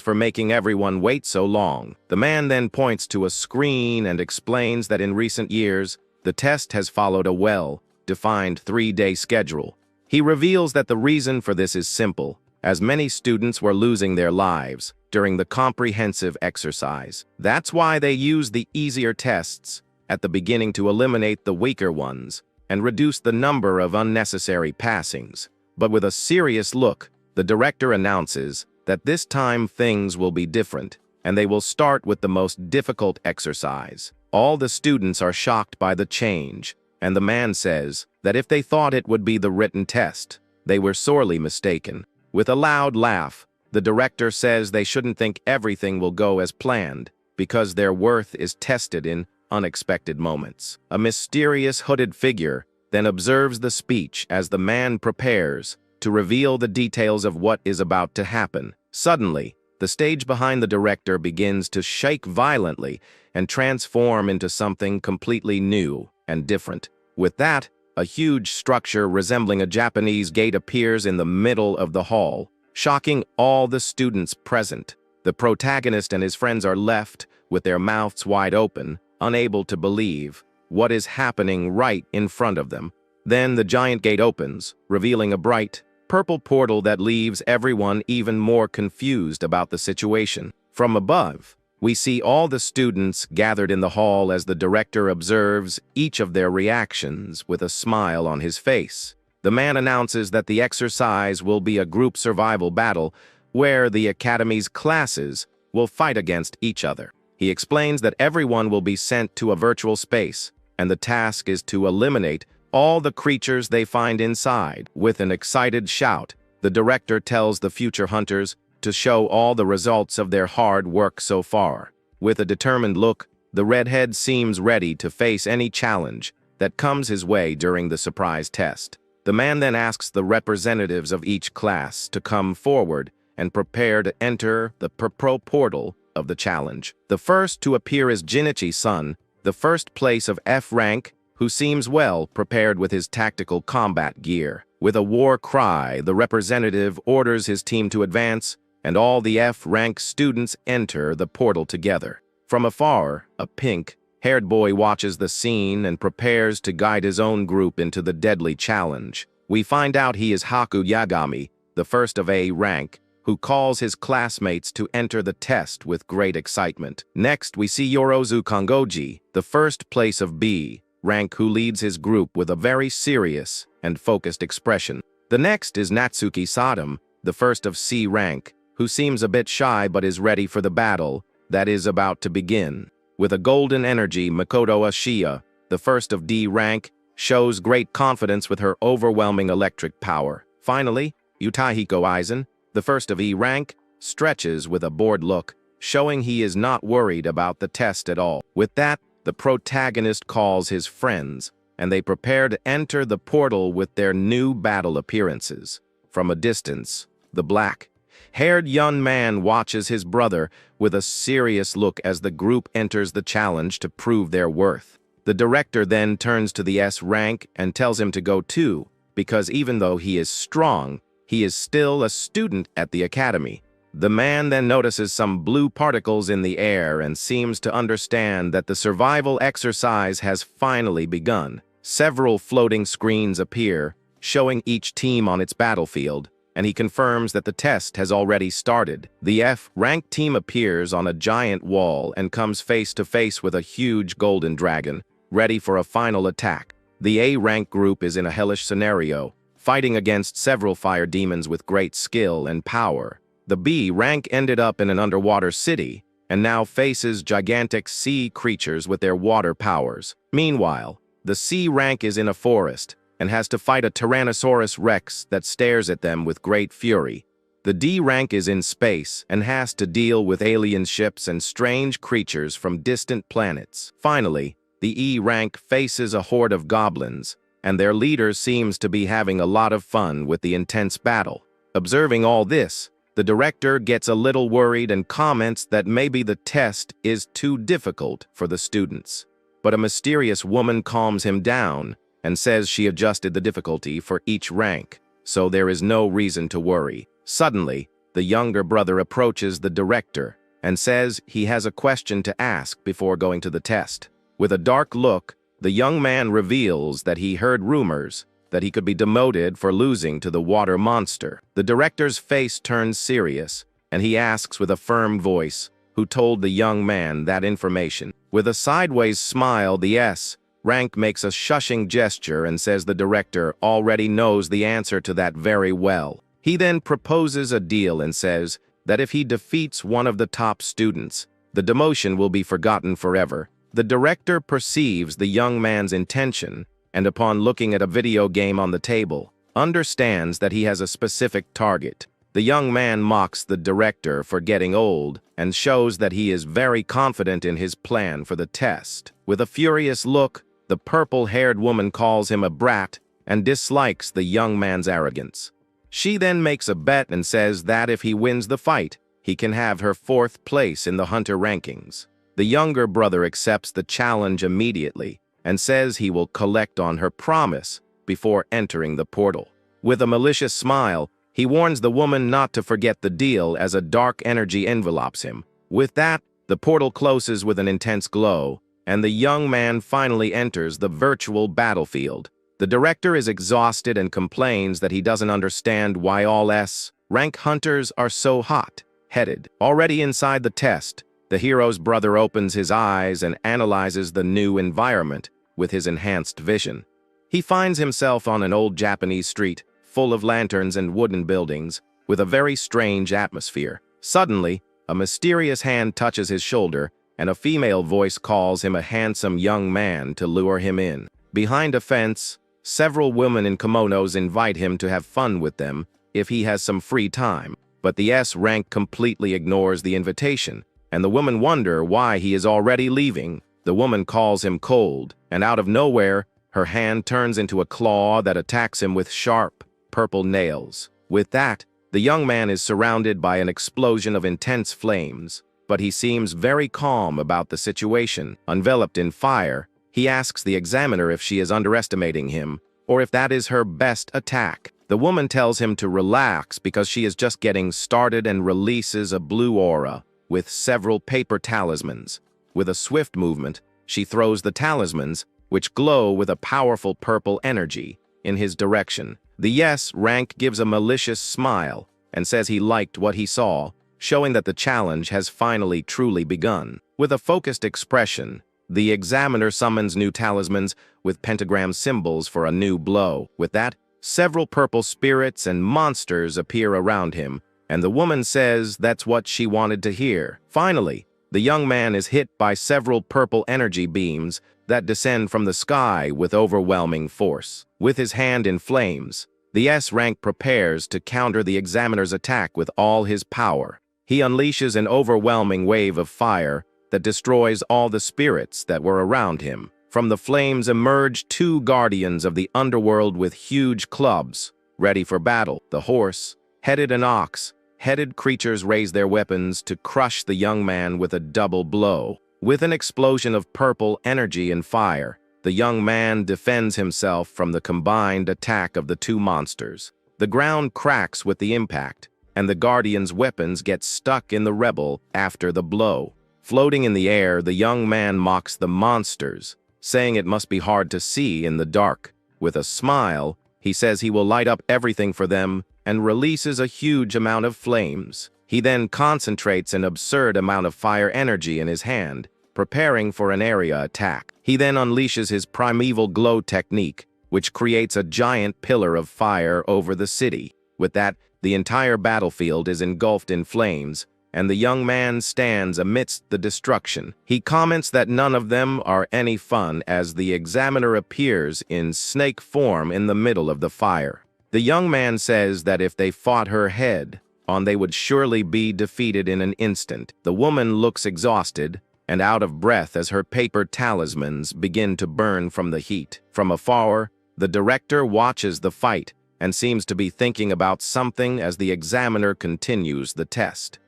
for making everyone wait so long. The man then points to a screen and explains that in recent years, the test has followed a well-defined 3-day schedule. He reveals that the reason for this is simple, as many students were losing their lives during the comprehensive exercise. That's why they use the easier tests at the beginning to eliminate the weaker ones and reduce the number of unnecessary passings. But with a serious look, the director announces that this time things will be different, and they will start with the most difficult exercise. All the students are shocked by the change, and the man says that if they thought it would be the written test, they were sorely mistaken. With a loud laugh, the director says they shouldn't think everything will go as planned, because their worth is tested in unexpected moments. A mysterious hooded figure then observes the speech as the man prepares to reveal the details of what is about to happen. Suddenly, the stage behind the director begins to shake violently and transform into something completely new and different. With that, a huge structure resembling a Japanese gate appears in the middle of the hall, shocking all the students present. The protagonist and his friends are left with their mouths wide open, unable to believe what is happening right in front of them. Then the giant gate opens, revealing a bright, purple portal that leaves everyone even more confused about the situation. From above, we see all the students gathered in the hall as the director observes each of their reactions with a smile on his face. The man announces that the exercise will be a group survival battle where the academy's classes will fight against each other. He explains that everyone will be sent to a virtual space, and the task is to eliminate all the creatures they find inside. With an excited shout, the director tells the future hunters to show all the results of their hard work so far. With a determined look, the redhead seems ready to face any challenge that comes his way during the surprise test. The man then asks the representatives of each class to come forward and prepare to enter the purple portal of the challenge. The first to appear is Jinichi-san, the first place of F rank, who seems well prepared with his tactical combat gear. With a war cry, the representative orders his team to advance, and all the F-rank students enter the portal together. From afar, a pink-haired boy watches the scene and prepares to guide his own group into the deadly challenge. We find out he is Haku Yagami, the first of A rank, who calls his classmates to enter the test with great excitement. Next, we see Yorozu Kongoji, the first place of B rank, who leads his group with a very serious and focused expression. The next is Natsuki Sadam, the first of C rank, who seems a bit shy but is ready for the battle that is about to begin. With a golden energy, Makoto Ashiya, the first of D rank, shows great confidence with her overwhelming electric power. Finally, Yutahiko Aizen, the first of E rank, stretches with a bored look, showing he is not worried about the test at all. With that, the protagonist calls his friends, and they prepare to enter the portal with their new battle appearances. From a distance, the black-haired young man watches his brother with a serious look as the group enters the challenge to prove their worth. The director then turns to the S rank and tells him to go too, because even though he is strong, he is still a student at the academy. The man then notices some blue particles in the air and seems to understand that the survival exercise has finally begun. Several floating screens appear, showing each team on its battlefield, and he confirms that the test has already started. The F-rank team appears on a giant wall and comes face to face with a huge golden dragon, ready for a final attack. The A-rank group is in a hellish scenario, fighting against several fire demons with great skill and power. The B rank ended up in an underwater city and now faces gigantic sea creatures with their water powers. Meanwhile, the C rank is in a forest and has to fight a Tyrannosaurus Rex that stares at them with great fury. The D rank is in space and has to deal with alien ships and strange creatures from distant planets. Finally, the E rank faces a horde of goblins, and their leader seems to be having a lot of fun with the intense battle. Observing all this, the director gets a little worried and comments that maybe the test is too difficult for the students. But a mysterious woman calms him down and says she adjusted the difficulty for each rank, so there is no reason to worry. Suddenly, the younger brother approaches the director and says he has a question to ask before going to the test. With a dark look, the young man reveals that he heard rumors that he could be demoted for losing to the water monster. The director's face turns serious, and he asks with a firm voice who told the young man that information. With a sideways smile, the S rank makes a shushing gesture and says the director already knows the answer to that very well. He then proposes a deal and says that if he defeats one of the top students, the demotion will be forgotten forever. The director perceives the young man's intention and upon looking at a video game on the table, understands that he has a specific target. The young man mocks the director for getting old and shows that he is very confident in his plan for the test. With a furious look, the purple-haired woman calls him a brat and dislikes the young man's arrogance. She then makes a bet and says that if he wins the fight, he can have her 4th place in the hunter rankings. The younger brother accepts the challenge immediately and says he will collect on her promise before entering the portal. With a malicious smile, he warns the woman not to forget the deal as a dark energy envelopes him. With that, the portal closes with an intense glow, and the young man finally enters the virtual battlefield. The director is exhausted and complains that he doesn't understand why all S-rank hunters are so hot-headed. Already inside the test, the hero's brother opens his eyes and analyzes the new environment with his enhanced vision. He finds himself on an old Japanese street, full of lanterns and wooden buildings, with a very strange atmosphere. Suddenly, a mysterious hand touches his shoulder, and a female voice calls him a handsome young man to lure him in. Behind a fence, several women in kimonos invite him to have fun with them if he has some free time, but the S-rank completely ignores the invitation, and the women wonder why he is already leaving. The woman calls him cold, and out of nowhere, her hand turns into a claw that attacks him with sharp, purple nails. With that, the young man is surrounded by an explosion of intense flames, but he seems very calm about the situation. Enveloped in fire, he asks the examiner if she is underestimating him, or if that is her best attack. The woman tells him to relax because she is just getting started and releases a blue aura with several paper talismans. With a swift movement, she throws the talismans, which glow with a powerful purple energy, in his direction. The yes rank gives a malicious smile and says he liked what he saw, showing that the challenge has finally truly begun. With a focused expression, the examiner summons new talismans with pentagram symbols for a new blow. With that, several purple spirits and monsters appear around him, and the woman says that's what she wanted to hear. Finally, the young man is hit by several purple energy beams that descend from the sky with overwhelming force. With his hand in flames, the S-rank prepares to counter the examiner's attack with all his power. He unleashes an overwhelming wave of fire that destroys all the spirits that were around him. From the flames emerge 2 guardians of the underworld with huge clubs, ready for battle. The horse-headed and ox-headed creatures raise their weapons to crush the young man with a double blow. With an explosion of purple energy and fire, the young man defends himself from the combined attack of the 2 monsters. The ground cracks with the impact, and the guardians' weapons get stuck in the rebel after the blow. Floating in the air, the young man mocks the monsters, saying it must be hard to see in the dark. With a smile, he says he will light up everything for them and releases a huge amount of flames. He then concentrates an absurd amount of fire energy in his hand, preparing for an area attack. He then unleashes his primeval glow technique, which creates a giant pillar of fire over the city. With that, the entire battlefield is engulfed in flames, and the young man stands amidst the destruction. He comments that none of them are any fun as the examiner appears in snake form in the middle of the fire. The young man says that if they fought her head on, they would surely be defeated in an instant. The woman looks exhausted and out of breath as her paper talismans begin to burn from the heat. From afar, the director watches the fight and seems to be thinking about something as the examiner continues the test.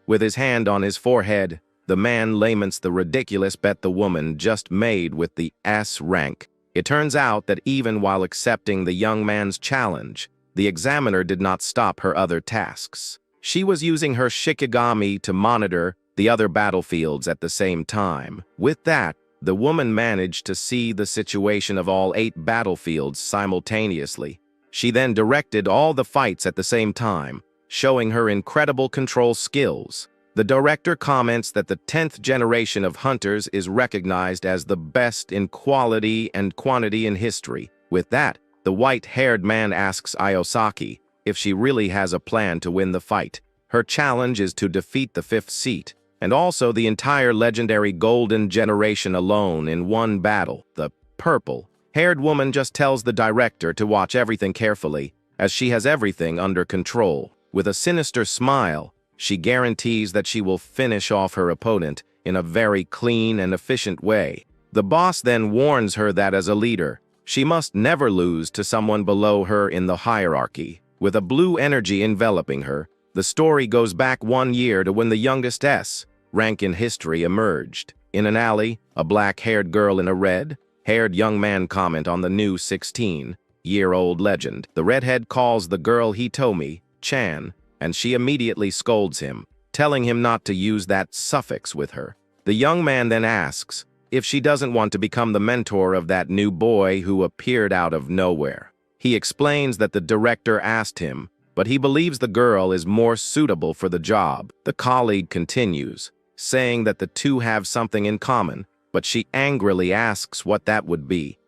With his hand on his forehead, the man laments the ridiculous bet the woman just made with the S rank. It turns out that even while accepting the young man's challenge, the examiner did not stop her other tasks. She was using her shikigami to monitor the other battlefields at the same time. With that, the woman managed to see the situation of all 8 battlefields simultaneously. She then directed all the fights at the same time, showing her incredible control skills. The director comments that the 10th generation of hunters is recognized as the best in quality and quantity in history. With that, the white-haired man asks Ayosaki if she really has a plan to win the fight. Her challenge is to defeat the 5th seat, and also the entire legendary golden generation alone in one battle. The purple Haired woman just tells the director to watch everything carefully, as she has everything under control. With a sinister smile, she guarantees that she will finish off her opponent in a very clean and efficient way. The boss then warns her that as a leader, she must never lose to someone below her in the hierarchy. With a blue energy enveloping her, the story goes back 1 year to when the youngest S rank in history emerged. In an alley, a black-haired girl in a red-haired young man comment on the new 16-year-old legend. The redhead calls the girl Hitomi-chan, and she immediately scolds him, telling him not to use that suffix with her. The young man then asks if she doesn't want to become the mentor of that new boy who appeared out of nowhere. He explains that the director asked him, but he believes the girl is more suitable for the job. The colleague continues, saying that the two have something in common, but she angrily asks what that would be.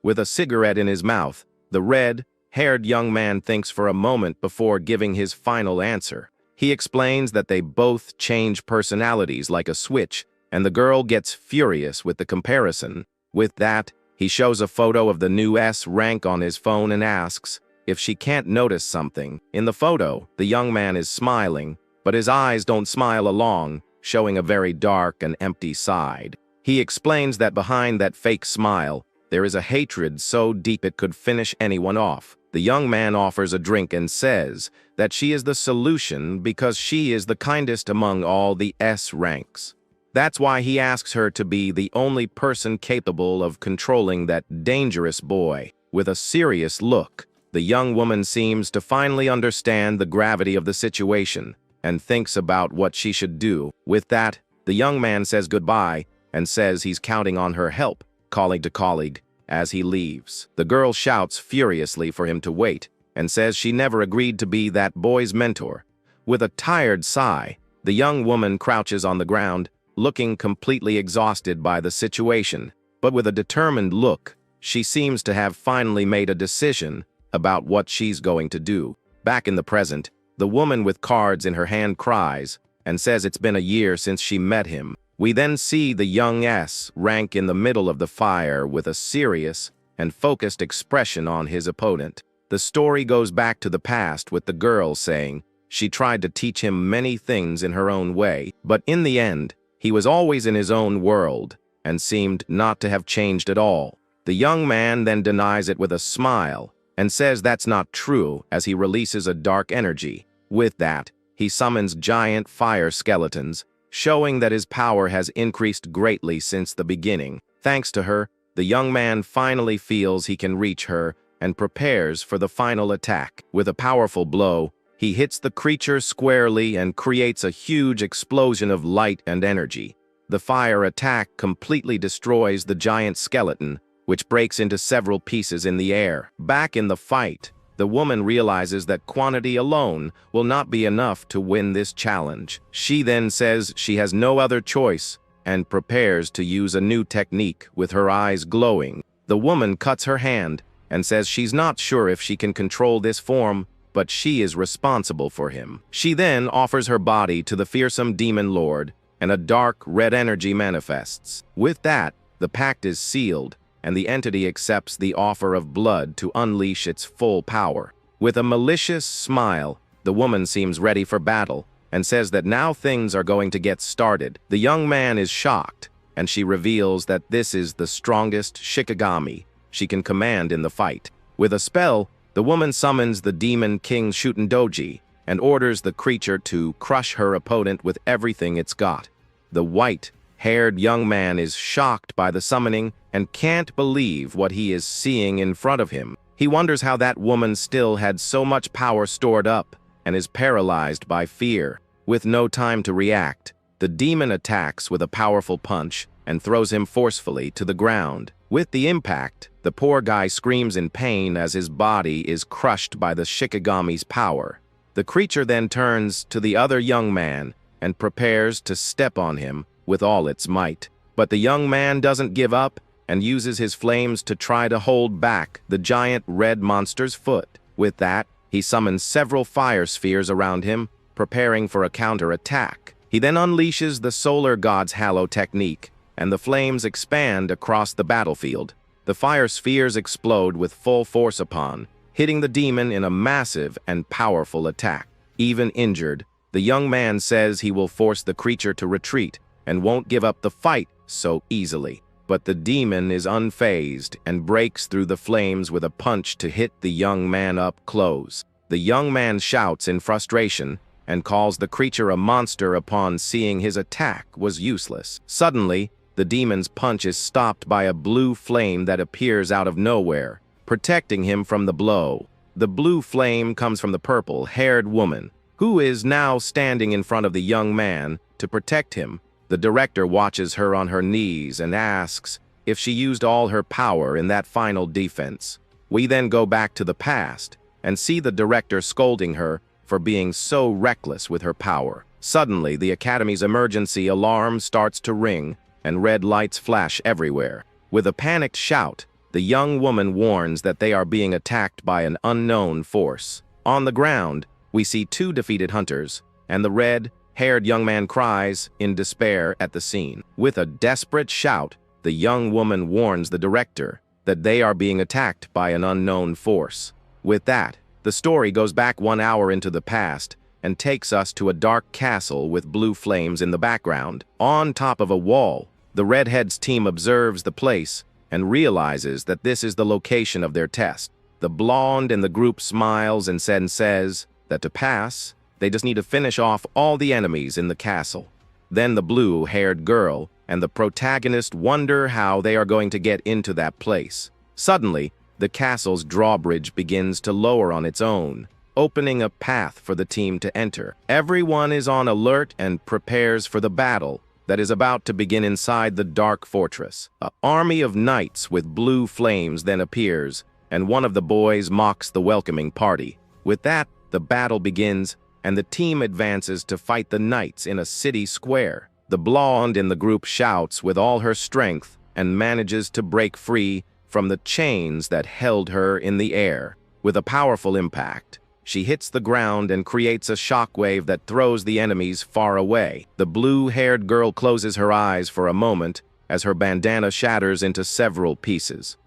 With a cigarette in his mouth, the red-haired young man thinks for a moment before giving his final answer. He explains that they both change personalities like a switch, and the girl gets furious with the comparison. With that, he shows a photo of the new S rank on his phone and asks if she can't notice something. In the photo, the young man is smiling, but his eyes don't smile along, showing a very dark and empty side. He explains that behind that fake smile, there is a hatred so deep it could finish anyone off. The young man offers a drink and says that she is the solution because she is the kindest among all the S ranks. That's why he asks her to be the only person capable of controlling that dangerous boy. With a serious look, the young woman seems to finally understand the gravity of the situation and thinks about what she should do. With that, the young man says goodbye and says he's counting on her help, colleague to colleague, as he leaves. The girl shouts furiously for him to wait and says she never agreed to be that boy's mentor. With a tired sigh, the young woman crouches on the ground, looking completely exhausted by the situation. But with a determined look, she seems to have finally made a decision about what she's going to do. Back in the present, the woman with cards in her hand cries and says it's been a year since she met him. We then see the young S rank in the middle of the fire with a serious and focused expression on his opponent. The story goes back to the past with the girl saying she tried to teach him many things in her own way, but in the end, he was always in his own world and seemed not to have changed at all. The young man then denies it with a smile and says that's not true as he releases a dark energy. With that, he summons giant fire skeletons, showing that his power has increased greatly since the beginning. Thanks to her, the young man finally feels he can reach her and prepares for the final attack. With a powerful blow, he hits the creature squarely and creates a huge explosion of light and energy. The fire attack completely destroys the giant skeleton, which breaks into several pieces in the air. Back in the fight, the woman realizes that quantity alone will not be enough to win this challenge. She then says she has no other choice and prepares to use a new technique with her eyes glowing. The woman cuts her hand and says she's not sure if she can control this form, but she is responsible for him. She then offers her body to the fearsome demon lord, and a dark red energy manifests. With that, the pact is sealed, and the entity accepts the offer of blood to unleash its full power. With a malicious smile, the woman seems ready for battle, and says that now things are going to get started. The young man is shocked, and she reveals that this is the strongest Shikigami she can command in the fight. With a spell, the woman summons the demon king Shutendoji and orders the creature to crush her opponent with everything it's got. The white-haired young man is shocked by the summoning and can't believe what he is seeing in front of him. He wonders how that woman still had so much power stored up and is paralyzed by fear. With no time to react, the demon attacks with a powerful punch and throws him forcefully to the ground. With the impact, the poor guy screams in pain as his body is crushed by the Shikigami's power. The creature then turns to the other young man and prepares to step on him with all its might. But the young man doesn't give up and uses his flames to try to hold back the giant red monster's foot. With that, he summons several fire spheres around him, preparing for a counter-attack. He then unleashes the solar god's Yahello technique, and the flames expand across the battlefield. the fire spheres explode with full force upon, hitting the demon in a massive and powerful attack. Even injured, the young man says he will force the creature to retreat and won't give up the fight so easily. But the demon is unfazed and breaks through the flames with a punch to hit the young man up close. The young man shouts in frustration and calls the creature a monster upon seeing his attack was useless. Suddenly, the demon's punch is stopped by a blue flame that appears out of nowhere, protecting him from the blow. The blue flame comes from the purple-haired woman, who is now standing in front of the young man to protect him. The director watches her on her knees and asks if she used all her power in that final defense. We then go back to the past and see the director scolding her for being so reckless with her power. Suddenly, the Academy's emergency alarm starts to ring and red lights flash everywhere. With a panicked shout, the young woman warns that they are being attacked by an unknown force. On the ground, we see two defeated hunters, and the red-haired young man cries in despair at the scene. With a desperate shout, the young woman warns the director that they are being attacked by an unknown force. With that, the story goes back 1 hour into the past and takes us to a dark castle with blue flames in the background. On top of a wall, the redhead's team observes the place and realizes that this is the location of their test. The blonde in the group smiles and says that to pass, they just need to finish off all the enemies in the castle. Then the blue-haired girl and the protagonist wonder how they are going to get into that place. Suddenly, the castle's drawbridge begins to lower on its own, opening a path for the team to enter. Everyone is on alert and prepares for the battle that is about to begin inside the dark fortress. An army of knights with blue flames then appears, and one of the boys mocks the welcoming party. With that, the battle begins, and the team advances to fight the knights in a city square. The blonde in the group shouts with all her strength and manages to break free from the chains that held her in the air. With a powerful impact, she hits the ground and creates a shockwave that throws the enemies far away. The blue-haired girl closes her eyes for a moment as her bandana shatters into several pieces.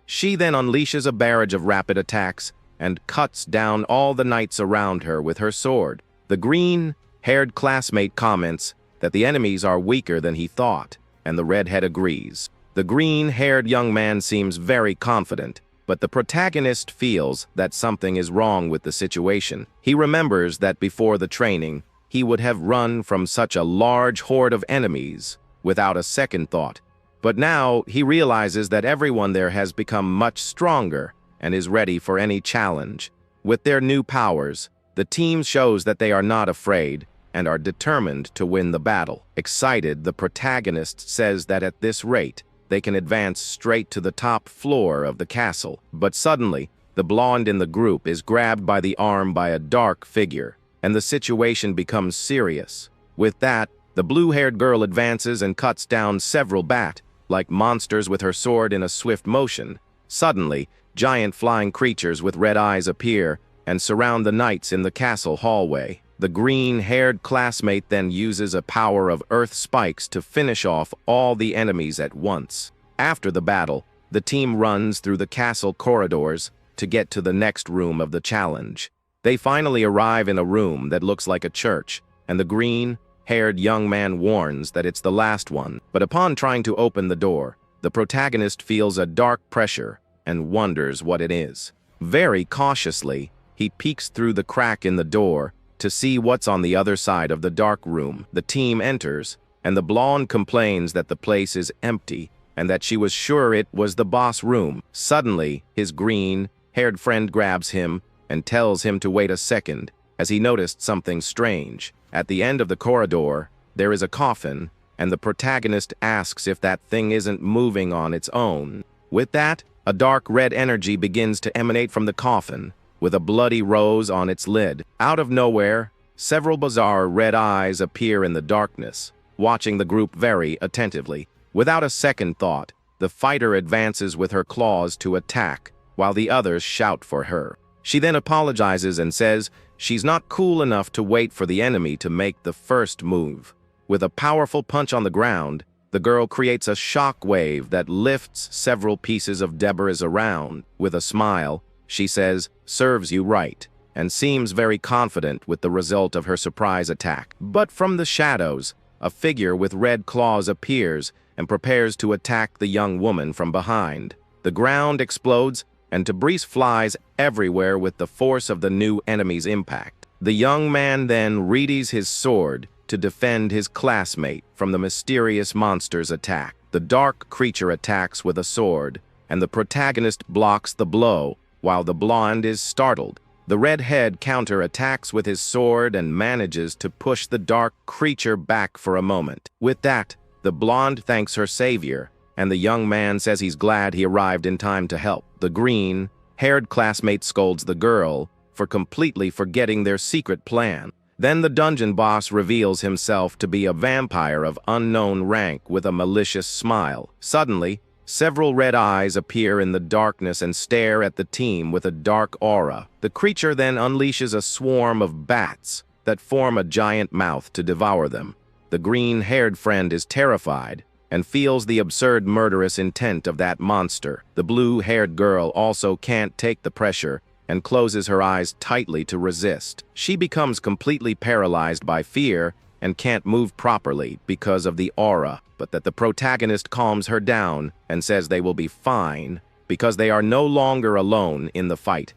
She then unleashes a barrage of rapid attacks and cuts down all the knights around her with her sword. The green-haired classmate comments that the enemies are weaker than he thought, and the redhead agrees. The green-haired young man seems very confident, but the protagonist feels that something is wrong with the situation. He remembers that before the training, he would have run from such a large horde of enemies without a second thought. But now he realizes that everyone there has become much stronger and is ready for any challenge. With their new powers, the team shows that they are not afraid and are determined to win the battle. Excited, the protagonist says that at this rate, they can advance straight to the top floor of the castle. But suddenly, the blonde in the group is grabbed by the arm by a dark figure, and the situation becomes serious. With that, the blue-haired girl advances and cuts down several bat-like monsters with her sword in a swift motion. Suddenly, giant flying creatures with red eyes appear and surround the knights in the castle hallway. The green-haired classmate then uses a power of earth spikes to finish off all the enemies at once. After the battle, the team runs through the castle corridors to get to the next room of the challenge. They finally arrive in a room that looks like a church, and the green-haired young man warns that it's the last one. But upon trying to open the door, the protagonist feels a dark pressure and wonders what it is. Very cautiously, he peeks through the crack in the door to see what's on the other side of the dark room. The team enters, and the blonde complains that the place is empty and that she was sure it was the boss room. Suddenly, his green-haired friend grabs him and tells him to wait a second, as he noticed something strange. At the end of the corridor, there is a coffin, and the protagonist asks if that thing isn't moving on its own. With that, a dark red energy begins to emanate from the coffin, with a bloody rose on its lid. Out of nowhere, several bizarre red eyes appear in the darkness, watching the group very attentively. Without a second thought, the fighter advances with her claws to attack, while the others shout for her. She then apologizes and says she's not cool enough to wait for the enemy to make the first move. With a powerful punch on the ground, the girl creates a shock wave that lifts several pieces of debris around. With a smile, she says, "Serves you right," and seems very confident with the result of her surprise attack. But from the shadows, a figure with red claws appears and prepares to attack the young woman from behind. The ground explodes, and debris flies everywhere with the force of the new enemy's impact. The young man then readies his sword to defend his classmate from the mysterious monster's attack. The dark creature attacks with a sword, and the protagonist blocks the blow, while the blonde is startled. The redhead counter-attacks with his sword and manages to push the dark creature back for a moment. With that, the blonde thanks her savior, and the young man says he's glad he arrived in time to help. The green-haired classmate scolds the girl for completely forgetting their secret plan. Then the dungeon boss reveals himself to be a vampire of unknown rank with a malicious smile. Suddenly, several red eyes appear in the darkness and stare at the team with a dark aura. The creature then unleashes a swarm of bats that form a giant mouth to devour them. The green-haired friend is terrified and feels the absurd murderous intent of that monster. The blue-haired girl also can't take the pressure and closes her eyes tightly to resist. She becomes completely paralyzed by fear and can't move properly because of the aura, but that the protagonist calms her down and says they will be fine because they are no longer alone in the fight.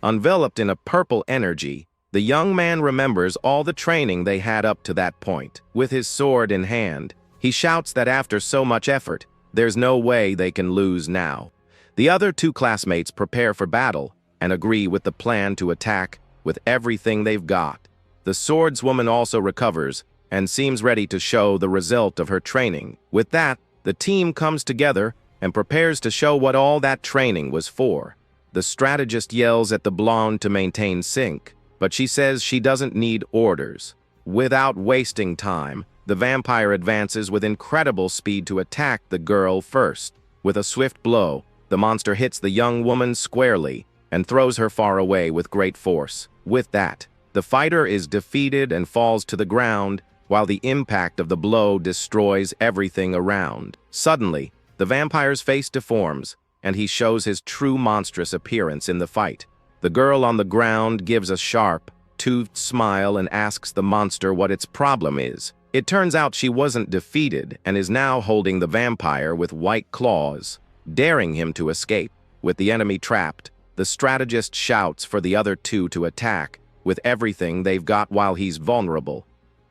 Enveloped in a purple energy, the young man remembers all the training they had up to that point. With his sword in hand, he shouts that after so much effort, there's no way they can lose now. The other two classmates prepare for battle and agree with the plan to attack with everything they've got. The swordswoman also recovers and seems ready to show the result of her training. With that, the team comes together and prepares to show what all that training was for. The strategist yells at the blonde to maintain sync, but she says she doesn't need orders. Without wasting time, the vampire advances with incredible speed to attack the girl first. With a swift blow, the monster hits the young woman squarely and throws her far away with great force. With that, the fighter is defeated and falls to the ground, while the impact of the blow destroys everything around. Suddenly, the vampire's face deforms, and he shows his true monstrous appearance in the fight. The girl on the ground gives a sharp, toothed smile and asks the monster what its problem is. It turns out she wasn't defeated and is now holding the vampire with white claws, daring him to escape. With the enemy trapped, the strategist shouts for the other two to attack with everything they've got while he's vulnerable.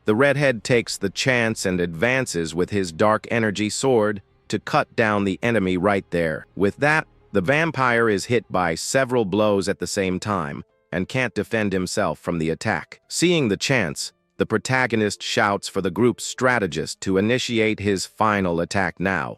The redhead takes the chance and advances with his dark energy sword to cut down the enemy right there. With that, the vampire is hit by several blows at the same time and can't defend himself from the attack. Seeing the chance, the protagonist shouts for the group's strategist to initiate his final attack now.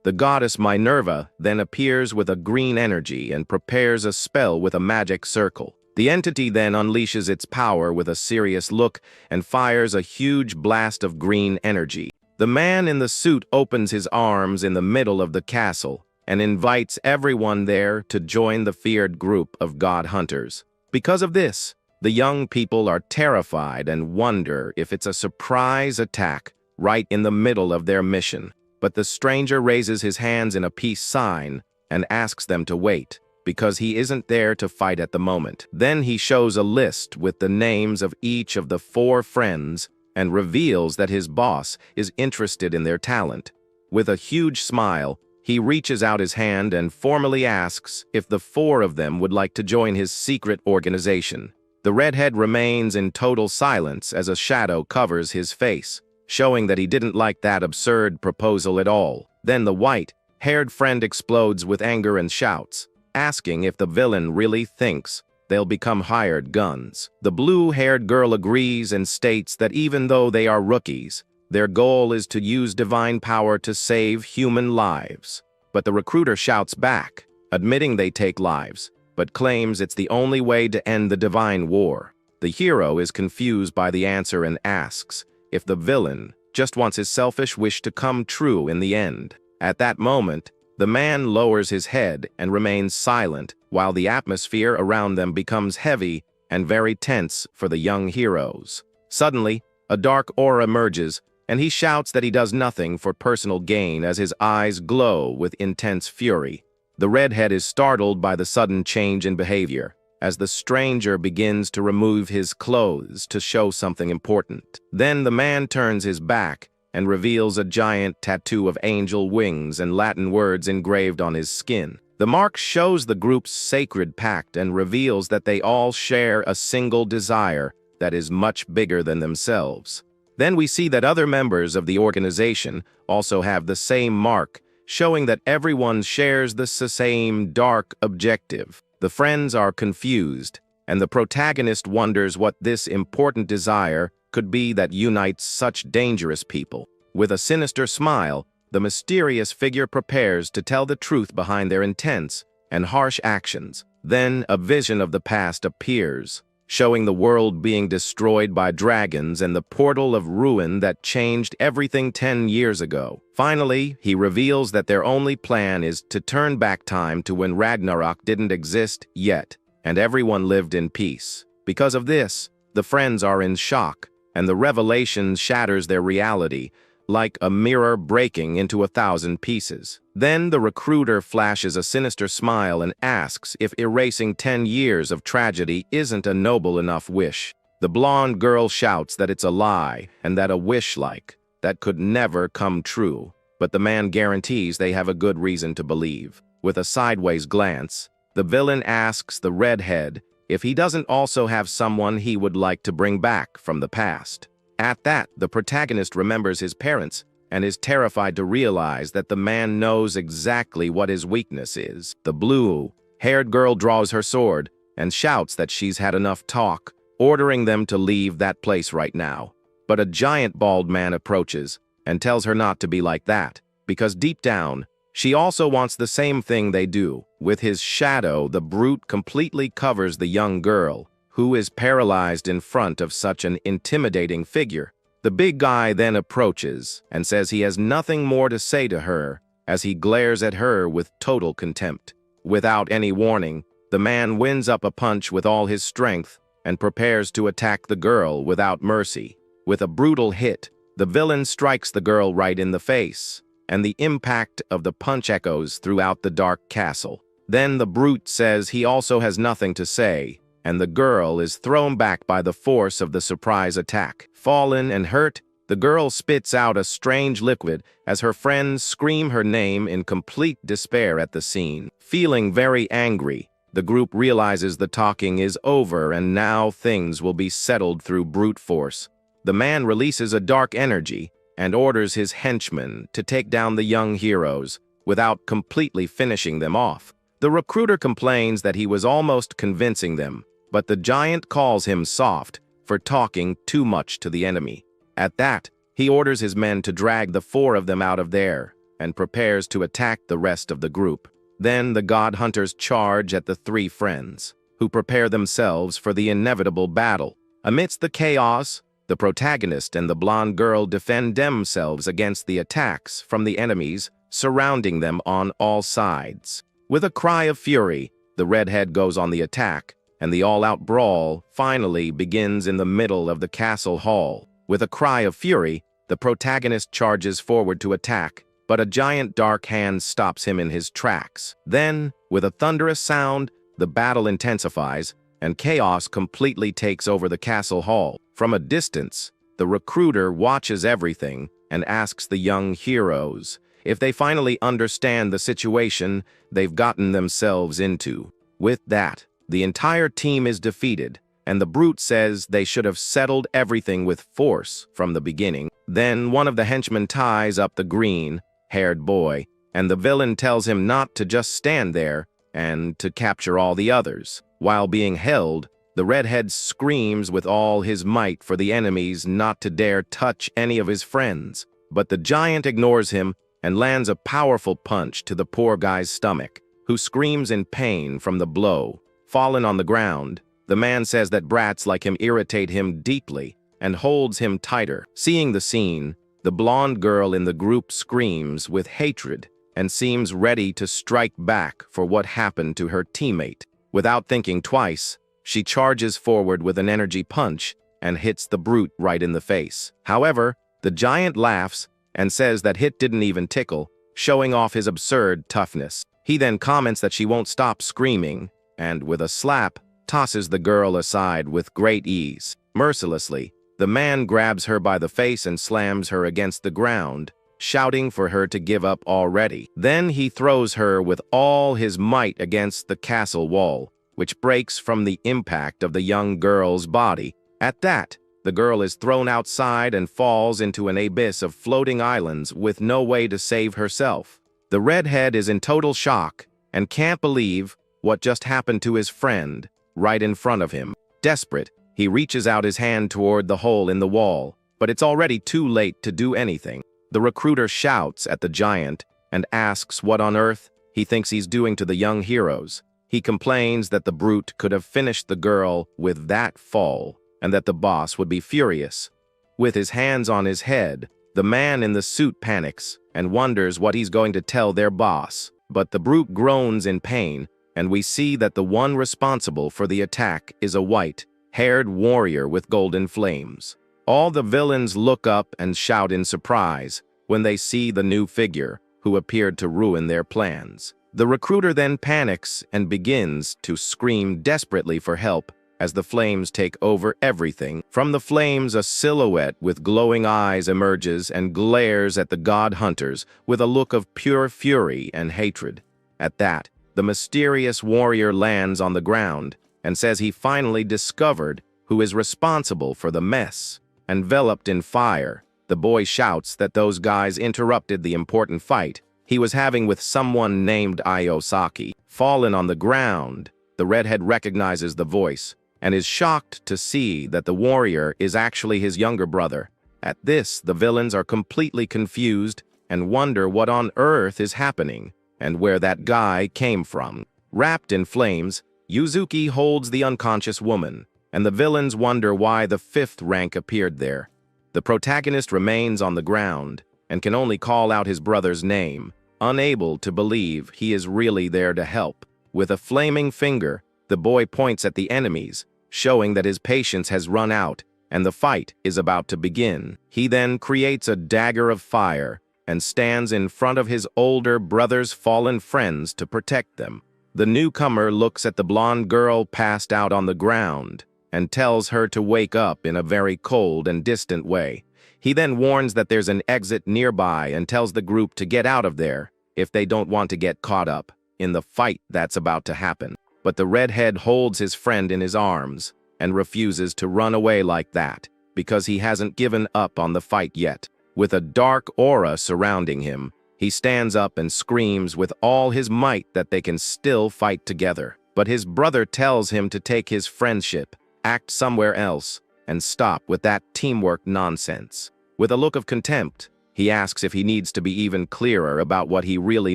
The goddess Minerva then appears with a green energy and prepares a spell with a magic circle. The entity then unleashes its power with a serious look and fires a huge blast of green energy. The man in the suit opens his arms in the middle of the castle and invites everyone there to join the feared group of god hunters. Because of this, the young people are terrified and wonder if it's a surprise attack right in the middle of their mission. But the stranger raises his hands in a peace sign and asks them to wait, because he isn't there to fight at the moment. Then he shows a list with the names of each of the 4 friends and reveals that his boss is interested in their talent. With a huge smile, he reaches out his hand and formally asks if the 4 of them would like to join his secret organization. The redhead remains in total silence as a shadow covers his face, showing that he didn't like that absurd proposal at all. Then the white-haired friend explodes with anger and shouts, asking if the villain really thinks they'll become hired guns. The blue-haired girl agrees and states that even though they are rookies, their goal is to use divine power to save human lives. But the recruiter shouts back, admitting they take lives, but claims it's the only way to end the divine war. The hero is confused by the answer and asks if the villain just wants his selfish wish to come true in the end. At that moment, the man lowers his head and remains silent while the atmosphere around them becomes heavy and very tense for the young heroes. Suddenly, a dark aura emerges, and he shouts that he does nothing for personal gain as his eyes glow with intense fury. The redhead is startled by the sudden change in behavior, as the stranger begins to remove his clothes to show something important. Then the man turns his back and reveals a giant tattoo of angel wings and Latin words engraved on his skin. The mark shows the group's sacred pact and reveals that they all share a single desire that is much bigger than themselves. Then we see that other members of the organization also have the same mark, showing that everyone shares the same dark objective. The friends are confused, and the protagonist wonders what this important desire could be that unites such dangerous people. With a sinister smile, the mysterious figure prepares to tell the truth behind their intense and harsh actions. Then a vision of the past appears, showing the world being destroyed by dragons and the portal of ruin that changed everything 10 years ago. Finally, he reveals that their only plan is to turn back time to when Ragnarok didn't exist yet, and everyone lived in peace. Because of this, the friends are in shock, and the revelation shatters their reality, like a mirror breaking into 1,000 pieces. Then the recruiter flashes a sinister smile and asks if erasing 10 years of tragedy isn't a noble enough wish. The blonde girl shouts that it's a lie and that a wish like that could never come true, but the man guarantees they have a good reason to believe. With a sideways glance, the villain asks the redhead if he doesn't also have someone he would like to bring back from the past. At that, the protagonist remembers his parents and is terrified to realize that the man knows exactly what his weakness is. The blue-haired girl draws her sword and shouts that she's had enough talk, ordering them to leave that place right now. But a giant bald man approaches and tells her not to be like that, because deep down, she also wants the same thing they do. With his shadow, the brute completely covers the young girl, who is paralyzed in front of such an intimidating figure. The big guy then approaches and says he has nothing more to say to her as he glares at her with total contempt. Without any warning, the man winds up a punch with all his strength and prepares to attack the girl without mercy. With a brutal hit, the villain strikes the girl right in the face, and the impact of the punch echoes throughout the dark castle. Then the brute says he also has nothing to say, and the girl is thrown back by the force of the surprise attack. Fallen and hurt, the girl spits out a strange liquid as her friends scream her name in complete despair at the scene. Feeling very angry, the group realizes the talking is over and now things will be settled through brute force. The man releases a dark energy and orders his henchmen to take down the young heroes without completely finishing them off. The recruiter complains that he was almost convincing them, but the giant calls him soft for talking too much to the enemy. At that, he orders his men to drag the 4 of them out of there and prepares to attack the rest of the group. Then the god hunters charge at the 3 friends, who prepare themselves for the inevitable battle. Amidst the chaos, the protagonist and the blonde girl defend themselves against the attacks from the enemies surrounding them on all sides. With a cry of fury, the redhead goes on the attack, and the all-out brawl finally begins in the middle of the castle hall. With a cry of fury, the protagonist charges forward to attack, but a giant dark hand stops him in his tracks. Then, with a thunderous sound, the battle intensifies, and chaos completely takes over the castle hall. From a distance, the recruiter watches everything and asks the young heroes if they finally understand the situation they've gotten themselves into. With that, the entire team is defeated, and the brute says they should have settled everything with force from the beginning. Then one of the henchmen ties up the green-haired boy, and the villain tells him not to just stand there and to capture all the others. While being held, the redhead screams with all his might for the enemies not to dare touch any of his friends. But the giant ignores him and lands a powerful punch to the poor guy's stomach, who screams in pain from the blow. Fallen on the ground, the man says that brats like him irritate him deeply and holds him tighter. Seeing the scene, the blonde girl in the group screams with hatred and seems ready to strike back for what happened to her teammate. Without thinking twice, she charges forward with an energy punch and hits the brute right in the face. However, The giant laughs and says that Hit didn't even tickle, showing off his absurd toughness. He then comments that she won't stop screaming, and with a slap, tosses the girl aside with great ease. Mercilessly, the man grabs her by the face and slams her against the ground, shouting for her to give up already. Then he throws her with all his might against the castle wall, which breaks from the impact of the young girl's body. At that, the girl is thrown outside and falls into an abyss of floating islands with no way to save herself. The redhead is in total shock and can't believe what just happened to his friend right in front of him. Desperate, he reaches out his hand toward the hole in the wall, but it's already too late to do anything. The recruiter shouts at the giant and asks what on earth he thinks he's doing to the young heroes. He complains that the brute could have finished the girl with that fall, and that the boss would be furious. With his hands on his head, the man in the suit panics and wonders what he's going to tell their boss. But the brute groans in pain, and we see that the one responsible for the attack is a white-haired warrior with golden flames. All the villains look up and shout in surprise when they see the new figure, who appeared to ruin their plans. The recruiter then panics and begins to scream desperately for help as the flames take over everything. From the flames, a silhouette with glowing eyes emerges and glares at the god hunters with a look of pure fury and hatred. At that, the mysterious warrior lands on the ground and says he finally discovered who is responsible for the mess. Enveloped in fire, the boy shouts that those guys interrupted the important fight he was having with someone named Ayosaki. Fallen on the ground, the redhead recognizes the voice and is shocked to see that the warrior is actually his younger brother. At this, the villains are completely confused and wonder what on earth is happening and where that guy came from. Wrapped in flames, Yuzuki holds the unconscious woman, and the villains wonder why the fifth rank appeared there. The protagonist remains on the ground and can only call out his brother's name, unable to believe he is really there to help. With a flaming finger, the boy points at the enemies, showing that his patience has run out and the fight is about to begin. He then creates a dagger of fire and stands in front of his older brother's fallen friends to protect them. The newcomer looks at the blonde girl passed out on the ground and tells her to wake up in a very cold and distant way. He then warns that there's an exit nearby and tells the group to get out of there if they don't want to get caught up in the fight that's about to happen. But the redhead holds his friend in his arms and refuses to run away like that because he hasn't given up on the fight yet. With a dark aura surrounding him, he stands up and screams with all his might that they can still fight together. But his brother tells him to take his friendship, act somewhere else, and stop with that teamwork nonsense. With a look of contempt, he asks if he needs to be even clearer about what he really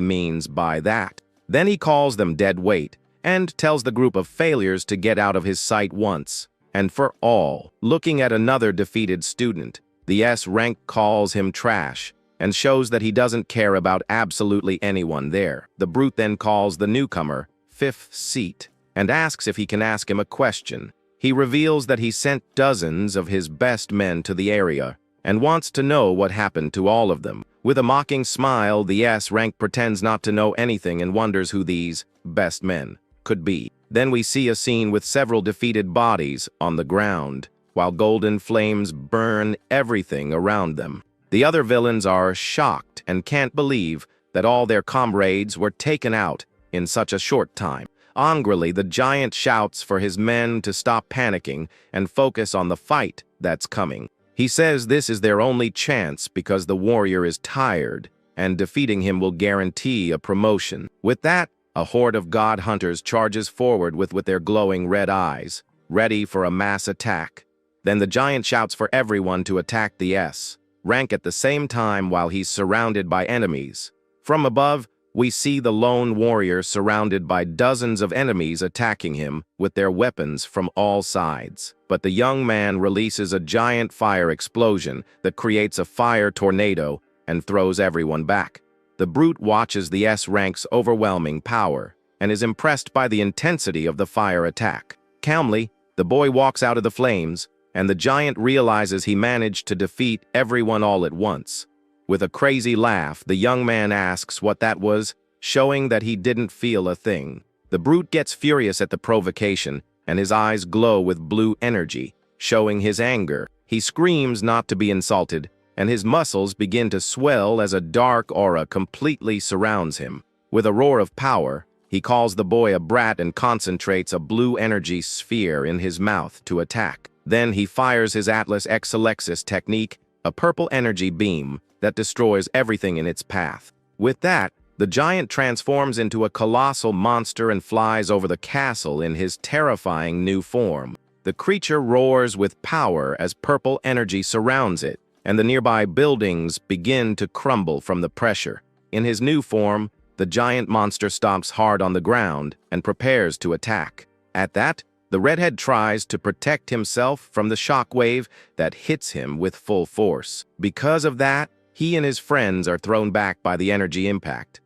means by that. Then he calls them dead weight and tells the group of failures to get out of his sight once and for all. Looking at another defeated student, the S rank calls him trash and shows that he doesn't care about absolutely anyone there. The brute then calls the newcomer fifth seat and asks if he can ask him a question. He reveals that he sent dozens of his best men to the area and wants to know what happened to all of them. With a mocking smile, the S rank pretends not to know anything and wonders who these best men could be. Then we see a scene with several defeated bodies on the ground, while golden flames burn everything around them. The other villains are shocked and can't believe that all their comrades were taken out in such a short time. Angrily, the giant shouts for his men to stop panicking and focus on the fight that's coming. He says this is their only chance because the warrior is tired, and defeating him will guarantee a promotion. With that, a horde of god hunters charges forward with their glowing red eyes, ready for a mass attack. Then the giant shouts for everyone to attack the S rank at the same time while he's surrounded by enemies. From above, we see the lone warrior surrounded by dozens of enemies attacking him with their weapons from all sides. But the young man releases a giant fire explosion that creates a fire tornado and throws everyone back. The brute watches the S rank's overwhelming power and is impressed by the intensity of the fire attack. Calmly, the boy walks out of the flames, and the giant realizes he managed to defeat everyone all at once. With a crazy laugh, the young man asks what that was, showing that he didn't feel a thing. The brute gets furious at the provocation, and his eyes glow with blue energy, showing his anger. He screams not to be insulted, and his muscles begin to swell as a dark aura completely surrounds him. With a roar of power, he calls the boy a brat and concentrates a blue energy sphere in his mouth to attack. Then he fires his Atlas X Alexis technique, a purple energy beam that destroys everything in its path. With that, the giant transforms into a colossal monster and flies over the castle in his terrifying new form. The creature roars with power as purple energy surrounds it, and the nearby buildings begin to crumble from the pressure. In his new form, the giant monster stomps hard on the ground and prepares to attack. At that, the redhead tries to protect himself from the shockwave that hits him with full force. Because of that, he and his friends are thrown back by the energy impact.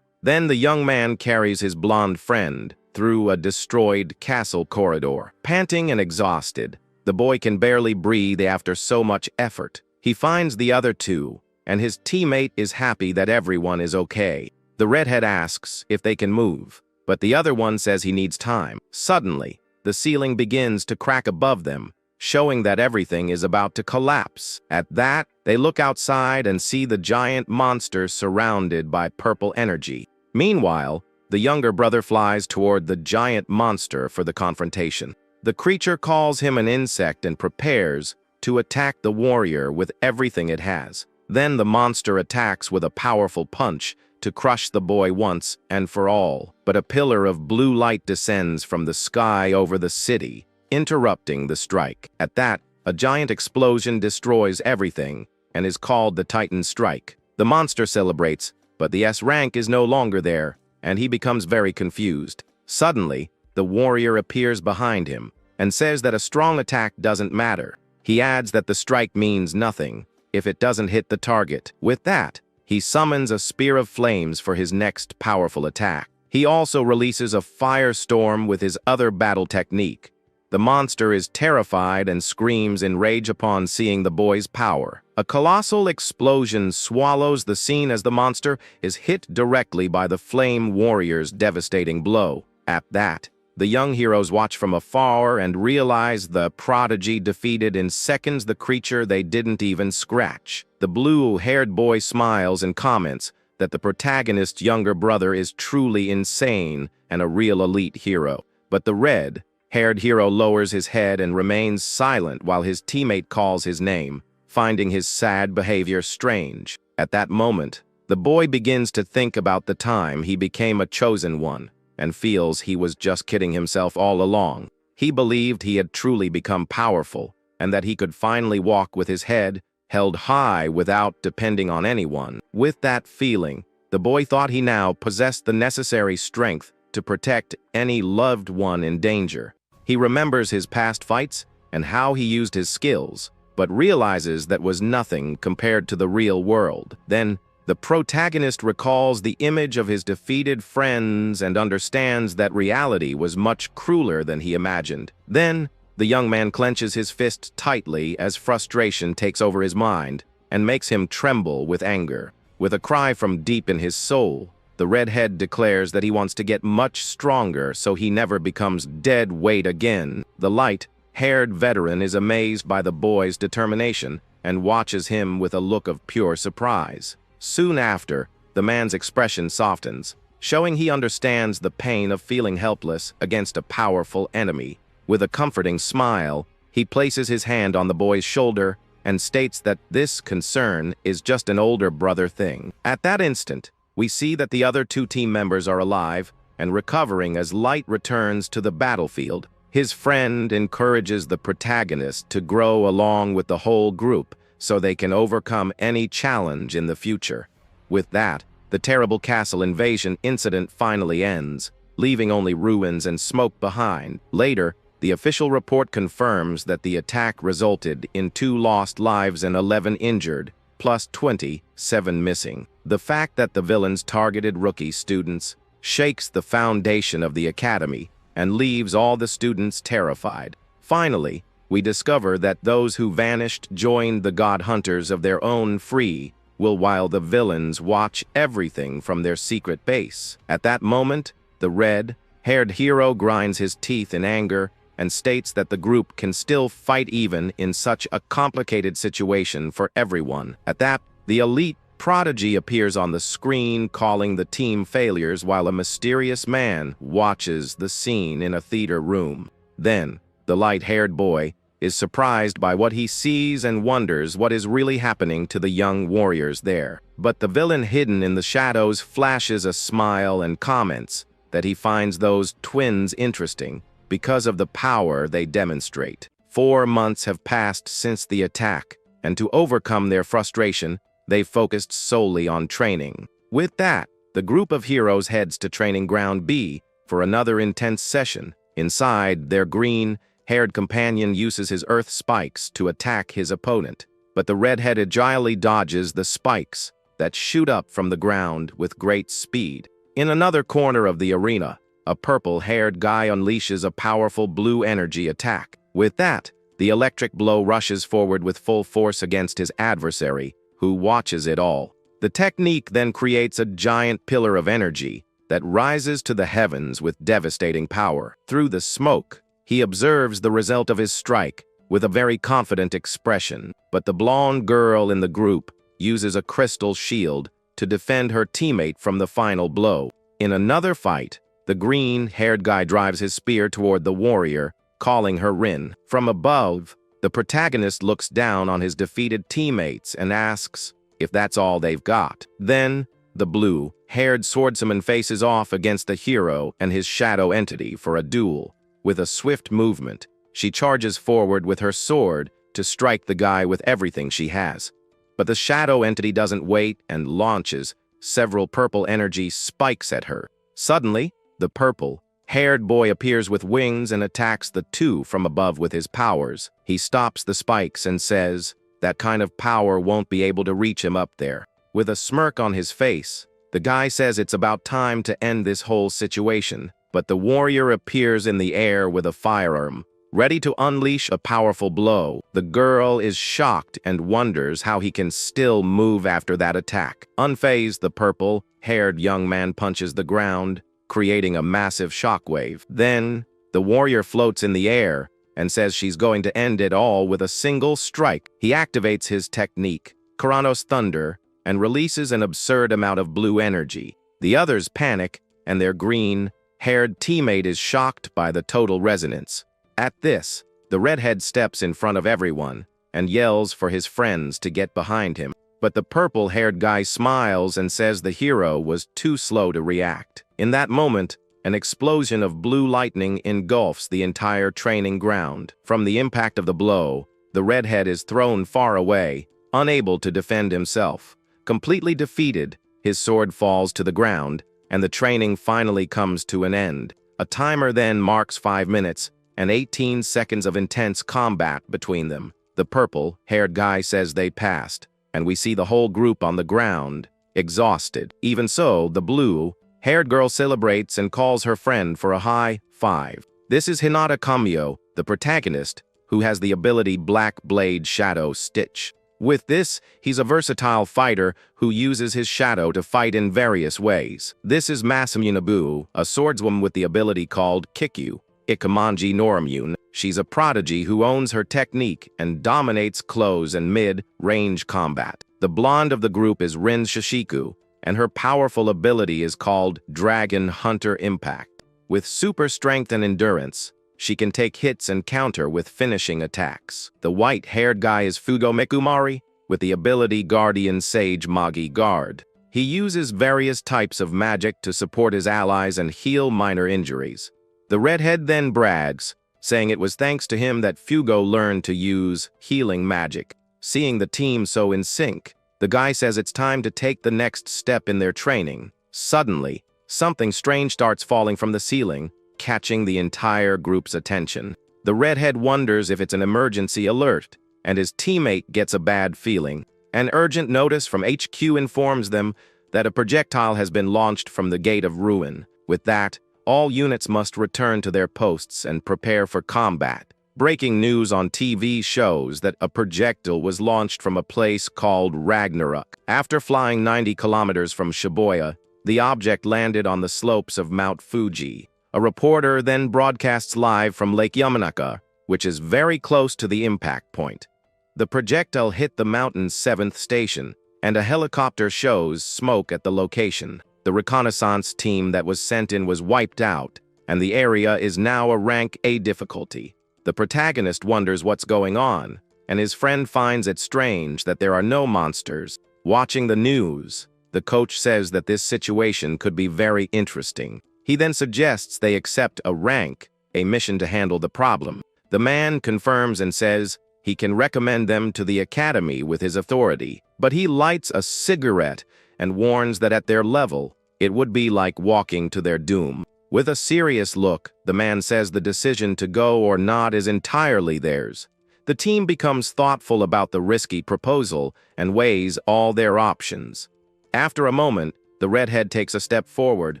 Then the young man carries his blonde friend through a destroyed castle corridor. Panting and exhausted, the boy can barely breathe after so much effort. He finds the other two, and his teammate is happy that everyone is okay. The redhead asks if they can move, but the other one says he needs time. Suddenly, the ceiling begins to crack above them, showing that everything is about to collapse. At that, they look outside and see the giant monster surrounded by purple energy. Meanwhile, the younger brother flies toward the giant monster for the confrontation. The creature calls him an insect and prepares to attack the warrior with everything it has. Then the monster attacks with a powerful punch to crush the boy once and for all. But a pillar of blue light descends from the sky over the city, interrupting the strike. At that, a giant explosion destroys everything and is called the Titan Strike. The monster celebrates, but the S rank is no longer there, and he becomes very confused. Suddenly, the warrior appears behind him and says that a strong attack doesn't matter. He adds that the strike means nothing if it doesn't hit the target. With that, he summons a spear of flames for his next powerful attack. He also releases a firestorm with his other battle technique. The monster is terrified and screams in rage upon seeing the boy's power. A colossal explosion swallows the scene as the monster is hit directly by the flame warrior's devastating blow. At that, the young heroes watch from afar and realize the prodigy defeated in seconds the creature they didn't even scratch. The blue-haired boy smiles and comments that the protagonist's younger brother is truly insane and a real elite hero. But the red-haired hero lowers his head and remains silent while his teammate calls his name, finding his sad behavior strange. At that moment, the boy begins to think about the time he became a chosen one, and feels he was just kidding himself all along. He believed he had truly become powerful, and that he could finally walk with his head held high without depending on anyone. With that feeling, the boy thought he now possessed the necessary strength to protect any loved one in danger. He remembers his past fights and how he used his skills, but realizes that was nothing compared to the real world. Then, the protagonist recalls the image of his defeated friends and understands that reality was much crueler than he imagined. Then, the young man clenches his fist tightly as frustration takes over his mind and makes him tremble with anger. With a cry from deep in his soul, the redhead declares that he wants to get much stronger so he never becomes dead weight again. The light-haired veteran is amazed by the boy's determination and watches him with a look of pure surprise. Soon after, the man's expression softens, showing he understands the pain of feeling helpless against a powerful enemy. With a comforting smile, he places his hand on the boy's shoulder and states that this concern is just an older brother thing. At that instant, we see that the other two team members are alive and recovering as Light returns to the battlefield. His friend encourages the protagonist to grow along with the whole group so they can overcome any challenge in the future. With that, the terrible castle invasion incident finally ends, leaving only ruins and smoke behind. Later, the official report confirms that the attack resulted in 2 lost lives and 11 injured, plus 27 missing. The fact that the villains targeted rookie students shakes the foundation of the academy and leaves all the students terrified. Finally, we discover that those who vanished joined the god hunters of their own free will, while the villains watch everything from their secret base. At that moment, the red-haired hero grinds his teeth in anger and states that the group can still fight even in such a complicated situation for everyone. At that, the elite prodigy appears on the screen, calling the team failures while a mysterious man watches the scene in a theater room. Then, the light-haired boy is surprised by what he sees and wonders what is really happening to the young warriors there. But the villain hidden in the shadows flashes a smile and comments that he finds those twins interesting because of the power they demonstrate. 4 months have passed since the attack, and to overcome their frustration, they focused solely on training. With that, the group of heroes heads to Training Ground B for another intense session. Inside, their green-haired companion uses his earth spikes to attack his opponent, but the red-head agilely dodges the spikes that shoot up from the ground with great speed. In another corner of the arena, a purple-haired guy unleashes a powerful blue energy attack. With that, the electric blow rushes forward with full force against his adversary, who watches it all. The technique then creates a giant pillar of energy that rises to the heavens with devastating power. Through the smoke, he observes the result of his strike with a very confident expression, but the blonde girl in the group uses a crystal shield to defend her teammate from the final blow. In another fight, the green-haired guy drives his spear toward the warrior, calling her Rin. From above, the protagonist looks down on his defeated teammates and asks if that's all they've got. Then, the blue-haired swordsman faces off against the hero and his shadow entity for a duel. With a swift movement, she charges forward with her sword to strike the guy with everything she has. But the shadow entity doesn't wait and launches several purple energy spikes at her. Suddenly, the purple-haired boy appears with wings and attacks the two from above with his powers. He stops the spikes and says that kind of power won't be able to reach him up there. With a smirk on his face, the guy says it's about time to end this whole situation, but the warrior appears in the air with a firearm, ready to unleash a powerful blow. The girl is shocked and wonders how he can still move after that attack. Unfazed, the purple-haired young man punches the ground, creating a massive shockwave. Then, the warrior floats in the air and says she's going to end it all with a single strike. He activates his technique, Karanos Thunder, and releases an absurd amount of blue energy. The others panic, and their green-haired teammate is shocked by the total resonance. At this, the redhead steps in front of everyone and yells for his friends to get behind him. But the purple-haired guy smiles and says the hero was too slow to react. In that moment, an explosion of blue lightning engulfs the entire training ground. From the impact of the blow, the redhead is thrown far away, unable to defend himself. Completely defeated, his sword falls to the ground, and the training finally comes to an end. A timer then marks 5 minutes and 18 seconds of intense combat between them. The purple-haired guy says they passed, and we see the whole group on the ground, exhausted. Even so, the blue-haired girl celebrates and calls her friend for a high five. This is Hinata Kamio, the protagonist, who has the ability Black Blade Shadow Stitch. With this, he's a versatile fighter who uses his shadow to fight in various ways. This is Masamune Nabu, a swordswoman with the ability called Kikyu Ikamanji Noramune. She's a prodigy who owns her technique and dominates close and mid-range combat. The blonde of the group is Rin Shishiku, and her powerful ability is called Dragon Hunter Impact. With super strength and endurance, she can take hits and counter with finishing attacks. The white-haired guy is Fugo Mekumari, with the ability Guardian Sage Magi Guard. He uses various types of magic to support his allies and heal minor injuries. The redhead then brags, saying it was thanks to him that Fugo learned to use healing magic. Seeing the team so in sync, the guy says it's time to take the next step in their training. Suddenly, something strange starts falling from the ceiling, catching the entire group's attention. The redhead wonders if it's an emergency alert, and his teammate gets a bad feeling. An urgent notice from HQ informs them that a projectile has been launched from the Gate of Ruin. With that, all units must return to their posts and prepare for combat. Breaking news on TV shows that a projectile was launched from a place called Ragnarok. After flying 90 kilometers from Shibuya, the object landed on the slopes of Mount Fuji. A reporter then broadcasts live from Lake Yamanaka, which is very close to the impact point. The projectile hit the mountain's 7th station, and a helicopter shows smoke at the location. The reconnaissance team that was sent in was wiped out, and the area is now a rank A difficulty. The protagonist wonders what's going on, and his friend finds it strange that there are no monsters. Watching the news, the coach says that this situation could be very interesting. He then suggests they accept a rank, a mission to handle the problem. The man confirms and says he can recommend them to the academy with his authority, but he lights a cigarette and warns that at their level, it would be like walking to their doom. With a serious look, the man says the decision to go or not is entirely theirs. The team becomes thoughtful about the risky proposal and weighs all their options. After a moment, the redhead takes a step forward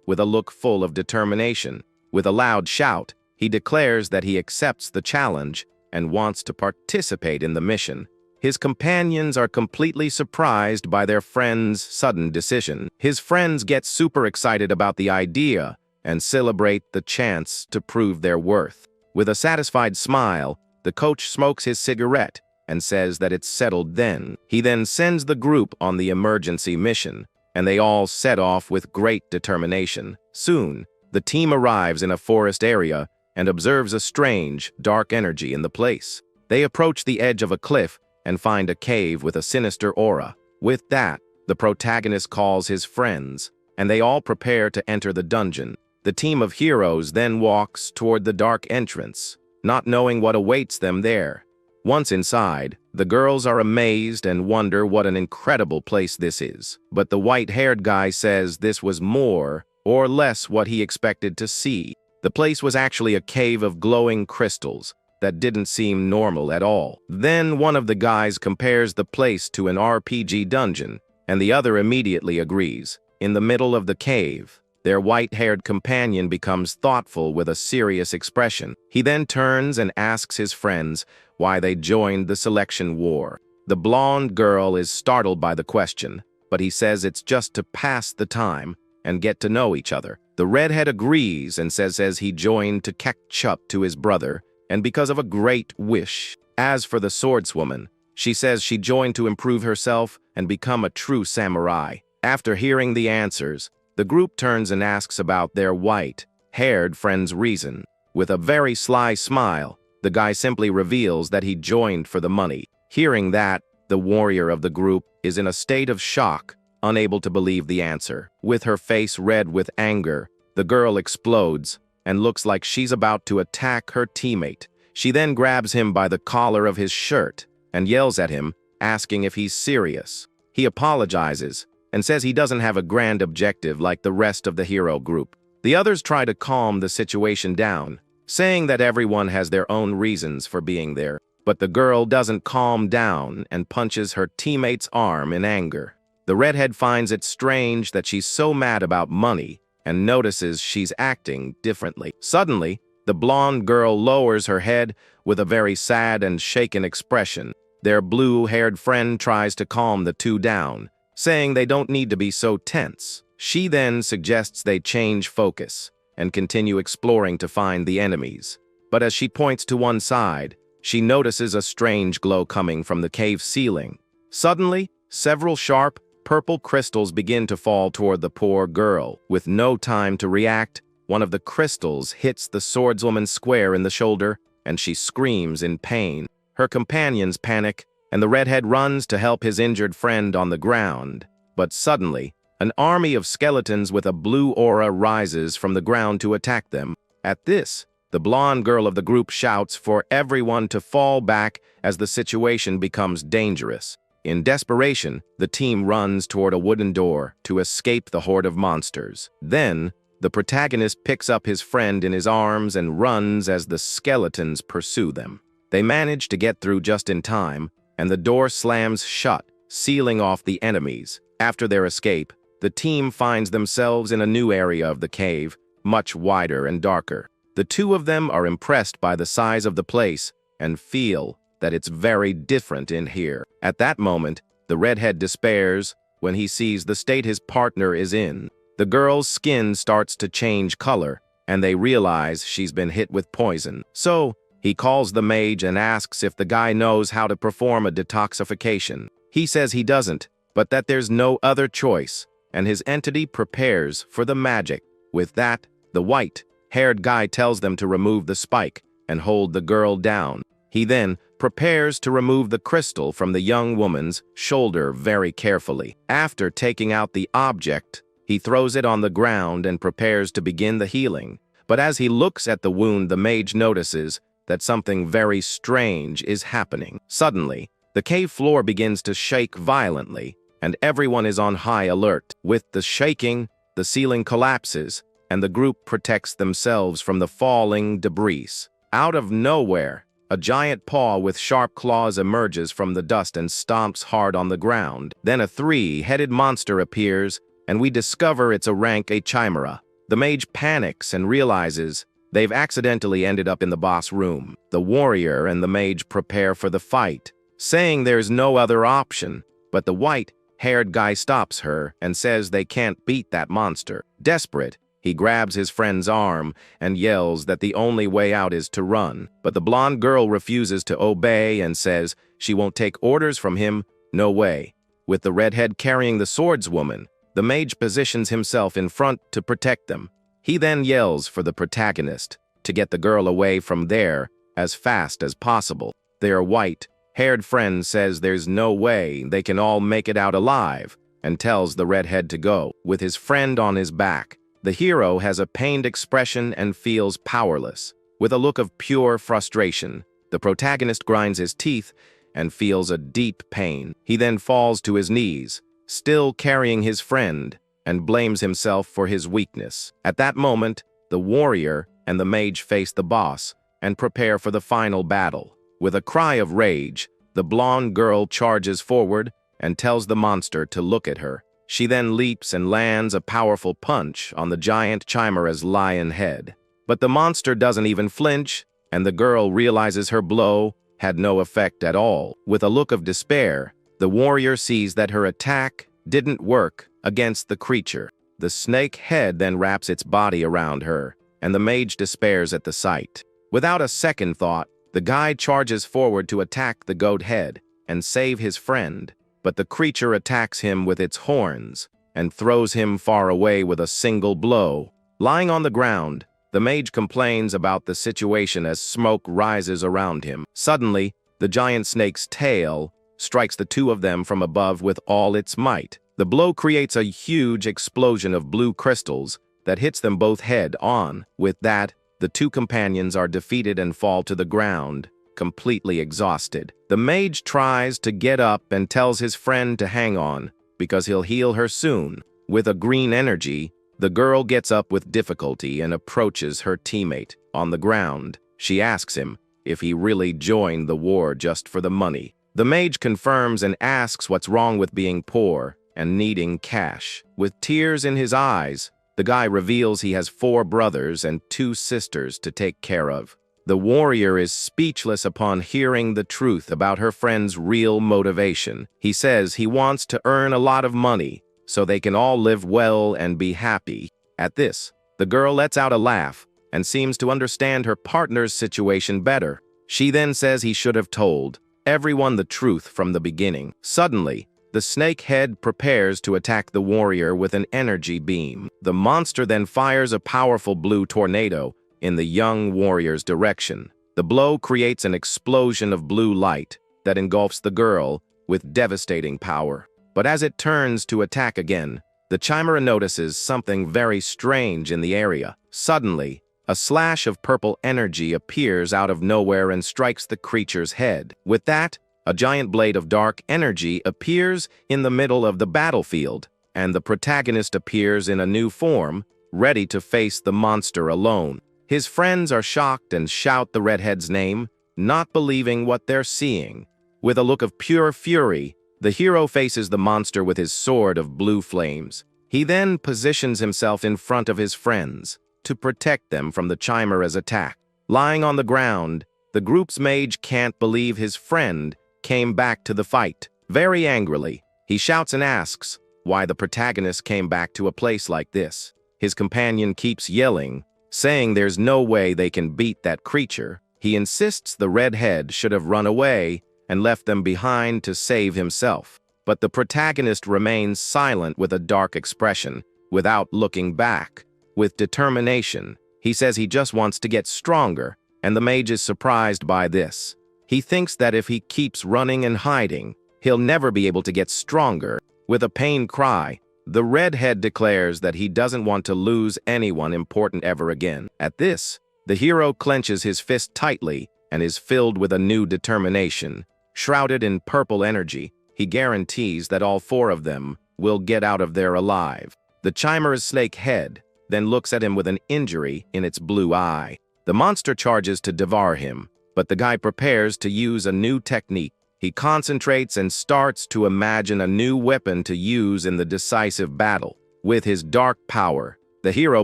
with a look full of determination. With a loud shout, he declares that he accepts the challenge and wants to participate in the mission. His companions are completely surprised by their friend's sudden decision. His friends get super excited about the idea and celebrate the chance to prove their worth. With a satisfied smile, the coach smokes his cigarette and says that it's settled then. He then sends the group on the emergency mission, and they all set off with great determination. Soon, the team arrives in a forest area and observes a strange, dark energy in the place. They approach the edge of a cliff and find a cave with a sinister aura. With that, the protagonist calls his friends, and they all prepare to enter the dungeon. The team of heroes then walks toward the dark entrance, not knowing what awaits them there. Once inside, the girls are amazed and wonder what an incredible place this is. But the white-haired guy says this was more or less what he expected to see. The place was actually a cave of glowing crystals that didn't seem normal at all. Then one of the guys compares the place to an RPG dungeon, and the other immediately agrees. In the middle of the cave, their white-haired companion becomes thoughtful with a serious expression. He then turns and asks his friends why they joined the selection war. The blonde girl is startled by the question, but he says it's just to pass the time and get to know each other. The redhead agrees and says he joined to catch up to his brother and because of a great wish. As for the swordswoman, she says she joined to improve herself and become a true samurai. After hearing the answers, the group turns and asks about their white-haired friend's reason. With a very sly smile, the guy simply reveals that he joined for the money. Hearing that, the warrior of the group is in a state of shock, unable to believe the answer. With her face red with anger, the girl explodes and looks like she's about to attack her teammate. She then grabs him by the collar of his shirt and yells at him, asking if he's serious. He apologizes and says he doesn't have a grand objective like the rest of the hero group. The others try to calm the situation down, saying that everyone has their own reasons for being there, but the girl doesn't calm down and punches her teammate's arm in anger. The redhead finds it strange that she's so mad about money and notices she's acting differently. Suddenly, the blonde girl lowers her head with a very sad and shaken expression. Their blue-haired friend tries to calm the two down, saying they don't need to be so tense. She then suggests they change focus and continue exploring to find the enemies. But as she points to one side, she notices a strange glow coming from the cave ceiling. Suddenly, several sharp, purple crystals begin to fall toward the poor girl. With no time to react, one of the crystals hits the swordswoman square in the shoulder, and she screams in pain. Her companions panic, and the redhead runs to help his injured friend on the ground. But suddenly, an army of skeletons with a blue aura rises from the ground to attack them. At this, the blonde girl of the group shouts for everyone to fall back as the situation becomes dangerous. In desperation, the team runs toward a wooden door to escape the horde of monsters. Then, the protagonist picks up his friend in his arms and runs as the skeletons pursue them. They manage to get through just in time, and the door slams shut, sealing off the enemies. After their escape, the team finds themselves in a new area of the cave, much wider and darker. The two of them are impressed by the size of the place and feel that it's very different in here. At that moment, the redhead despairs when he sees the state his partner is in. The girl's skin starts to change color, and they realize she's been hit with poison. So, he calls the mage and asks if the guy knows how to perform a detoxification. He says he doesn't, but that there's no other choice, and his entity prepares for the magic. With that, the white-haired guy tells them to remove the spike and hold the girl down. He then prepares to remove the crystal from the young woman's shoulder very carefully. After taking out the object, he throws it on the ground and prepares to begin the healing. But as he looks at the wound, the mage notices that something very strange is happening. Suddenly, the cave floor begins to shake violently, and everyone is on high alert. With the shaking, the ceiling collapses, and the group protects themselves from the falling debris. Out of nowhere, a giant paw with sharp claws emerges from the dust and stomps hard on the ground. Then a three-headed monster appears, and we discover it's a rank chimera. The mage panics and realizes they've accidentally ended up in the boss room. The warrior and the mage prepare for the fight, saying there's no other option, but the white-haired guy stops her and says they can't beat that monster. Desperate, he grabs his friend's arm and yells that the only way out is to run, but the blonde girl refuses to obey and says she won't take orders from him, no way. With the redhead carrying the swordswoman, the mage positions himself in front to protect them. He then yells for the protagonist to get the girl away from there as fast as possible. Their white-haired friend says there's no way they can all make it out alive and tells the redhead to go. With his friend on his back, the hero has a pained expression and feels powerless. With a look of pure frustration, the protagonist grinds his teeth and feels a deep pain. He then falls to his knees, still carrying his friend, and blames himself for his weakness. At that moment, the warrior and the mage face the boss and prepare for the final battle. With a cry of rage, the blonde girl charges forward and tells the monster to look at her. She then leaps and lands a powerful punch on the giant chimera's lion head. But the monster doesn't even flinch, and the girl realizes her blow had no effect at all. With a look of despair, the warrior sees that her attack didn't work against the creature. The snake head then wraps its body around her, and the mage despairs at the sight. Without a second thought, the guy charges forward to attack the goat head and save his friend, but the creature attacks him with its horns and throws him far away with a single blow. Lying on the ground, the mage complains about the situation as smoke rises around him. Suddenly, the giant snake's tail strikes the two of them from above with all its might. The blow creates a huge explosion of blue crystals that hits them both head on. With that, the two companions are defeated and fall to the ground, completely exhausted. The mage tries to get up and tells his friend to hang on, because he'll heal her soon. With a green energy, the girl gets up with difficulty and approaches her teammate. On the ground, she asks him if he really joined the war just for the money. The mage confirms and asks what's wrong with being poor and needing cash. With tears in his eyes, the guy reveals he has 4 brothers and 2 sisters to take care of. The warrior is speechless upon hearing the truth about her friend's real motivation. He says he wants to earn a lot of money so they can all live well and be happy. At this, the girl lets out a laugh and seems to understand her partner's situation better. She then says he should have told everyone the truth from the beginning. Suddenly, the snake head prepares to attack the warrior with an energy beam. The monster then fires a powerful blue tornado in the young warrior's direction. The blow creates an explosion of blue light that engulfs the girl with devastating power. But as it turns to attack again, the chimera notices something very strange in the area. Suddenly, a slash of purple energy appears out of nowhere and strikes the creature's head. With that, a giant blade of dark energy appears in the middle of the battlefield, and the protagonist appears in a new form, ready to face the monster alone. His friends are shocked and shout the redhead's name, not believing what they're seeing. With a look of pure fury, the hero faces the monster with his sword of blue flames. He then positions himself in front of his friends to protect them from the Chimera's attack. Lying on the ground, the group's mage can't believe his friend came back to the fight. Very angrily, he shouts and asks why the protagonist came back to a place like this. His companion keeps yelling, saying there's no way they can beat that creature. He insists the redhead should have run away and left them behind to save himself. But the protagonist remains silent with a dark expression, without looking back. With determination, he says he just wants to get stronger, and the mage is surprised by this. He thinks that if he keeps running and hiding, he'll never be able to get stronger. With a pained cry, the redhead declares that he doesn't want to lose anyone important ever again. At this, the hero clenches his fist tightly and is filled with a new determination. Shrouded in purple energy, he guarantees that all four of them will get out of there alive. The Chimera's snake head then looks at him with an injury in its blue eye. The monster charges to devour him, but the guy prepares to use a new technique. He concentrates and starts to imagine a new weapon to use in the decisive battle. With his dark power, the hero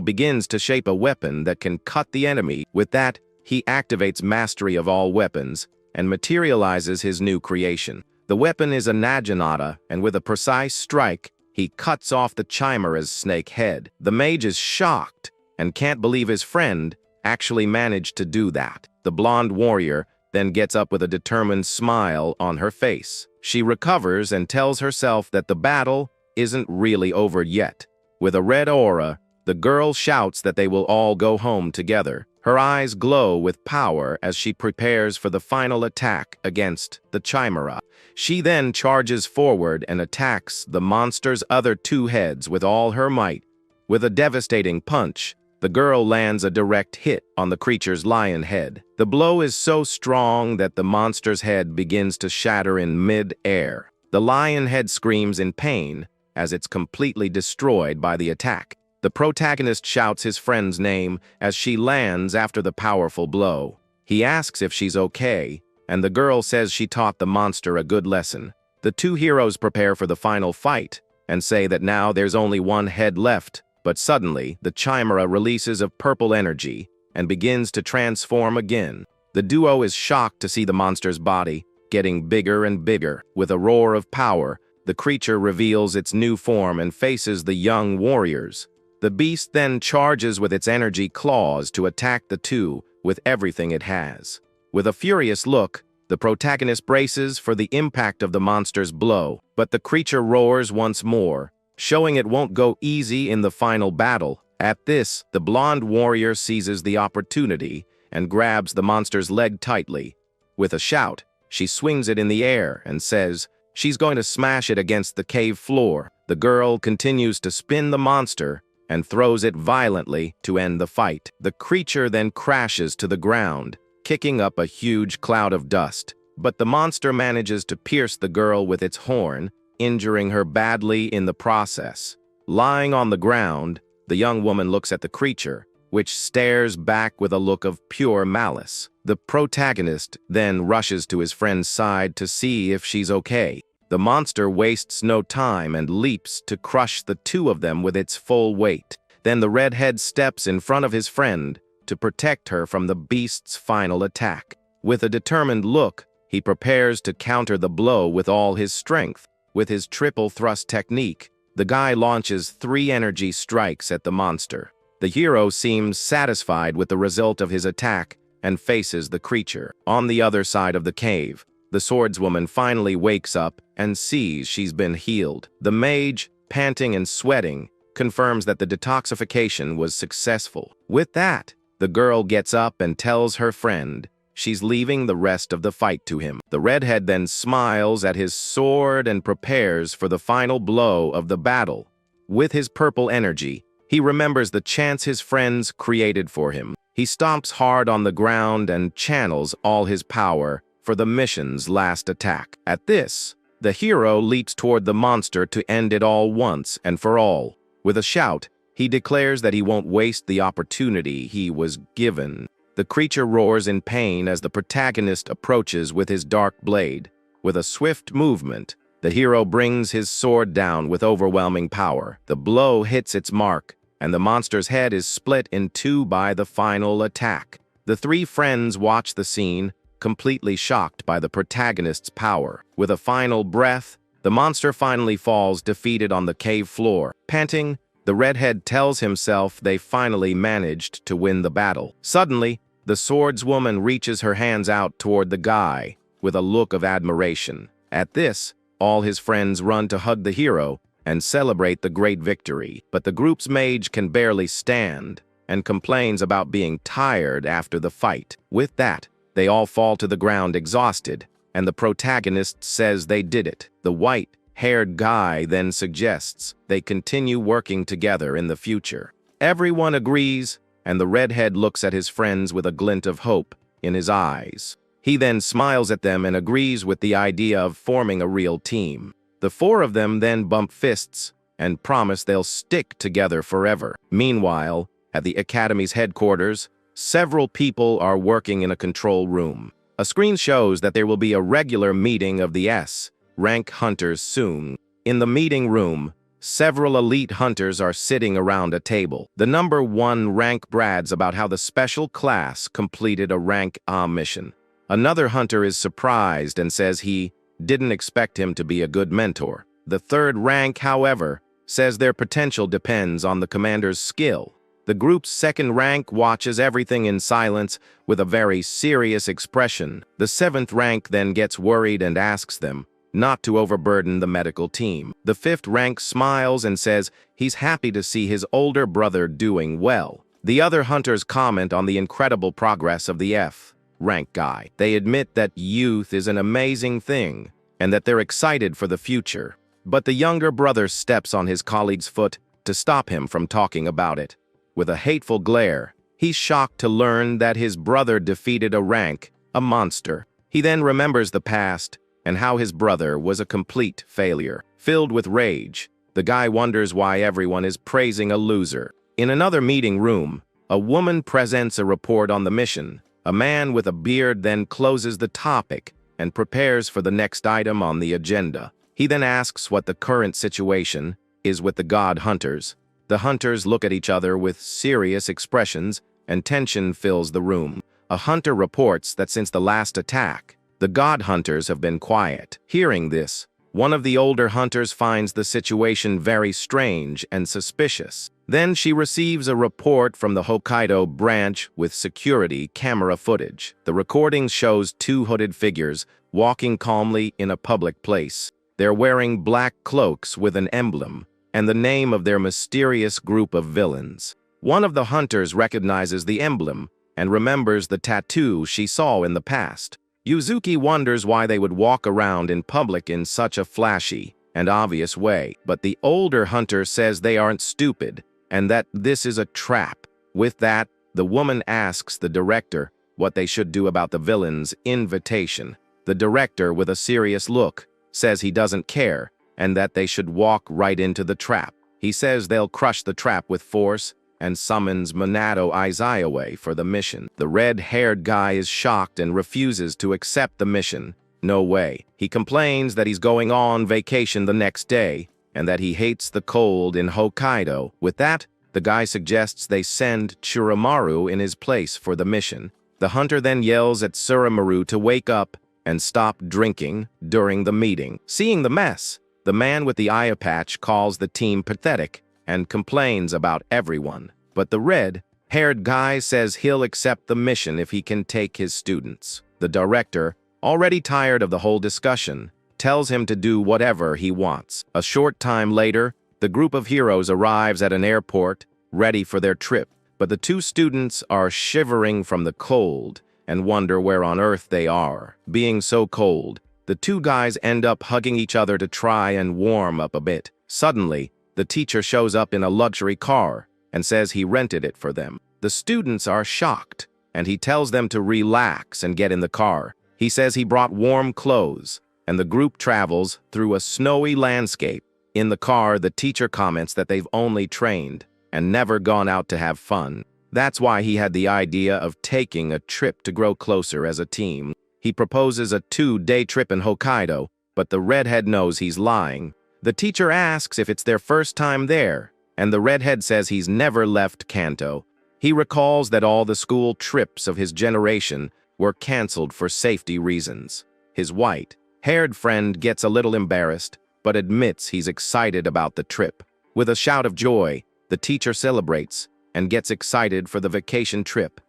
begins to shape a weapon that can cut the enemy. With that, he activates mastery of all weapons and materializes his new creation. The weapon is a madamada, and with a precise strike, he cuts off the Chimera's snake head. The mage is shocked and can't believe his friend actually managed to do that. The blonde warrior then gets up with a determined smile on her face. She recovers and tells herself that the battle isn't really over yet. With a red aura, the girl shouts that they will all go home together. Her eyes glow with power as she prepares for the final attack against the Chimera. She then charges forward and attacks the monster's other two heads with all her might. With a devastating punch, the girl lands a direct hit on the creature's lion head. The blow is so strong that the monster's head begins to shatter in mid-air. The lion head screams in pain as it's completely destroyed by the attack. The protagonist shouts his friend's name as she lands after the powerful blow. He asks if she's okay, and the girl says she taught the monster a good lesson. The two heroes prepare for the final fight and say that now there's only one head left, but suddenly the Chimera releases of purple energy and begins to transform again. The duo is shocked to see the monster's body getting bigger and bigger. With a roar of power, the creature reveals its new form and faces the young warriors. The beast then charges with its energy claws to attack the two with everything it has. With a furious look, the protagonist braces for the impact of the monster's blow, but the creature roars once more, showing it won't go easy in the final battle. At this, the blonde warrior seizes the opportunity and grabs the monster's leg tightly. With a shout, she swings it in the air and says she's going to smash it against the cave floor. The girl continues to spin the monster and throws it violently to end the fight. The creature then crashes to the ground, kicking up a huge cloud of dust. But the monster manages to pierce the girl with its horn, injuring her badly in the process. Lying on the ground, the young woman looks at the creature, which stares back with a look of pure malice. The protagonist then rushes to his friend's side to see if she's okay. The monster wastes no time and leaps to crush the two of them with its full weight. Then the redhead steps in front of his friend to protect her from the beast's final attack. With a determined look, he prepares to counter the blow with all his strength. With his triple thrust technique, the guy launches 3 energy strikes at the monster. The hero seems satisfied with the result of his attack and faces the creature. On the other side of the cave, the swordswoman finally wakes up and sees she's been healed. The mage, panting and sweating, confirms that the detoxification was successful. With that, the girl gets up and tells her friend she's leaving the rest of the fight to him. The redhead then smiles at his sword and prepares for the final blow of the battle. With his purple energy, he remembers the chance his friends created for him. He stomps hard on the ground and channels all his power for the mission's last attack. At this, the hero leaps toward the monster to end it all once and for all. With a shout, he declares that he won't waste the opportunity he was given. The creature roars in pain as the protagonist approaches with his dark blade. With a swift movement, the hero brings his sword down with overwhelming power. The blow hits its mark, and the monster's head is split in two by the final attack. The three friends watch the scene, completely shocked by the protagonist's power. With a final breath, the monster finally falls defeated on the cave floor. Panting, the redhead tells himself they finally managed to win the battle. Suddenly, the swordswoman reaches her hands out toward the guy with a look of admiration. At this, all his friends run to hug the hero and celebrate the great victory. But the group's mage can barely stand and complains about being tired after the fight. With that, they all fall to the ground exhausted, and the protagonist says they did it. The white-haired guy then suggests they continue working together in the future. Everyone agrees, and the redhead looks at his friends with a glint of hope in his eyes. He then smiles at them and agrees with the idea of forming a real team. The four of them then bump fists and promise they'll stick together forever. Meanwhile, at the Academy's headquarters, several people are working in a control room. A screen shows that there will be a regular meeting of the S-rank hunters soon. In the meeting room, several elite hunters are sitting around a table. The number 1 rank brags about how the special class completed a rank A mission. Another hunter is surprised and says he didn't expect him to be a good mentor. The 3rd rank, however, says their potential depends on the commander's skill. The group's 2nd rank watches everything in silence with a very serious expression. The 7th rank then gets worried and asks them not to overburden the medical team. The 5th rank smiles and says he's happy to see his older brother doing well. The other hunters comment on the incredible progress of the F-rank guy. They admit that youth is an amazing thing and that they're excited for the future. But the younger brother steps on his colleague's foot to stop him from talking about it. With a hateful glare, he's shocked to learn that his brother defeated a monster. He then remembers the past and how his brother was a complete failure. Filled with rage, the guy wonders why everyone is praising a loser. In another meeting room, a woman presents a report on the mission. A man with a beard then closes the topic and prepares for the next item on the agenda. He then asks what the current situation is with the god hunters. The hunters look at each other with serious expressions, and tension fills the room. A hunter reports that since the last attack, the god hunters have been quiet. Hearing this, one of the older hunters finds the situation very strange and suspicious. Then she receives a report from the Hokkaido branch with security camera footage. The recording shows 2 hooded figures walking calmly in a public place. They're wearing black cloaks with an emblem and the name of their mysterious group of villains. One of the hunters recognizes the emblem and remembers the tattoo she saw in the past. Yuzuki wonders why they would walk around in public in such a flashy and obvious way, but the older hunter says they aren't stupid and that this is a trap. With that, the woman asks the director what they should do about the villain's invitation. The director, with a serious look, says he doesn't care and that they should walk right into the trap. He says they'll crush the trap with force and summons Minato Aizawa for the mission. The red-haired guy is shocked and refuses to accept the mission. No way. He complains that he's going on vacation the next day and that he hates the cold in Hokkaido. With that, the guy suggests they send Churamaru in his place for the mission. The hunter then yells at Suramaru to wake up and stop drinking during the meeting. Seeing the mess, the man with the eye patch calls the team pathetic and complains about everyone. But the red-haired guy says he'll accept the mission if he can take his students. The director, already tired of the whole discussion, tells him to do whatever he wants. A short time later, the group of heroes arrives at an airport, ready for their trip. But the 2 students are shivering from the cold and wonder where on earth they are. Being so cold, the 2 guys end up hugging each other to try and warm up a bit. Suddenly, the teacher shows up in a luxury car and says he rented it for them. The students are shocked, and he tells them to relax and get in the car. He says he brought warm clothes, and the group travels through a snowy landscape. In the car, the teacher comments that they've only trained and never gone out to have fun. That's why he had the idea of taking a trip to grow closer as a team. He proposes a 2-day trip in Hokkaido, but the redhead knows he's lying. The teacher asks if it's their first time there, and the redhead says he's never left Kanto. He recalls that all the school trips of his generation were canceled for safety reasons. His white-haired friend gets a little embarrassed, but admits he's excited about the trip. With a shout of joy, the teacher celebrates and gets excited for the vacation trip.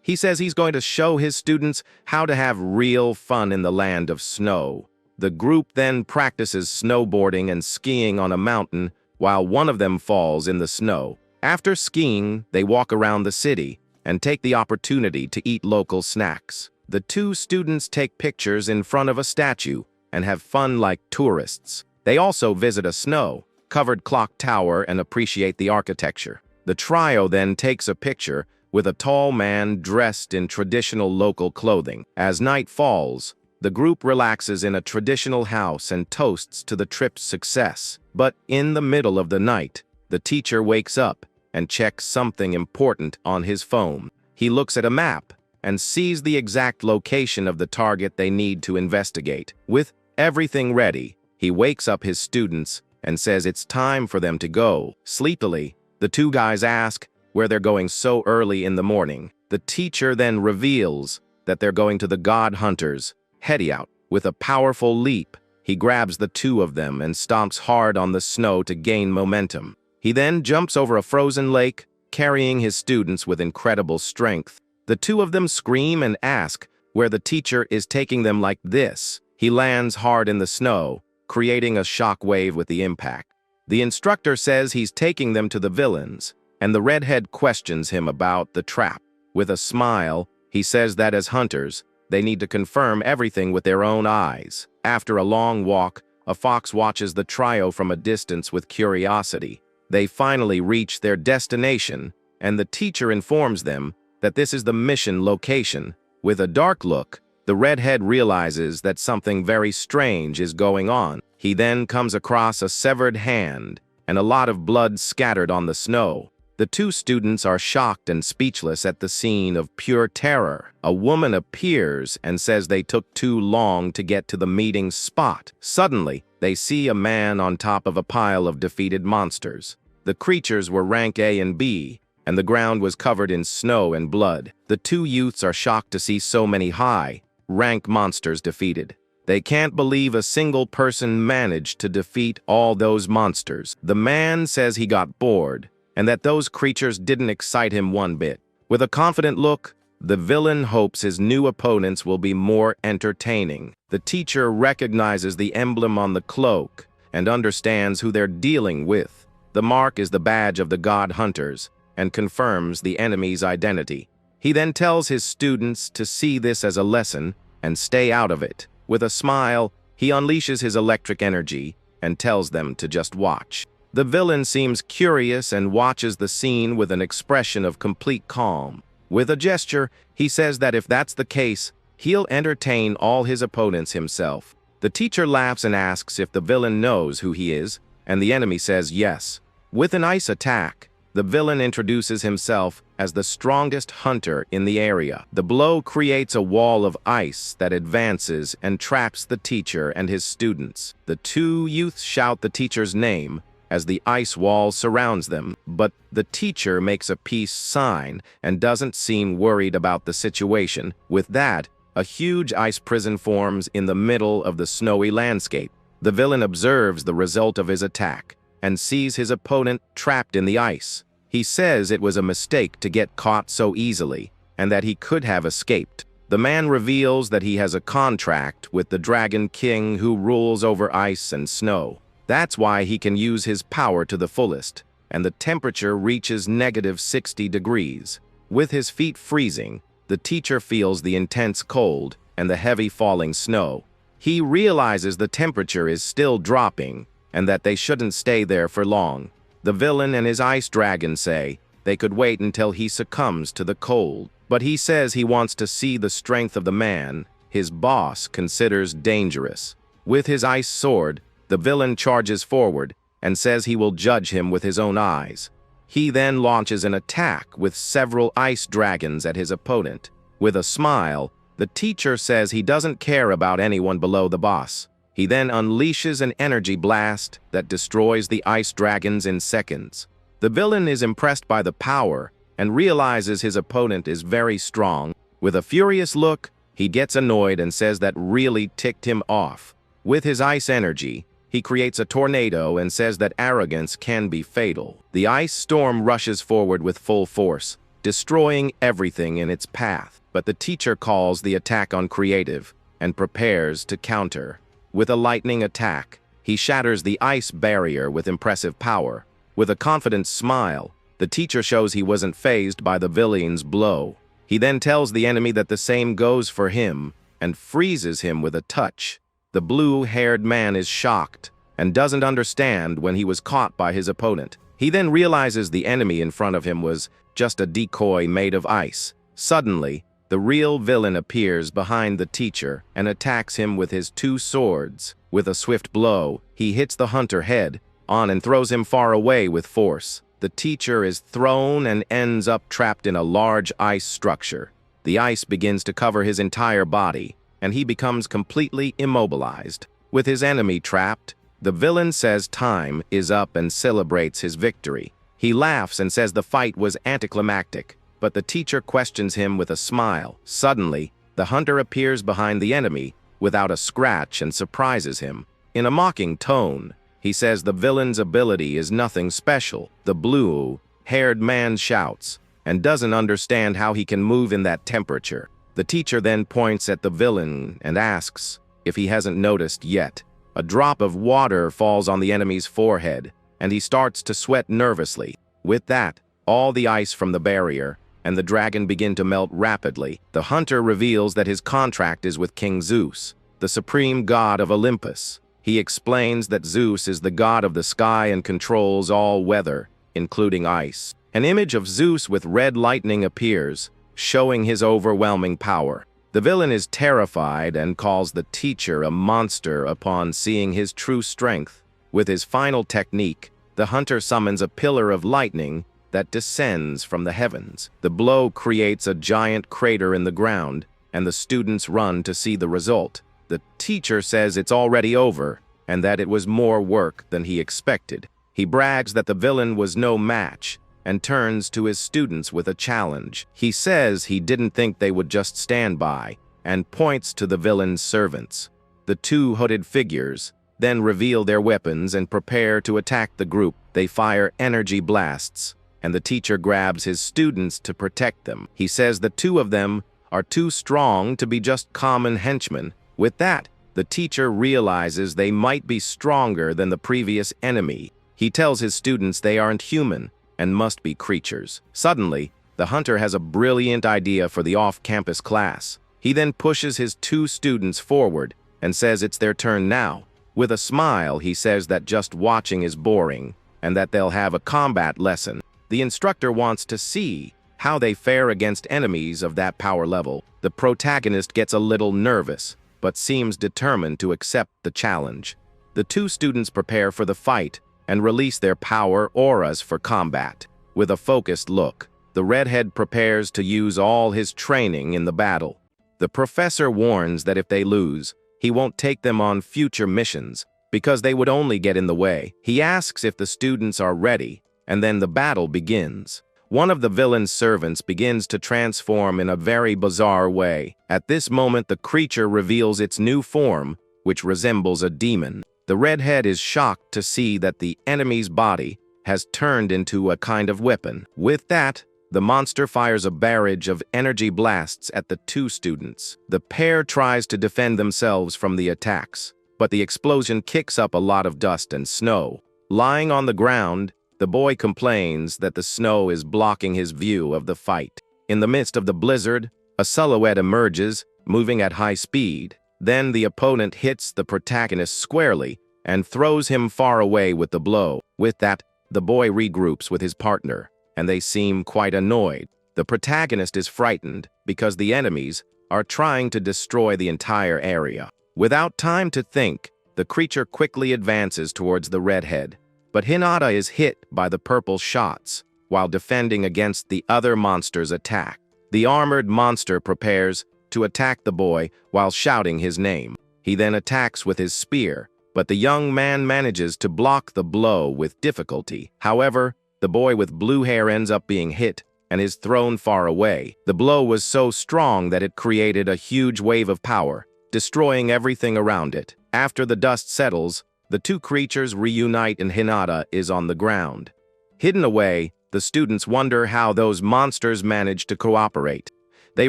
He says he's going to show his students how to have real fun in the land of snow. The group then practices snowboarding and skiing on a mountain while one of them falls in the snow. After skiing, they walk around the city and take the opportunity to eat local snacks. The two students take pictures in front of a statue and have fun like tourists. They also visit a snow-covered clock tower and appreciate the architecture. The trio then takes a picture with a tall man dressed in traditional local clothing. As night falls, the group relaxes in a traditional house and toasts to the trip's success. But in the middle of the night, the teacher wakes up and checks something important on his phone. He looks at a map and sees the exact location of the target they need to investigate. With everything ready, he wakes up his students and says it's time for them to go. Sleepily, the two guys ask where they're going so early in the morning. The teacher then reveals that they're going to the God Hunters' hideout. With a powerful leap, he grabs the two of them and stomps hard on the snow to gain momentum. He then jumps over a frozen lake, carrying his students with incredible strength. The two of them scream and ask where the teacher is taking them like this. He lands hard in the snow, creating a shock wave with the impact. The instructor says he's taking them to the villains, and the redhead questions him about the trap. With a smile, he says that as hunters, they need to confirm everything with their own eyes. After a long walk, a fox watches the trio from a distance with curiosity. They finally reach their destination, and the teacher informs them that this is the mission location. With a dark look, the redhead realizes that something very strange is going on. He then comes across a severed hand and a lot of blood scattered on the snow. The two students are shocked and speechless at the scene of pure terror. A woman appears and says they took too long to get to the meeting spot. Suddenly, they see a man on top of a pile of defeated monsters. The creatures were rank A and B, and the ground was covered in snow and blood. The two youths are shocked to see so many high-rank monsters defeated. They can't believe a single person managed to defeat all those monsters. The man says he got bored, and that those creatures didn't excite him one bit. With a confident look, the villain hopes his new opponents will be more entertaining. The teacher recognizes the emblem on the cloak and understands who they're dealing with. The mark is the badge of the God Hunters and confirms the enemy's identity. He then tells his students to see this as a lesson and stay out of it. With a smile, he unleashes his electric energy and tells them to just watch. The villain seems curious and watches the scene with an expression of complete calm. With a gesture, he says that if that's the case, he'll entertain all his opponents himself. The teacher laughs and asks if the villain knows who he is, and the enemy says yes. With an ice attack, the villain introduces himself as the strongest hunter in the area. The blow creates a wall of ice that advances and traps the teacher and his students. The two youths shout the teacher's name as the ice wall surrounds them, but the teacher makes a peace sign and doesn't seem worried about the situation. With that, a huge ice prison forms in the middle of the snowy landscape. The villain observes the result of his attack and sees his opponent trapped in the ice. He says it was a mistake to get caught so easily and that he could have escaped. The man reveals that he has a contract with the Dragon King who rules over ice and snow. That's why he can use his power to the fullest, and the temperature reaches -60 degrees. With his feet freezing, the teacher feels the intense cold and the heavy falling snow. He realizes the temperature is still dropping and that they shouldn't stay there for long. The villain and his ice dragon say they could wait until he succumbs to the cold, but he says he wants to see the strength of the man his boss considers dangerous. With his ice sword, the villain charges forward and says he will judge him with his own eyes. He then launches an attack with several ice dragons at his opponent. With a smile, the teacher says he doesn't care about anyone below the boss. He then unleashes an energy blast that destroys the ice dragons in seconds. The villain is impressed by the power and realizes his opponent is very strong. With a furious look, he gets annoyed and says that really ticked him off. With his ice energy, he creates a tornado and says that arrogance can be fatal. The ice storm rushes forward with full force, destroying everything in its path. But the teacher calls the attack on creative and prepares to counter. With a lightning attack, he shatters the ice barrier with impressive power. With a confident smile, the teacher shows he wasn't fazed by the villain's blow. He then tells the enemy that the same goes for him and freezes him with a touch. The blue-haired man is shocked and doesn't understand when he was caught by his opponent. He then realizes the enemy in front of him was just a decoy made of ice. Suddenly, the real villain appears behind the teacher and attacks him with his 2 swords. With a swift blow, he hits the hunter head on and throws him far away with force. The teacher is thrown and ends up trapped in a large ice structure. The ice begins to cover his entire body, and he becomes completely immobilized. With his enemy trapped, the villain says time is up and celebrates his victory. He laughs and says the fight was anticlimactic, but the teacher questions him with a smile. Suddenly, the hunter appears behind the enemy without a scratch and surprises him. In a mocking tone, he says the villain's ability is nothing special. The blue-haired man shouts and doesn't understand how he can move in that temperature. The teacher then points at the villain and asks if he hasn't noticed yet. A drop of water falls on the enemy's forehead, and he starts to sweat nervously. With that, all the ice from the barrier and the dragon begin to melt rapidly. The hunter reveals that his contract is with King Zeus, the supreme god of Olympus. He explains that Zeus is the god of the sky and controls all weather, including ice. An image of Zeus with red lightning appears, showing his overwhelming power. The villain is terrified and calls the teacher a monster upon seeing his true strength. With his final technique, the hunter summons a pillar of lightning that descends from the heavens. The blow creates a giant crater in the ground, and the students run to see the result. The teacher says it's already over, and that it was more work than he expected. He brags that the villain was no match, and turns to his students with a challenge. He says he didn't think they would just stand by, and points to the villain's servants. The 2 hooded figures then reveal their weapons and prepare to attack the group. They fire energy blasts, and the teacher grabs his students to protect them. He says the 2 of them are too strong to be just common henchmen. With that, the teacher realizes they might be stronger than the previous enemy. He tells his students they aren't human and must be creatures. Suddenly, the hunter has a brilliant idea for the off-campus class. He then pushes his 2 students forward and says it's their turn now. With a smile, he says that just watching is boring and that they'll have a combat lesson. The instructor wants to see how they fare against enemies of that power level. The protagonist gets a little nervous, but seems determined to accept the challenge. The 2 students prepare for the fight and release their power auras for combat. With a focused look, the redhead prepares to use all his training in the battle. The professor warns that if they lose, he won't take them on future missions because they would only get in the way. He asks if the students are ready, and then the battle begins. One of the villain's servants begins to transform in a very bizarre way. At this moment, the creature reveals its new form, which resembles a demon. The redhead is shocked to see that the enemy's body has turned into a kind of weapon. With that, the monster fires a barrage of energy blasts at the 2 students. The pair tries to defend themselves from the attacks, but the explosion kicks up a lot of dust and snow. Lying on the ground, the boy complains that the snow is blocking his view of the fight. In the midst of the blizzard, a silhouette emerges, moving at high speed. Then the opponent hits the protagonist squarely and throws him far away with the blow. With that, the boy regroups with his partner, and they seem quite annoyed. The protagonist is frightened because the enemies are trying to destroy the entire area. Without time to think, the creature quickly advances towards the redhead, but Hinata is hit by the purple shots while defending against the other monster's attack. The armored monster prepares to attack the boy while shouting his name. He then attacks with his spear, but the young man manages to block the blow with difficulty. However, the boy with blue hair ends up being hit and is thrown far away. The blow was so strong that it created a huge wave of power, destroying everything around it. After the dust settles, the two creatures reunite and Hinata is on the ground. Hidden away, the students wonder how those monsters managed to cooperate. They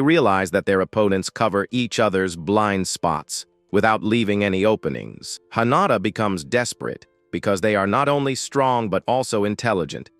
realize that their opponents cover each other's blind spots without leaving any openings. Hinata becomes desperate because they are not only strong but also intelligent.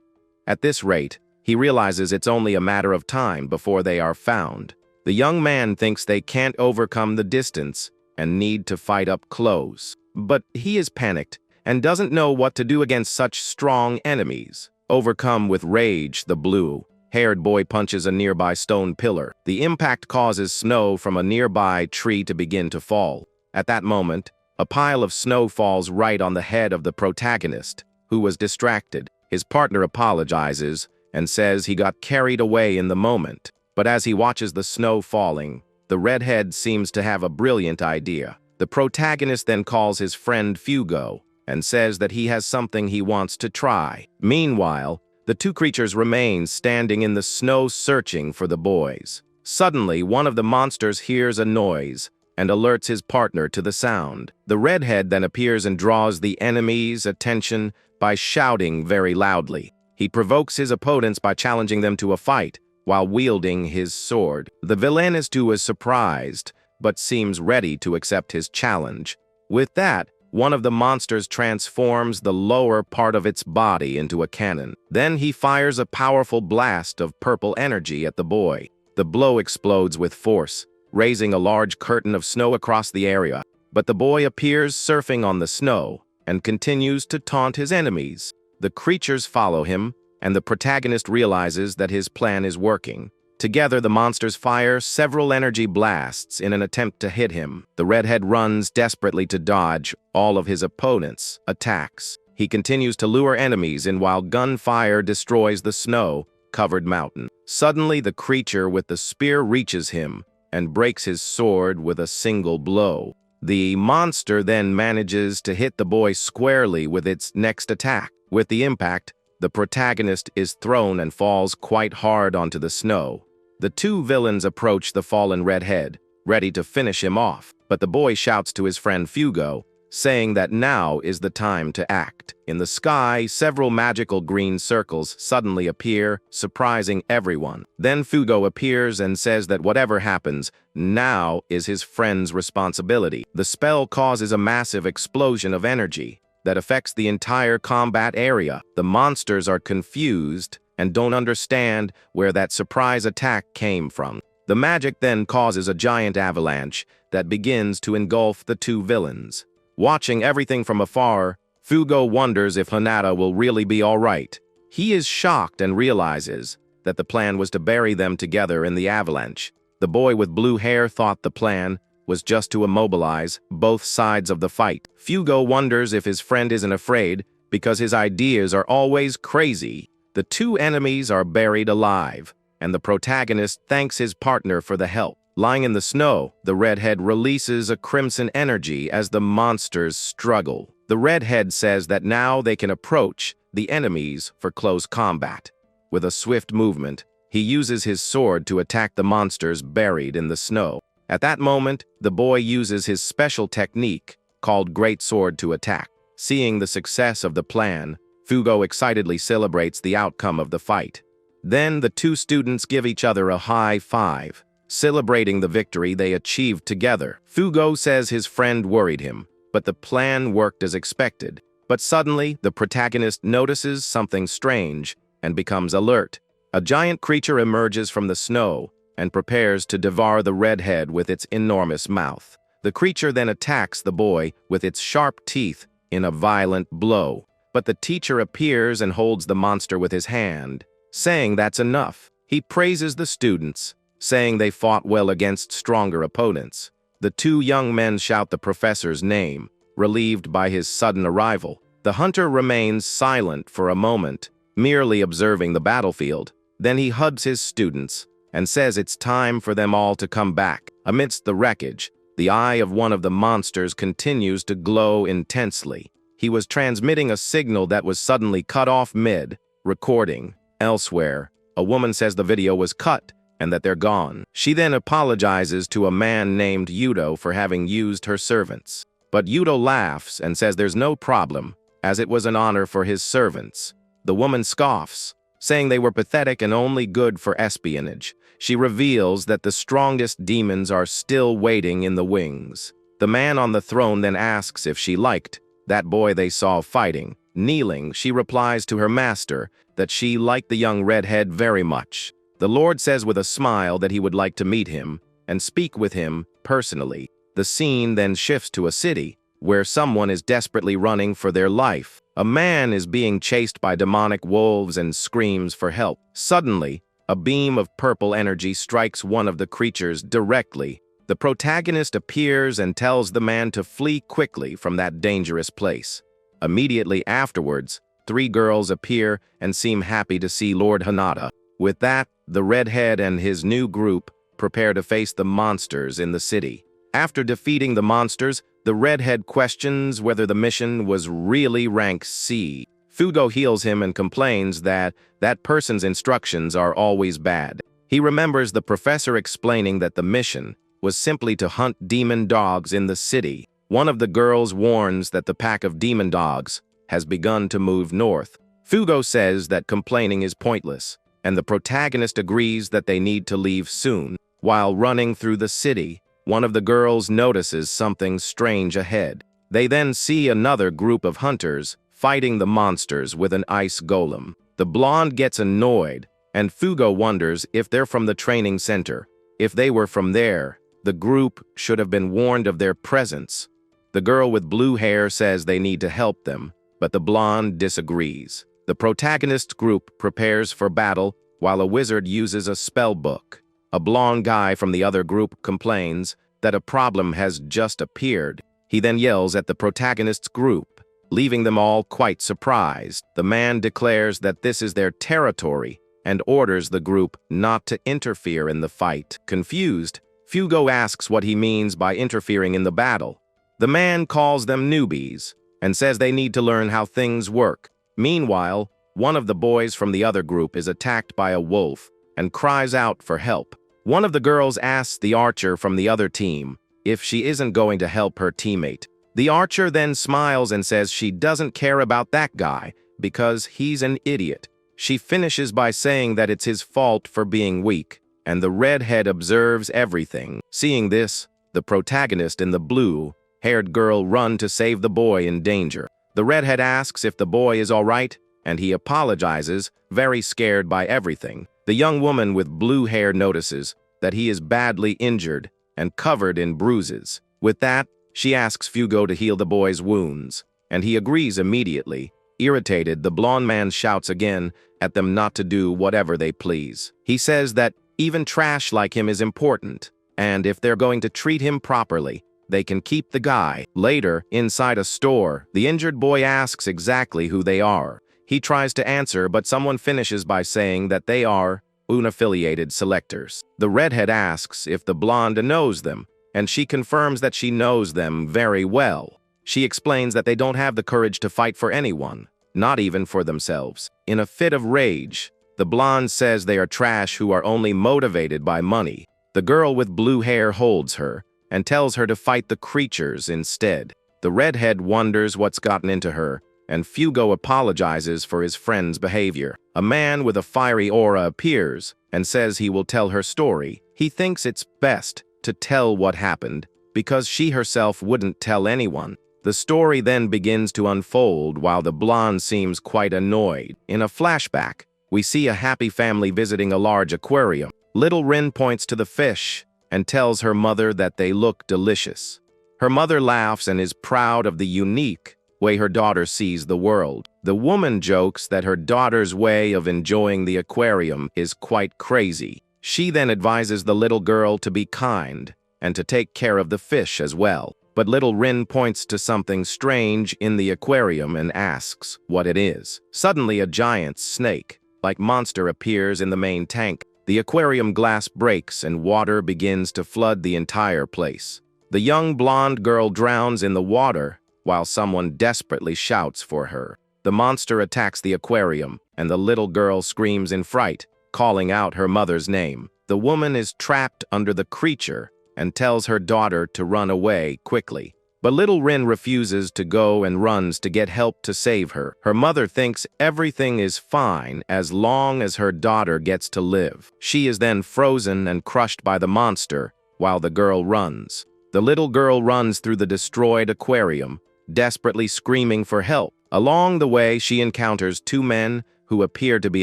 At this rate, he realizes it's only a matter of time before they are found. The young man thinks they can't overcome the distance and need to fight up close. But he is panicked and doesn't know what to do against such strong enemies. Overcome with rage, the blue-haired boy punches a nearby stone pillar. The impact causes snow from a nearby tree to begin to fall. At that moment, a pile of snow falls right on the head of the protagonist, who was distracted. His partner apologizes and says he got carried away in the moment. But as he watches the snow falling, the redhead seems to have a brilliant idea. The protagonist then calls his friend Fugo and says that he has something he wants to try. Meanwhile, the two creatures remain standing in the snow searching for the boys. Suddenly, one of the monsters hears a noise and alerts his partner to the sound. The redhead then appears and draws the enemy's attention by shouting very loudly. He provokes his opponents by challenging them to a fight while wielding his sword. The villainess too is surprised, but seems ready to accept his challenge. With that, one of the monsters transforms the lower part of its body into a cannon. Then he fires a powerful blast of purple energy at the boy. The blow explodes with force, raising a large curtain of snow across the area. But the boy appears surfing on the snow and continues to taunt his enemies. The creatures follow him, and the protagonist realizes that his plan is working. Together, the monsters fire several energy blasts in an attempt to hit him. The redhead runs desperately to dodge all of his opponents' attacks. He continues to lure enemies in while gunfire destroys the snow-covered mountain. Suddenly, the creature with the spear reaches him and breaks his sword with a single blow. The monster then manages to hit the boy squarely with its next attack. With the impact, the protagonist is thrown and falls quite hard onto the snow. The two villains approach the fallen redhead, ready to finish him off, but the boy shouts to his friend Fugo, saying that now is the time to act. In the sky, several magical green circles suddenly appear, surprising everyone. Then Fugo appears and says that whatever happens, now is his friend's responsibility. The spell causes a massive explosion of energy that affects the entire combat area. The monsters are confused and don't understand where that surprise attack came from. The magic then causes a giant avalanche that begins to engulf the two villains. Watching everything from afar, Fugo wonders if Hinata will really be all right. He is shocked and realizes that the plan was to bury them together in the avalanche. The boy with blue hair thought the plan was just to immobilize both sides of the fight. Fugo wonders if his friend isn't afraid because his ideas are always crazy. The two enemies are buried alive, and the protagonist thanks his partner for the help. Lying in the snow, the redhead releases a crimson energy as the monsters struggle. The redhead says that now they can approach the enemies for close combat. With a swift movement, he uses his sword to attack the monsters buried in the snow. At that moment, the boy uses his special technique, called Great Sword, to attack. Seeing the success of the plan, Fugo excitedly celebrates the outcome of the fight. Then the two students give each other a high five, celebrating the victory they achieved together. Fugo says his friend worried him, but the plan worked as expected. But suddenly, the protagonist notices something strange and becomes alert. A giant creature emerges from the snow and prepares to devour the redhead with its enormous mouth. The creature then attacks the boy with its sharp teeth in a violent blow. But the teacher appears and holds the monster with his hand, saying that's enough. He praises the students, saying they fought well against stronger opponents. The two young men shout the professor's name, relieved by his sudden arrival. The hunter remains silent for a moment, merely observing the battlefield. Then he hugs his students and says it's time for them all to come back. Amidst the wreckage, The eye of one of the monsters continues to glow intensely. He was transmitting a signal that was suddenly cut off mid-recording. Elsewhere, a woman says the video was cut and that they're gone. She then apologizes to a man named Yudo for having used her servants. But Yudo laughs and says there's no problem, as it was an honor for his servants. The woman scoffs, saying they were pathetic and only good for espionage. She reveals that the strongest demons are still waiting in the wings. The man on the throne then asks if she liked that boy they saw fighting. Kneeling, she replies to her master that she liked the young redhead very much. The Lord says with a smile that he would like to meet him and speak with him personally. The scene then shifts to a city where someone is desperately running for their life. A man is being chased by demonic wolves and screams for help. Suddenly, a beam of purple energy strikes one of the creatures directly. The protagonist appears and tells the man to flee quickly from that dangerous place. Immediately afterwards, 3 girls appear and seem happy to see Lord Hanada. With that, the redhead and his new group prepare to face the monsters in the city. After defeating the monsters, the redhead questions whether the mission was really rank C. Fugo heals him and complains that that person's instructions are always bad. He remembers the professor explaining that the mission was simply to hunt demon dogs in the city. One of the girls warns that the pack of demon dogs has begun to move north. Fugo says that complaining is pointless, and the protagonist agrees that they need to leave soon. While running through the city, one of the girls notices something strange ahead. They then see another group of hunters fighting the monsters with an ice golem. The blonde gets annoyed, and Fugo wonders if they're from the training center. If they were from there, the group should have been warned of their presence. The girl with blue hair says they need to help them, but the blonde disagrees. The protagonist group prepares for battle while a wizard uses a spell book. A blonde guy from the other group complains that a problem has just appeared. He then yells at the protagonist's group, leaving them all quite surprised. The man declares that this is their territory and orders the group not to interfere in the fight. Confused, Fugo asks what he means by interfering in the battle. The man calls them newbies and says they need to learn how things work. Meanwhile, one of the boys from the other group is attacked by a wolf and cries out for help. One of the girls asks the archer from the other team if she isn't going to help her teammate. The archer then smiles and says she doesn't care about that guy because he's an idiot. She finishes by saying that it's his fault for being weak, and the redhead observes everything. Seeing this, the protagonist and the blue-haired girl run to save the boy in danger. The redhead asks if the boy is all right, and he apologizes, very scared by everything. The young woman with blue hair notices that he is badly injured and covered in bruises. With that, she asks Fugo to heal the boy's wounds, and he agrees immediately. Irritated, the blonde man shouts again at them not to do whatever they please. He says that even trash like him is important, and if they're going to treat him properly, they can keep the guy. Later, inside a store, the injured boy asks exactly who they are. He tries to answer, but someone finishes by saying that they are unaffiliated selectors. The redhead asks if the blonde knows them, and she confirms that she knows them very well. She explains that they don't have the courage to fight for anyone, not even for themselves. In a fit of rage, the blonde says they are trash who are only motivated by money. The girl with blue hair holds her and tells her to fight the creatures instead. The redhead wonders what's gotten into her, and Fugo apologizes for his friend's behavior. A man with a fiery aura appears and says he will tell her story. He thinks it's best to tell what happened because she herself wouldn't tell anyone. The story then begins to unfold while the blonde seems quite annoyed. In a flashback, we see a happy family visiting a large aquarium. Little Rin points to the fish and tells her mother that they look delicious. Her mother laughs and is proud of the unique way her daughter sees the world. The woman jokes that her daughter's way of enjoying the aquarium is quite crazy. She then advises the little girl to be kind and to take care of the fish as well. But little Rin points to something strange in the aquarium and asks what it is. Suddenly, a giant snake-like monster appears in the main tank. The aquarium glass breaks and water begins to flood the entire place. The young blonde girl drowns in the water while someone desperately shouts for her. The monster attacks the aquarium, and the little girl screams in fright, calling out her mother's name. The woman is trapped under the creature and tells her daughter to run away quickly. But little Rin refuses to go and runs to get help to save her. Her mother thinks everything is fine as long as her daughter gets to live. She is then frozen and crushed by the monster while the girl runs. The little girl runs through the destroyed aquarium, desperately screaming for help. Along the way, she encounters two men who appear to be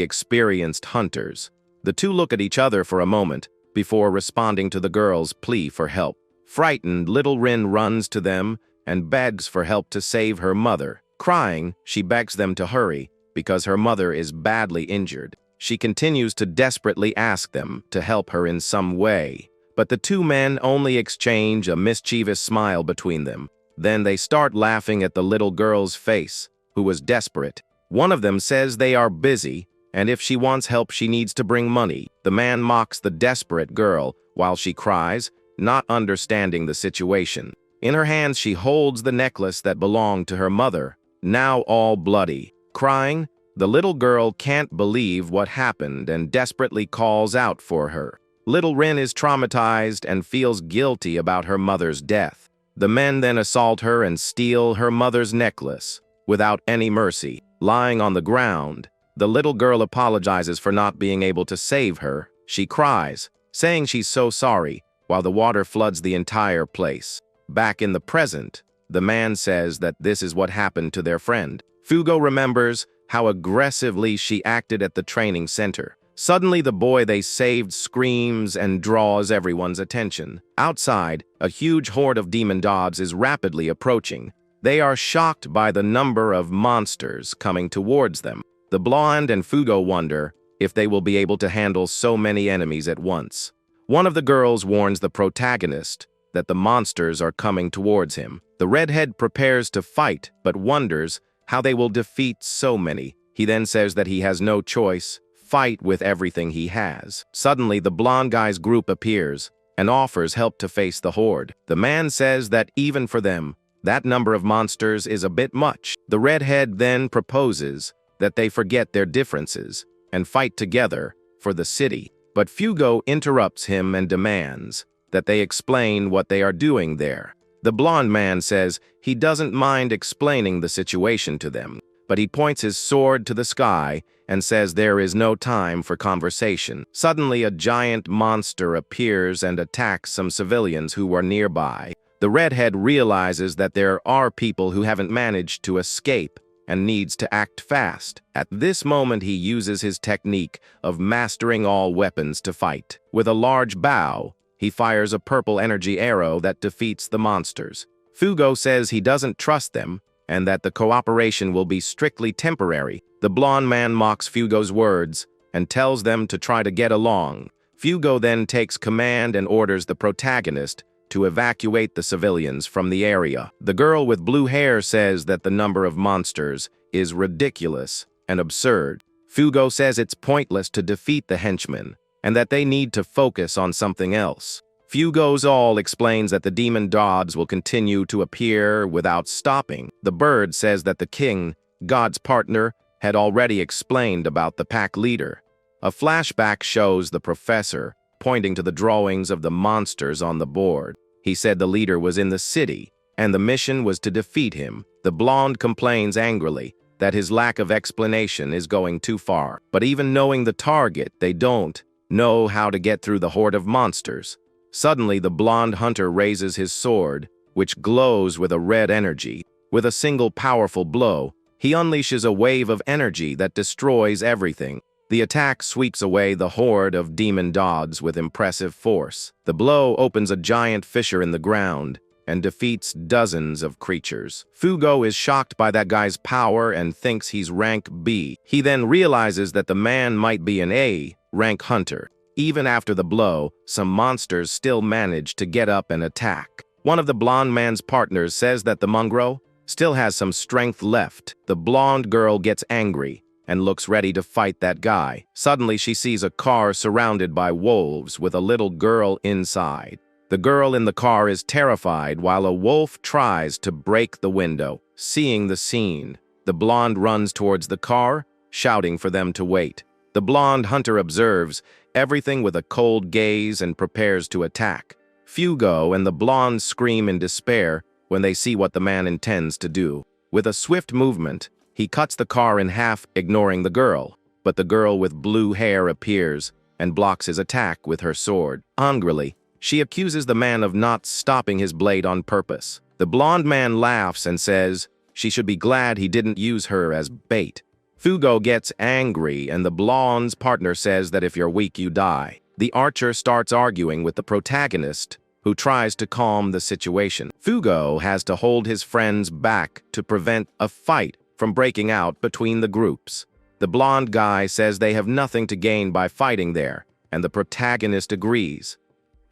experienced hunters. The two look at each other for a moment before responding to the girl's plea for help. Frightened, little Rin runs to them and begs for help to save her mother. Crying, she begs them to hurry because her mother is badly injured. She continues to desperately ask them to help her in some way, but the two men only exchange a mischievous smile between them. Then they start laughing at the little girl's face, who was desperate. One of them says they are busy, and if she wants help, she needs to bring money. The man mocks the desperate girl while she cries, not understanding the situation. In her hands, she holds the necklace that belonged to her mother, now all bloody. Crying, the little girl can't believe what happened and desperately calls out for her. Little Rin is traumatized and feels guilty about her mother's death. The men then assault her and steal her mother's necklace without any mercy. Lying on the ground, the little girl apologizes for not being able to save her. She cries, saying she's so sorry, while the water floods the entire place. Back in the present, the man says that this is what happened to their friend. Fugo remembers how aggressively she acted at the training center. Suddenly, the boy they saved screams and draws everyone's attention. Outside, a huge horde of demon dogs is rapidly approaching. They are shocked by the number of monsters coming towards them. The blonde and Fugo wonder if they will be able to handle so many enemies at once. One of the girls warns the protagonist that the monsters are coming towards him. The redhead prepares to fight, but wonders how they will defeat so many. He then says that he has no choice, fight with everything he has. Suddenly, the blonde guy's group appears and offers help to face the horde. The man says that even for them, that number of monsters is a bit much. The redhead then proposes that they forget their differences and fight together for the city. But Fugo interrupts him and demands that they explain what they are doing there. The blonde man says he doesn't mind explaining the situation to them, but he points his sword to the sky and says there is no time for conversation. Suddenly, a giant monster appears and attacks some civilians who are nearby. The redhead realizes that there are people who haven't managed to escape and needs to act fast. At this moment, he uses his technique of mastering all weapons to fight. With a large bow, he fires a purple energy arrow that defeats the monsters. Fugo says he doesn't trust them and that the cooperation will be strictly temporary. The blonde man mocks Fugo's words and tells them to try to get along. Fugo then takes command and orders the protagonist to evacuate the civilians from the area. The girl with blue hair says that the number of monsters is ridiculous and absurd. Fugo says it's pointless to defeat the henchmen and that they need to focus on something else. Fugo's all explains that the demon dogs will continue to appear without stopping. The bird says that the king, God's partner, had already explained about the pack leader. A flashback shows the professor pointing to the drawings of the monsters on the board. He said the leader was in the city, and the mission was to defeat him. The blonde complains angrily that his lack of explanation is going too far. But even knowing the target, they don't know how to get through the horde of monsters. Suddenly, the blonde hunter raises his sword, which glows with a red energy. With a single powerful blow, he unleashes a wave of energy that destroys everything. The attack sweeps away the horde of demon dogs with impressive force. The blow opens a giant fissure in the ground and defeats dozens of creatures. Fugo is shocked by that guy's power and thinks he's rank B. He then realizes that the man might be an A rank hunter. Even after the blow, some monsters still manage to get up and attack. One of the blonde man's partners says that the mongrel still has some strength left. The blonde girl gets angry and looks ready to fight that guy. Suddenly, she sees a car surrounded by wolves with a little girl inside. The girl in the car is terrified while a wolf tries to break the window. Seeing the scene, the blonde runs towards the car, shouting for them to wait. The blonde hunter observes everything with a cold gaze and prepares to attack. Fugo and the blonde scream in despair when they see what the man intends to do. With a swift movement, he cuts the car in half, ignoring the girl. But the girl with blue hair appears and blocks his attack with her sword. Angrily, she accuses the man of not stopping his blade on purpose. The blonde man laughs and says she should be glad he didn't use her as bait. Fugo gets angry and the blonde's partner says that if you're weak, you die. The archer starts arguing with the protagonist, who tries to calm the situation. Fugo has to hold his friends back to prevent a fight from breaking out between the groups. The blonde guy says they have nothing to gain by fighting there, and the protagonist agrees.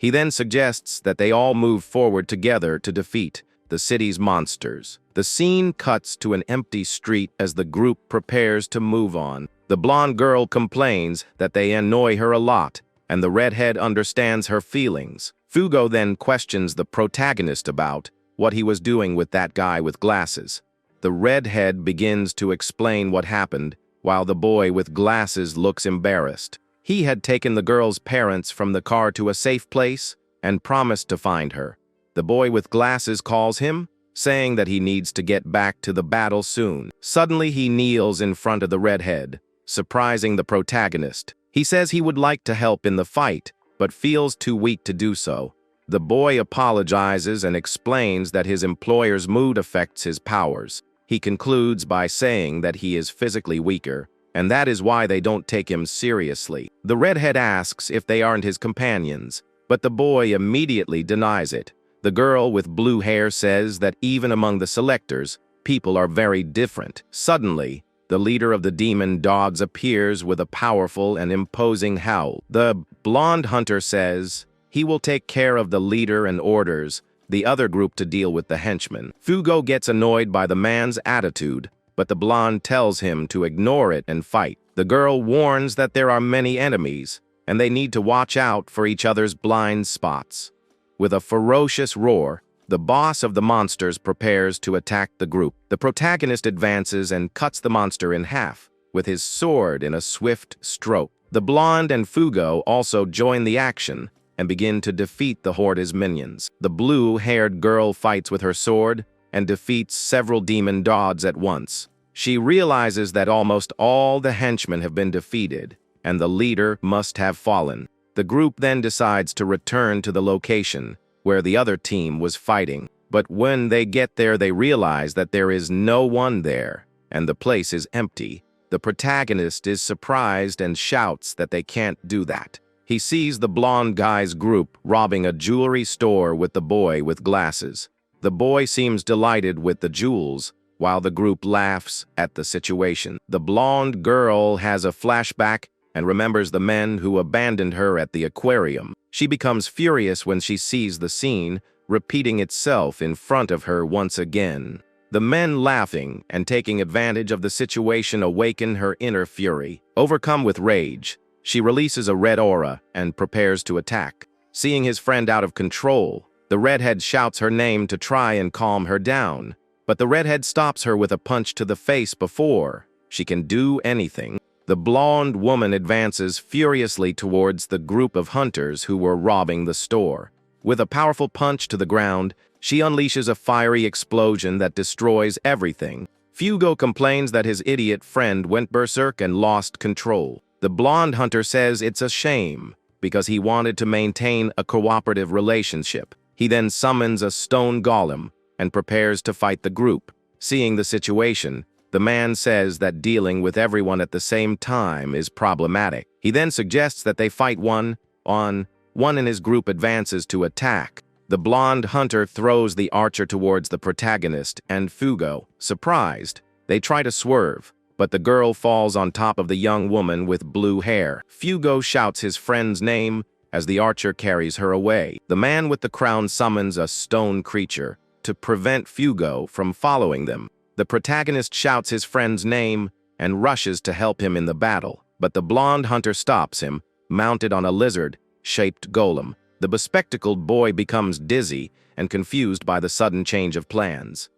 He then suggests that they all move forward together to defeat the city's monsters. The scene cuts to an empty street as the group prepares to move on. The blonde girl complains that they annoy her a lot, and the redhead understands her feelings. Fugo then questions the protagonist about what he was doing with that guy with glasses. The redhead begins to explain what happened, while the boy with glasses looks embarrassed. He had taken the girl's parents from the car to a safe place and promised to find her. The boy with glasses calls him, saying that he needs to get back to the battle soon. Suddenly, he kneels in front of the redhead, surprising the protagonist. He says he would like to help in the fight, but feels too weak to do so. The boy apologizes and explains that his employer's mood affects his powers. He concludes by saying that he is physically weaker, and that is why they don't take him seriously. The redhead asks if they aren't his companions, but the boy immediately denies it. The girl with blue hair says that even among the selectors, people are very different. Suddenly, the leader of the demon dogs appears with a powerful and imposing howl. The blonde hunter says he will take care of the leader and orders the other group to deal with the henchmen. Fugo gets annoyed by the man's attitude, but the blonde tells him to ignore it and fight. The girl warns that there are many enemies, and they need to watch out for each other's blind spots. With a ferocious roar, the boss of the monsters prepares to attack the group. The protagonist advances and cuts the monster in half with his sword in a swift stroke. The blonde and Fugo also join the action and begin to defeat the horde's minions. The blue-haired girl fights with her sword and defeats several demon dogs at once. She realizes that almost all the henchmen have been defeated, and the leader must have fallen. The group then decides to return to the location where the other team was fighting. But when they get there, they realize that there is no one there, and the place is empty. The protagonist is surprised and shouts that they can't do that. He sees the blonde guy's group robbing a jewelry store with the boy with glasses. The boy seems delighted with the jewels, while the group laughs at the situation. The blonde girl has a flashback and remembers the men who abandoned her at the aquarium. She becomes furious when she sees the scene repeating itself in front of her once again. The men laughing and taking advantage of the situation awaken her inner fury. Overcome with rage, she releases a red aura and prepares to attack. Seeing his friend out of control, the redhead shouts her name to try and calm her down, but the redhead stops her with a punch to the face before she can do anything. The blonde woman advances furiously towards the group of hunters who were robbing the store. With a powerful punch to the ground, she unleashes a fiery explosion that destroys everything. Fugo complains that his idiot friend went berserk and lost control. The blonde hunter says it's a shame because he wanted to maintain a cooperative relationship. He then summons a stone golem and prepares to fight the group. Seeing the situation, the man says that dealing with everyone at the same time is problematic. He then suggests that they fight one-on-one and his group advances to attack. The blonde hunter throws the archer towards the protagonist and Fugo, surprised. They try to swerve, but the girl falls on top of the young woman with blue hair. Fugo shouts his friend's name as the archer carries her away. The man with the crown summons a stone creature to prevent Fugo from following them. The protagonist shouts his friend's name and rushes to help him in the battle, but the blonde hunter stops him, mounted on a lizard-shaped golem. The bespectacled boy becomes dizzy and confused by the sudden change of plans.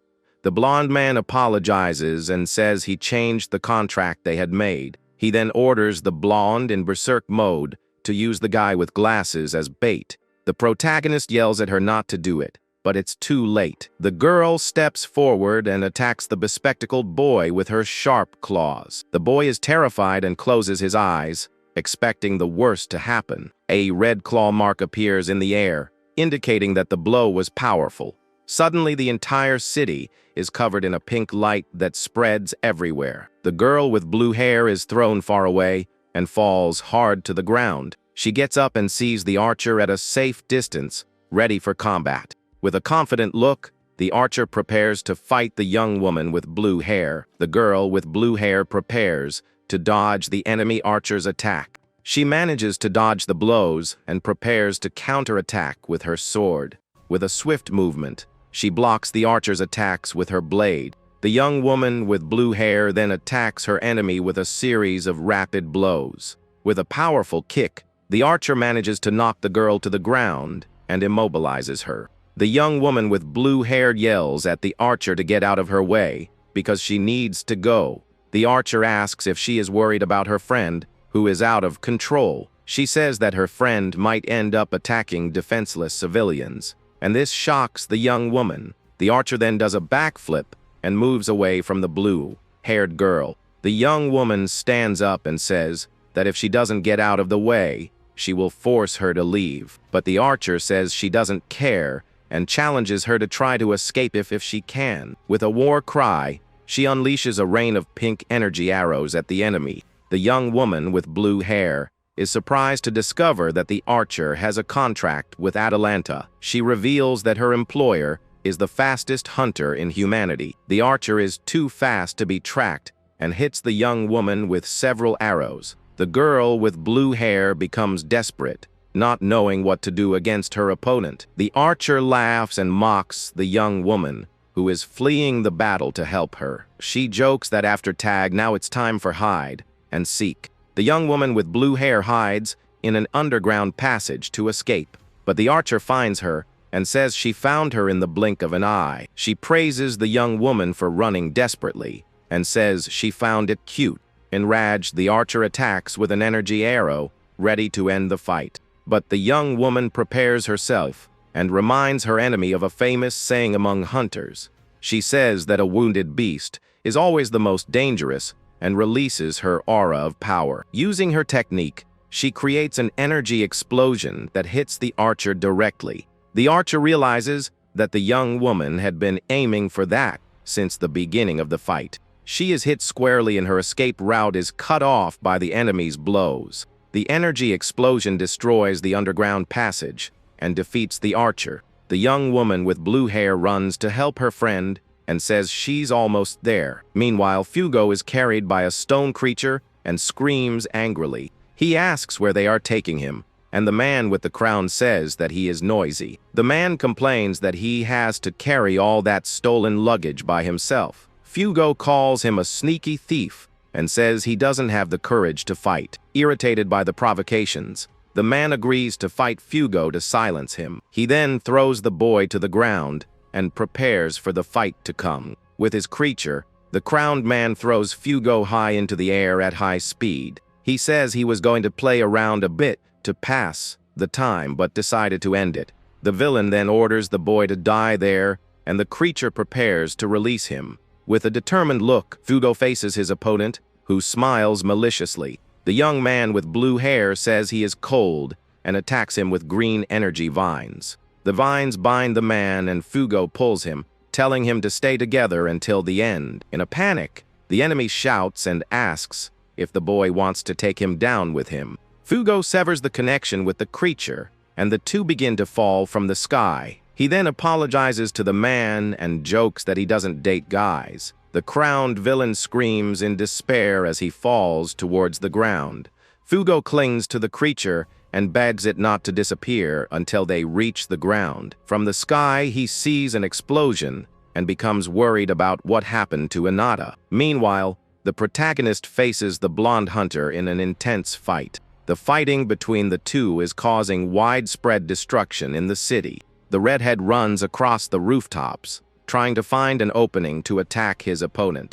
The blond man apologizes and says he changed the contract they had made. He then orders the blonde in berserk mode to use the guy with glasses as bait. The protagonist yells at her not to do it, but it's too late. The girl steps forward and attacks the bespectacled boy with her sharp claws. The boy is terrified and closes his eyes, expecting the worst to happen. A red claw mark appears in the air, indicating that the blow was powerful. Suddenly, the entire city is covered in a pink light that spreads everywhere. The girl with blue hair is thrown far away and falls hard to the ground. She gets up and sees the archer at a safe distance, ready for combat. With a confident look, the archer prepares to fight the young woman with blue hair. The girl with blue hair prepares to dodge the enemy archer's attack. She manages to dodge the blows and prepares to counterattack with her sword. With a swift movement, she blocks the archer's attacks with her blade. The young woman with blue hair then attacks her enemy with a series of rapid blows. With a powerful kick, the archer manages to knock the girl to the ground and immobilizes her. The young woman with blue hair yells at the archer to get out of her way because she needs to go. The archer asks if she is worried about her friend, who is out of control. She says that her friend might end up attacking defenseless civilians, and this shocks the young woman. The archer then does a backflip and moves away from the blue-haired girl. The young woman stands up and says that if she doesn't get out of the way, she will force her to leave. But the archer says she doesn't care and challenges her to try to escape if she can. With a war cry, she unleashes a rain of pink energy arrows at the enemy. The young woman with blue hair is surprised to discover that the archer has a contract with Atalanta. She reveals that her employer is the fastest hunter in humanity. The archer is too fast to be tracked and hits the young woman with several arrows. The girl with blue hair becomes desperate, not knowing what to do against her opponent. The archer laughs and mocks the young woman, who is fleeing the battle to help her. She jokes that after tag, now it's time for hide and seek. The young woman with blue hair hides in an underground passage to escape, but the archer finds her and says she found her in the blink of an eye. She praises the young woman for running desperately and says she found it cute. Enraged, the archer attacks with an energy arrow, ready to end the fight. But the young woman prepares herself and reminds her enemy of a famous saying among hunters. She says that a wounded beast is always the most dangerous and releases her aura of power. Using her technique, she creates an energy explosion that hits the archer directly. The archer realizes that the young woman had been aiming for that since the beginning of the fight. She is hit squarely and her escape route is cut off by the enemy's blows. The energy explosion destroys the underground passage and defeats the archer. The young woman with blue hair runs to help her friend and says she's almost there. Meanwhile, Fugo is carried by a stone creature and screams angrily. He asks where they are taking him, and the man with the crown says that he is noisy. The man complains that he has to carry all that stolen luggage by himself. Fugo calls him a sneaky thief and says he doesn't have the courage to fight. Irritated by the provocations, the man agrees to fight Fugo to silence him. He then throws the boy to the ground and prepares for the fight to come. With his creature, the crowned man throws Fugo high into the air at high speed. He says he was going to play around a bit to pass the time, but decided to end it. The villain then orders the boy to die there, and the creature prepares to release him. With a determined look, Fugo faces his opponent, who smiles maliciously. The young man with blue hair says he is cold and attacks him with green energy vines. The vines bind the man and Fugo pulls him, telling him to stay together until the end. In a panic, the enemy shouts and asks if the boy wants to take him down with him. Fugo severs the connection with the creature, and the two begin to fall from the sky. He then apologizes to the man and jokes that he doesn't date guys. The crowned villain screams in despair as he falls towards the ground. Fugo clings to the creature and begs it not to disappear until they reach the ground. From the sky, he sees an explosion and becomes worried about what happened to Anata. Meanwhile, the protagonist faces the blonde hunter in an intense fight. The fighting between the two is causing widespread destruction in the city. The redhead runs across the rooftops, trying to find an opening to attack his opponent.